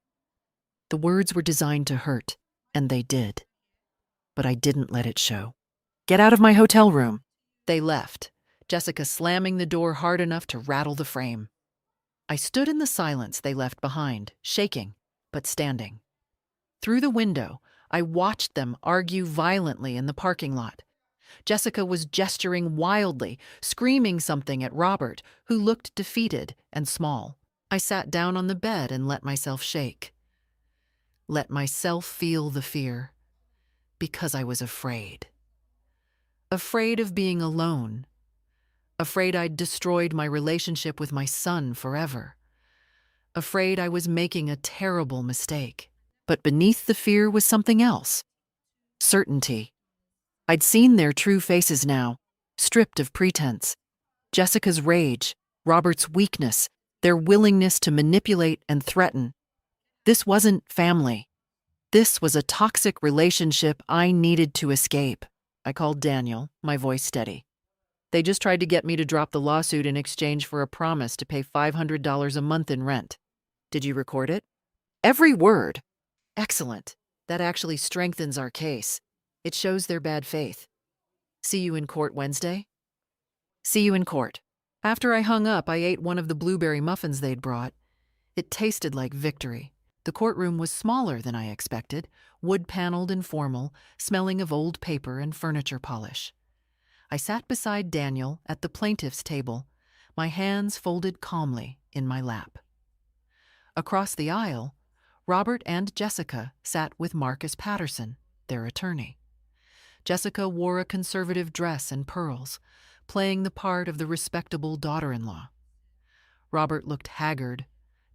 The words were designed to hurt, and they did. But I didn't let it show. Get out of my hotel room. They left, Jessica slamming the door hard enough to rattle the frame. I stood in the silence they left behind, shaking, but standing. Through the window, I watched them argue violently in the parking lot. Jessica was gesturing wildly, screaming something at Robert, who looked defeated and small. I sat down on the bed and let myself shake. Let myself feel the fear. Because I was afraid. Afraid of being alone. Afraid I'd destroyed my relationship with my son forever. Afraid I was making a terrible mistake. But beneath the fear was something else. Certainty. I'd seen their true faces now, stripped of pretense. Jessica's rage, Robert's weakness, their willingness to manipulate and threaten. This wasn't family. This was a toxic relationship I needed to escape. I called Daniel, my voice steady. They just tried to get me to drop the lawsuit in exchange for a promise to pay $500 a month in rent. Did you record it? Every word. Excellent. That actually strengthens our case. It shows their bad faith. See you in court Wednesday? See you in court. After I hung up, I ate one of the blueberry muffins they'd brought. It tasted like victory. The courtroom was smaller than I expected, wood-paneled and formal, smelling of old paper and furniture polish. I sat beside Daniel at the plaintiff's table, my hands folded calmly in my lap. Across the aisle, Robert and Jessica sat with Marcus Patterson, their attorney. Jessica wore a conservative dress and pearls, playing the part of the respectable daughter-in-law. Robert looked haggard,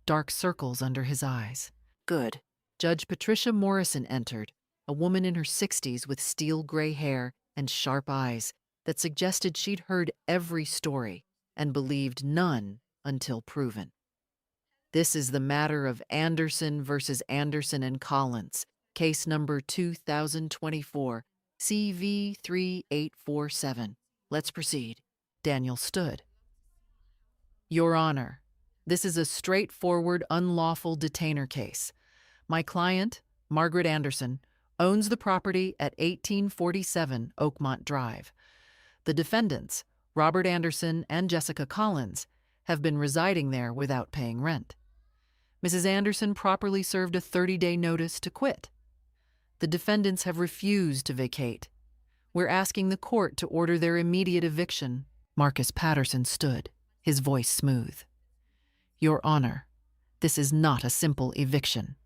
dark circles under his eyes. Good. Judge Patricia Morrison entered, a woman in her 60s with steel-gray hair and sharp eyes that suggested she'd heard every story and believed none until proven. This is the matter of Anderson versus Anderson and Collins, case number 2024, CV3847. Let's proceed. Daniel stood, Your Honor, this is a straightforward unlawful detainer case. My client, Margaret Anderson, owns the property at 1847 Oakmont Drive. The defendants, Robert Anderson and Jessica Collins, have been residing there without paying rent. Mrs. Anderson properly served a 30-day notice to quit. The defendants have refused to vacate. We're asking the court to order their immediate eviction. Marcus Patterson stood, his voice smooth. Your Honor, this is not a simple eviction.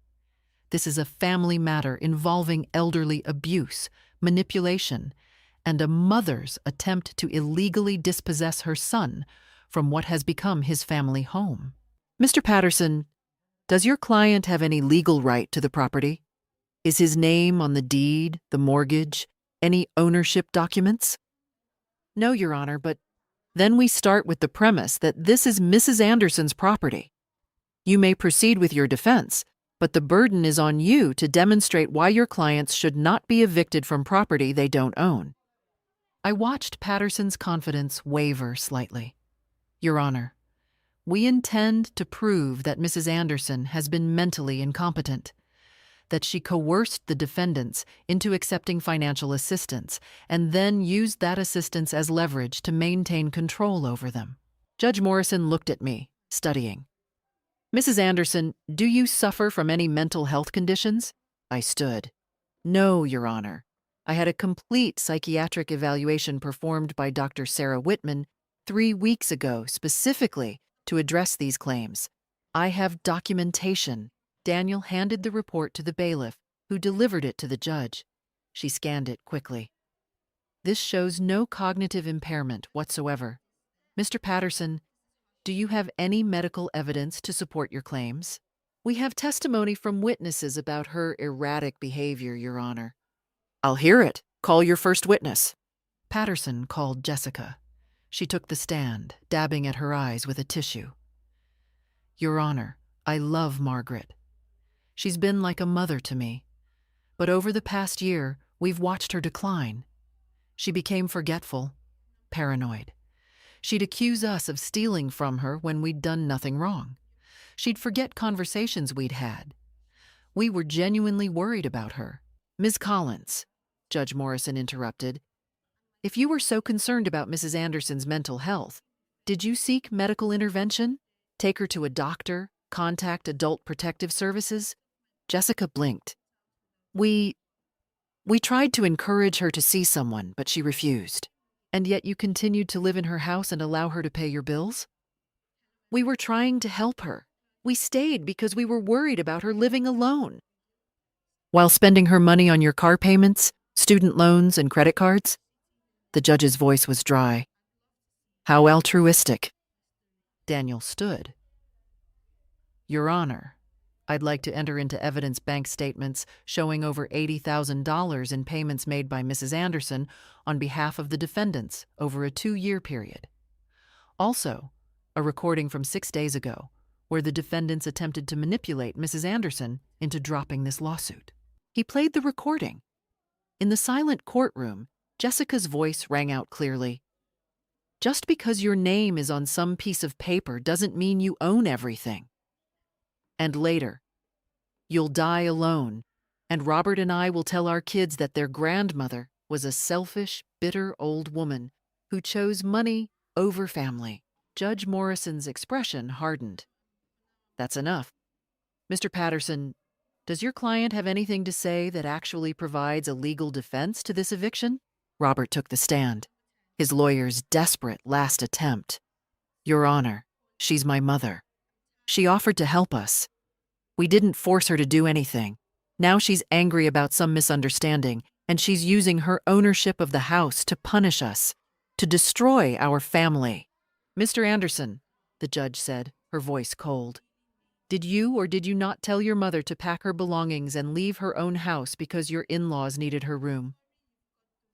This is a family matter involving elderly abuse, manipulation, and a mother's attempt to illegally dispossess her son from what has become his family home. Mr. Patterson, does your client have any legal right to the property? Is his name on the deed, the mortgage, any ownership documents? No, Your Honor, but then we start with the premise that this is Mrs. Anderson's property. You may proceed with your defense, but the burden is on you to demonstrate why your clients should not be evicted from property they don't own. I watched Patterson's confidence waver slightly. Your Honor, we intend to prove that Mrs. Anderson has been mentally incompetent, that she coerced the defendants into accepting financial assistance and then used that assistance as leverage to maintain control over them. Judge Morrison looked at me, studying. Mrs. Anderson, do you suffer from any mental health conditions? I stood. No, Your Honor. I had a complete psychiatric evaluation performed by Dr. Sarah Whitman 3 weeks ago specifically to address these claims. I have documentation. Daniel handed the report to the bailiff, who delivered it to the judge. She scanned it quickly. This shows no cognitive impairment whatsoever. Mr. Patterson, do you have any medical evidence to support your claims? We have testimony from witnesses about her erratic behavior, Your Honor. I'll hear it. Call your first witness. Patterson called Jessica. She took the stand, dabbing at her eyes with a tissue. Your Honor, I love Margaret. She's been like a mother to me. But over the past year, we've watched her decline. She became forgetful, paranoid. She'd accuse us of stealing from her when we'd done nothing wrong. She'd forget conversations we'd had. We were genuinely worried about her. Ms. Collins, Judge Morrison interrupted, if you were so concerned about Mrs. Anderson's mental health, did you seek medical intervention? Take her to a doctor? Contact Adult Protective Services? Jessica blinked. We tried to encourage her to see someone, but she refused. And yet you continued to live in her house and allow her to pay your bills? We were trying to help her. We stayed because we were worried about her living alone. While spending her money on your car payments, student loans, and credit cards? The judge's voice was dry. How altruistic. Daniel stood. Your Honor, I'd like to enter into evidence bank statements showing over $80,000 in payments made by Mrs. Anderson on behalf of the defendants over a 2-year period. Also, a recording from 6 days ago where the defendants attempted to manipulate Mrs. Anderson into dropping this lawsuit. He played the recording. In the silent courtroom, Jessica's voice rang out clearly. Just because your name is on some piece of paper doesn't mean you own everything. And later, you'll die alone, and Robert and I will tell our kids that their grandmother was a selfish, bitter old woman who chose money over family. Judge Morrison's expression hardened. That's enough. Mr. Patterson, does your client have anything to say that actually provides a legal defense to this eviction? Robert took the stand, his lawyer's desperate last attempt. Your Honor, she's my mother. She offered to help us. We didn't force her to do anything. Now she's angry about some misunderstanding, and she's using her ownership of the house to punish us, to destroy our family. Mr. Anderson, the judge said, her voice cold, did you or did you not tell your mother to pack her belongings and leave her own house because your in-laws needed her room?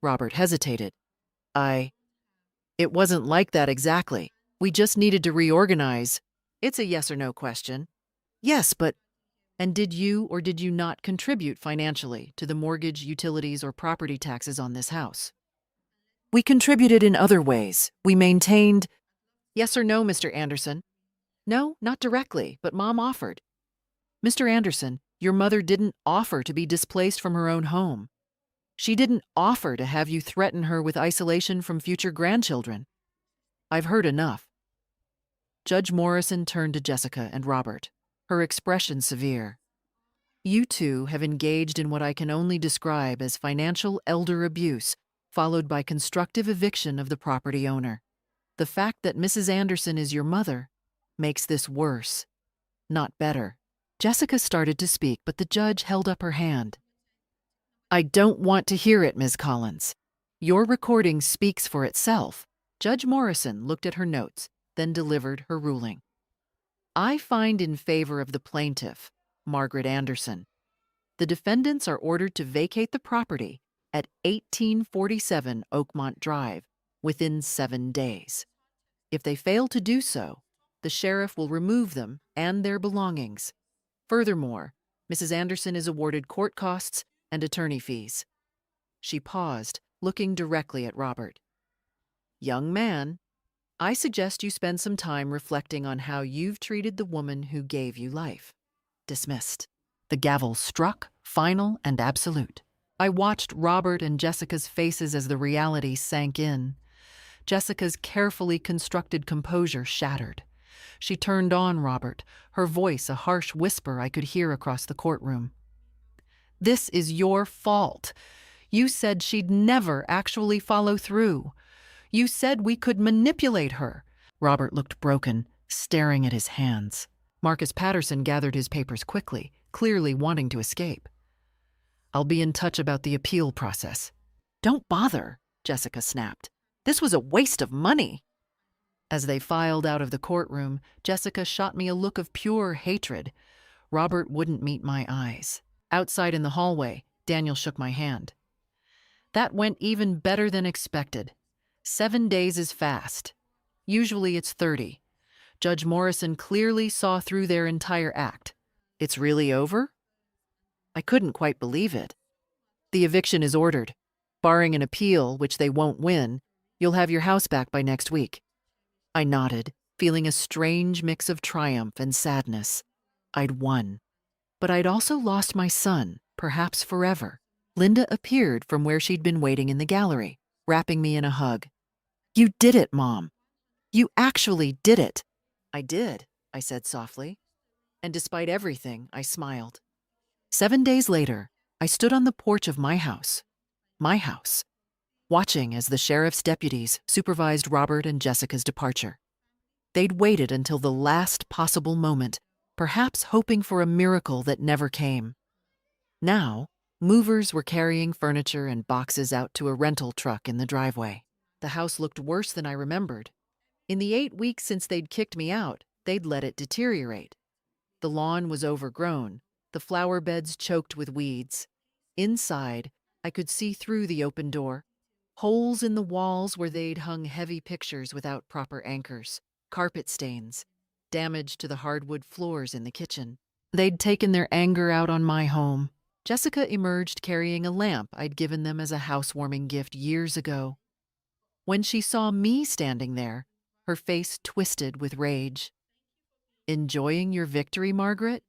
Robert hesitated. It wasn't like that exactly. We just needed to reorganize. It's a yes or no question. Yes, but... And did you or did you not contribute financially to the mortgage, utilities, or property taxes on this house? We contributed in other ways. We maintained... Yes or no, Mr. Anderson? No, not directly, but Mom offered. Mr. Anderson, your mother didn't offer to be displaced from her own home. She didn't offer to have you threaten her with isolation from future grandchildren. I've heard enough. Judge Morrison turned to Jessica and Robert, her expression severe. You two have engaged in what I can only describe as financial elder abuse, followed by constructive eviction of the property owner. The fact that Mrs. Anderson is your mother makes this worse, not better. Jessica started to speak, but the judge held up her hand. I don't want to hear it, Ms. Collins. Your recording speaks for itself. Judge Morrison looked at her notes, then delivered her ruling. I find in favor of the plaintiff, Margaret Anderson. The defendants are ordered to vacate the property at 1847 Oakmont Drive within 7 days. If they fail to do so, the sheriff will remove them and their belongings. Furthermore, Mrs. Anderson is awarded court costs and attorney fees. She paused, looking directly at Robert. Young man, I suggest you spend some time reflecting on how you've treated the woman who gave you life. Dismissed. The gavel struck, final and absolute. I watched Robert and Jessica's faces as the reality sank in. Jessica's carefully constructed composure shattered. She turned on Robert, her voice a harsh whisper I could hear across the courtroom. This is your fault. You said she'd never actually follow through. You said we could manipulate her. Robert looked broken, staring at his hands. Marcus Patterson gathered his papers quickly, clearly wanting to escape. I'll be in touch about the appeal process. Don't bother, Jessica snapped. This was a waste of money. As they filed out of the courtroom, Jessica shot me a look of pure hatred. Robert wouldn't meet my eyes. Outside in the hallway, Daniel shook my hand. That went even better than expected. 7 days is fast. Usually it's 30. Judge Morrison clearly saw through their entire act. It's really over? I couldn't quite believe it. The eviction is ordered. Barring an appeal, which they won't win, you'll have your house back by next week. I nodded, feeling a strange mix of triumph and sadness. I'd won. But I'd also lost my son, perhaps forever. Linda appeared from where she'd been waiting in the gallery, wrapping me in a hug. You did it, Mom. You actually did it. I did, I said softly. And despite everything, I smiled. 7 days later, I stood on the porch of my house, watching as the sheriff's deputies supervised Robert and Jessica's departure. They'd waited until the last possible moment, perhaps hoping for a miracle that never came. Now, movers were carrying furniture and boxes out to a rental truck in the driveway. The house looked worse than I remembered. In the 8 weeks since they'd kicked me out, they'd let it deteriorate. The lawn was overgrown, the flower beds choked with weeds. Inside, I could see through the open door. Holes in the walls where they'd hung heavy pictures without proper anchors, carpet stains, damage to the hardwood floors in the kitchen. They'd taken their anger out on my home. Jessica emerged carrying a lamp I'd given them as a housewarming gift years ago. When she saw me standing there, her face twisted with rage. Enjoying your victory, Margaret?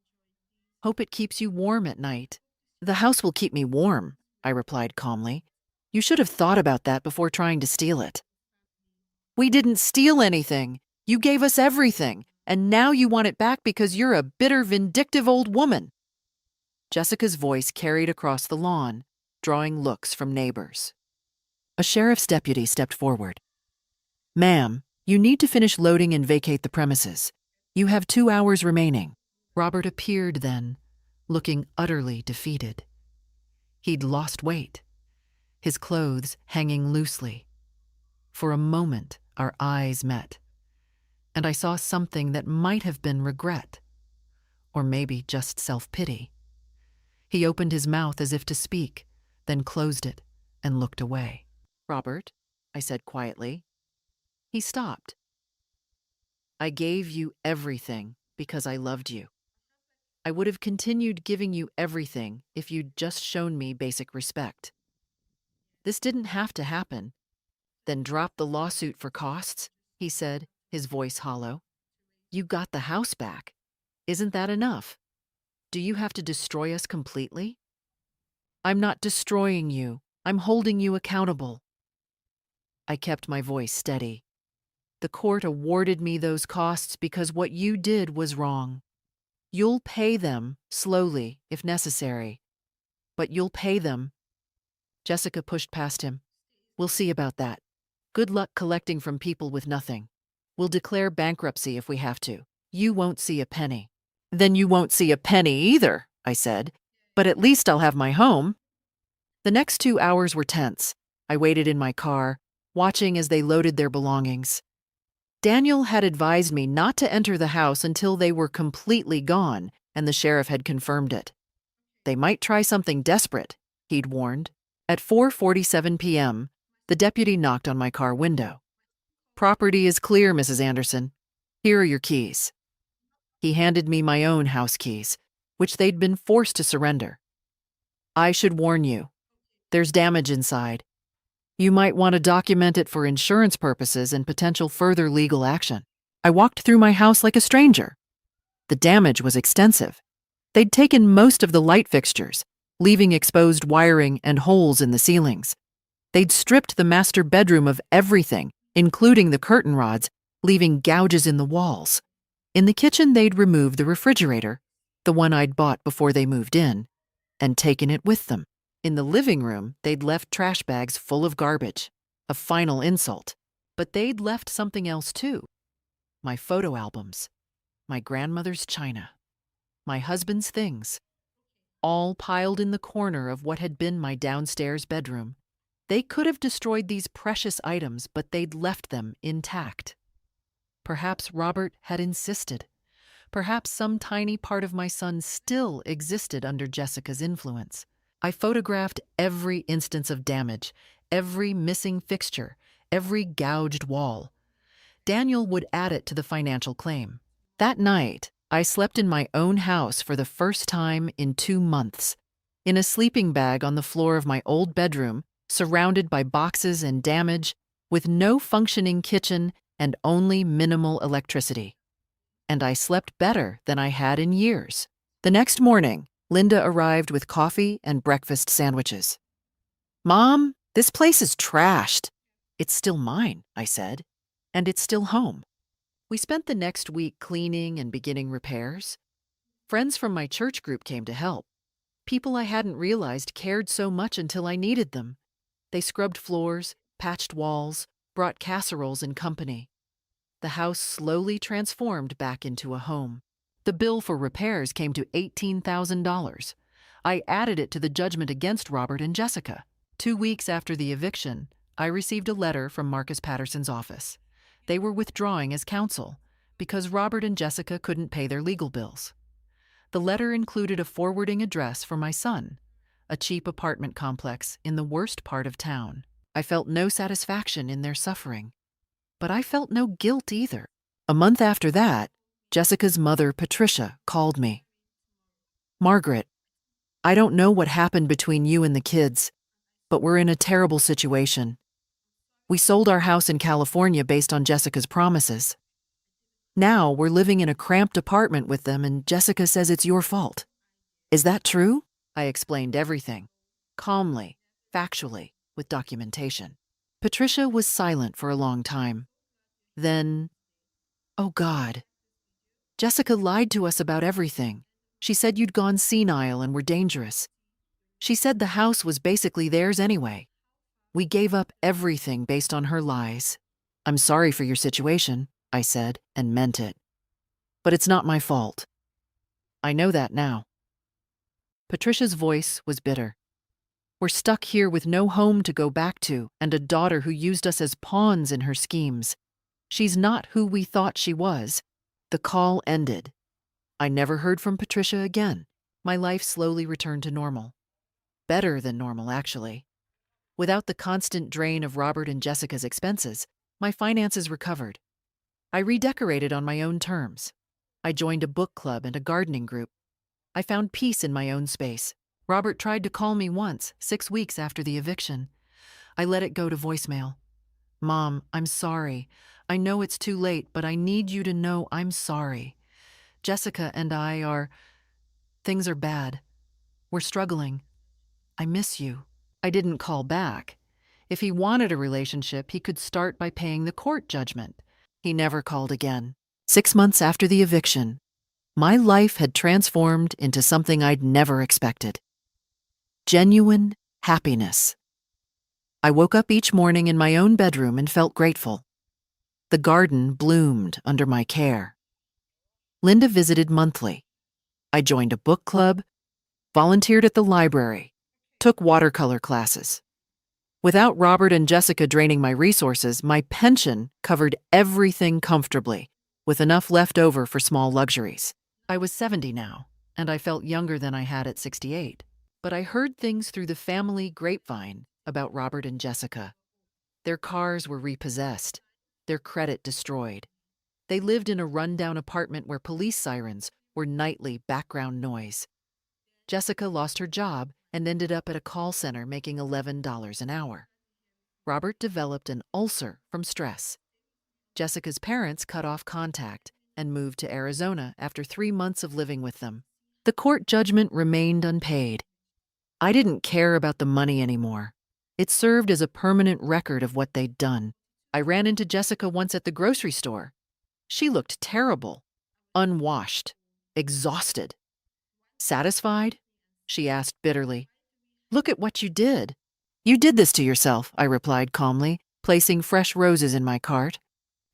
Hope it keeps you warm at night. The house will keep me warm, I replied calmly. You should have thought about that before trying to steal it. We didn't steal anything. You gave us everything, and now you want it back because you're a bitter, vindictive old woman. Jessica's voice carried across the lawn, drawing looks from neighbors. A sheriff's deputy stepped forward. Ma'am, you need to finish loading and vacate the premises. You have 2 hours remaining. Robert appeared then, looking utterly defeated. He'd lost weight, his clothes hanging loosely. For a moment, our eyes met, and I saw something that might have been regret, or maybe just self-pity. He opened his mouth as if to speak, then closed it and looked away. Robert, I said quietly. He stopped. I gave you everything because I loved you. I would have continued giving you everything if you'd just shown me basic respect. This didn't have to happen. Then drop the lawsuit for costs, he said, his voice hollow. You got the house back. Isn't that enough? Do you have to destroy us completely? I'm not destroying you. I'm holding you accountable. I kept my voice steady. The court awarded me those costs because what you did was wrong. You'll pay them, slowly, if necessary. But you'll pay them. Jessica pushed past him. We'll see about that. Good luck collecting from people with nothing. We'll declare bankruptcy if we have to. You won't see a penny. Then you won't see a penny either, I said. But at least I'll have my home. The next 2 hours were tense. I waited in my car, watching as they loaded their belongings. Daniel had advised me not to enter the house until they were completely gone, and the sheriff had confirmed it. They might try something desperate, he'd warned. At 4:47 p.m., the deputy knocked on my car window. Property is clear, Mrs. Anderson. Here are your keys. He handed me my own house keys, which they'd been forced to surrender. I should warn you. There's damage inside. You might want to document it for insurance purposes and potential further legal action. I walked through my house like a stranger. The damage was extensive. They'd taken most of the light fixtures, leaving exposed wiring and holes in the ceilings. They'd stripped the master bedroom of everything, including the curtain rods, leaving gouges in the walls. In the kitchen, they'd removed the refrigerator, the one I'd bought before they moved in, and taken it with them. In the living room, they'd left trash bags full of garbage, a final insult. But they'd left something else too. My photo albums, my grandmother's china, my husband's things, all piled in the corner of what had been my downstairs bedroom. They could have destroyed these precious items, but they'd left them intact. Perhaps Robert had insisted. Perhaps some tiny part of my son still existed under Jessica's influence. I photographed every instance of damage, every missing fixture, every gouged wall. Daniel would add it to the financial claim. That night, I slept in my own house for the first time in 2 months, in a sleeping bag on the floor of my old bedroom, surrounded by boxes and damage, with no functioning kitchen and only minimal electricity. And I slept better than I had in years. The next morning, Linda arrived with coffee and breakfast sandwiches. Mom, this place is trashed. It's still mine, I said, and it's still home. We spent the next week cleaning and beginning repairs. Friends from my church group came to help. People I hadn't realized cared so much until I needed them. They scrubbed floors, patched walls, brought casseroles and company. The house slowly transformed back into a home. The bill for repairs came to $18,000. I added it to the judgment against Robert and Jessica. 2 weeks after the eviction, I received a letter from Marcus Patterson's office. They were withdrawing as counsel because Robert and Jessica couldn't pay their legal bills. The letter included a forwarding address for my son, a cheap apartment complex in the worst part of town. I felt no satisfaction in their suffering, but I felt no guilt either. A month after that, Jessica's mother, Patricia, called me. Margaret, I don't know what happened between you and the kids, but we're in a terrible situation. We sold our house in California based on Jessica's promises. Now we're living in a cramped apartment with them, and Jessica says it's your fault. Is that true? I explained everything, calmly, factually, with documentation. Patricia was silent for a long time. Then, oh God, Jessica lied to us about everything. She said you'd gone senile and were dangerous. She said the house was basically theirs anyway. We gave up everything based on her lies. I'm sorry for your situation, I said, and meant it. But it's not my fault. I know that now. Patricia's voice was bitter. We're stuck here with no home to go back to and a daughter who used us as pawns in her schemes. She's not who we thought she was. The call ended. I never heard from Patricia again. My life slowly returned to normal. Better than normal, actually. Without the constant drain of Robert and Jessica's expenses, my finances recovered. I redecorated on my own terms. I joined a book club and a gardening group. I found peace in my own space. Robert tried to call me once, 6 weeks after the eviction. I let it go to voicemail. Mom, I'm sorry. I know it's too late, but I need you to know I'm sorry. Jessica and I are... Things are bad. We're struggling. I miss you." I didn't call back. If he wanted a relationship, he could start by paying the court judgment. He never called again. 6 months after the eviction, my life had transformed into something I'd never expected. Genuine happiness. I woke up each morning in my own bedroom and felt grateful. The garden bloomed under my care. Linda visited monthly. I joined a book club, volunteered at the library, took watercolor classes. Without Robert and Jessica draining my resources, my pension covered everything comfortably, with enough left over for small luxuries. I was 70 now, and I felt younger than I had at 68. But I heard things through the family grapevine about Robert and Jessica. Their cars were repossessed, their credit destroyed. They lived in a rundown apartment where police sirens were nightly background noise. Jessica lost her job and ended up at a call center making $11 an hour. Robert developed an ulcer from stress. Jessica's parents cut off contact and moved to Arizona after 3 months of living with them. The court judgment remained unpaid. I didn't care about the money anymore. It served as a permanent record of what they'd done. I ran into Jessica once at the grocery store. She looked terrible, unwashed, exhausted. "Satisfied?" she asked bitterly. "Look at what you did." "You did this to yourself," I replied calmly, placing fresh roses in my cart.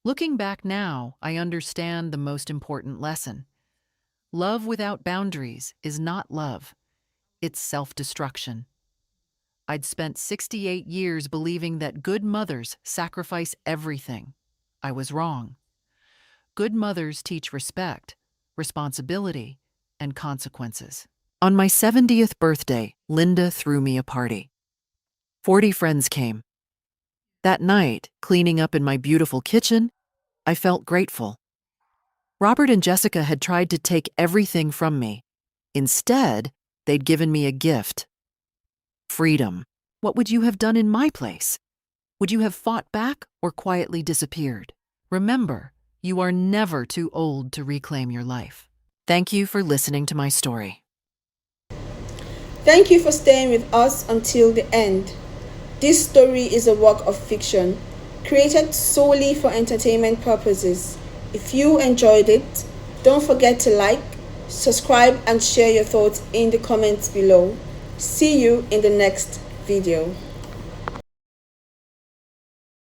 Looking back now, I understand the most important lesson. Love without boundaries is not love. It's self-destruction. I'd spent 68 years believing that good mothers sacrifice everything. I was wrong. Good mothers teach respect, responsibility, and consequences. On my 70th birthday, Linda threw me a party. 40 friends came. That night, cleaning up in my beautiful kitchen, I felt grateful. Robert and Jessica had tried to take everything from me. Instead, they'd given me a gift. Freedom. What would you have done in my place? Would you have fought back or quietly disappeared? Remember, you are never too old to reclaim your life. Thank you for listening to my story. Thank you for staying with us until the end. This story is a work of fiction, created solely for entertainment purposes. If you enjoyed it, don't forget to like, subscribe, and share your thoughts in the comments below. See you in the next video.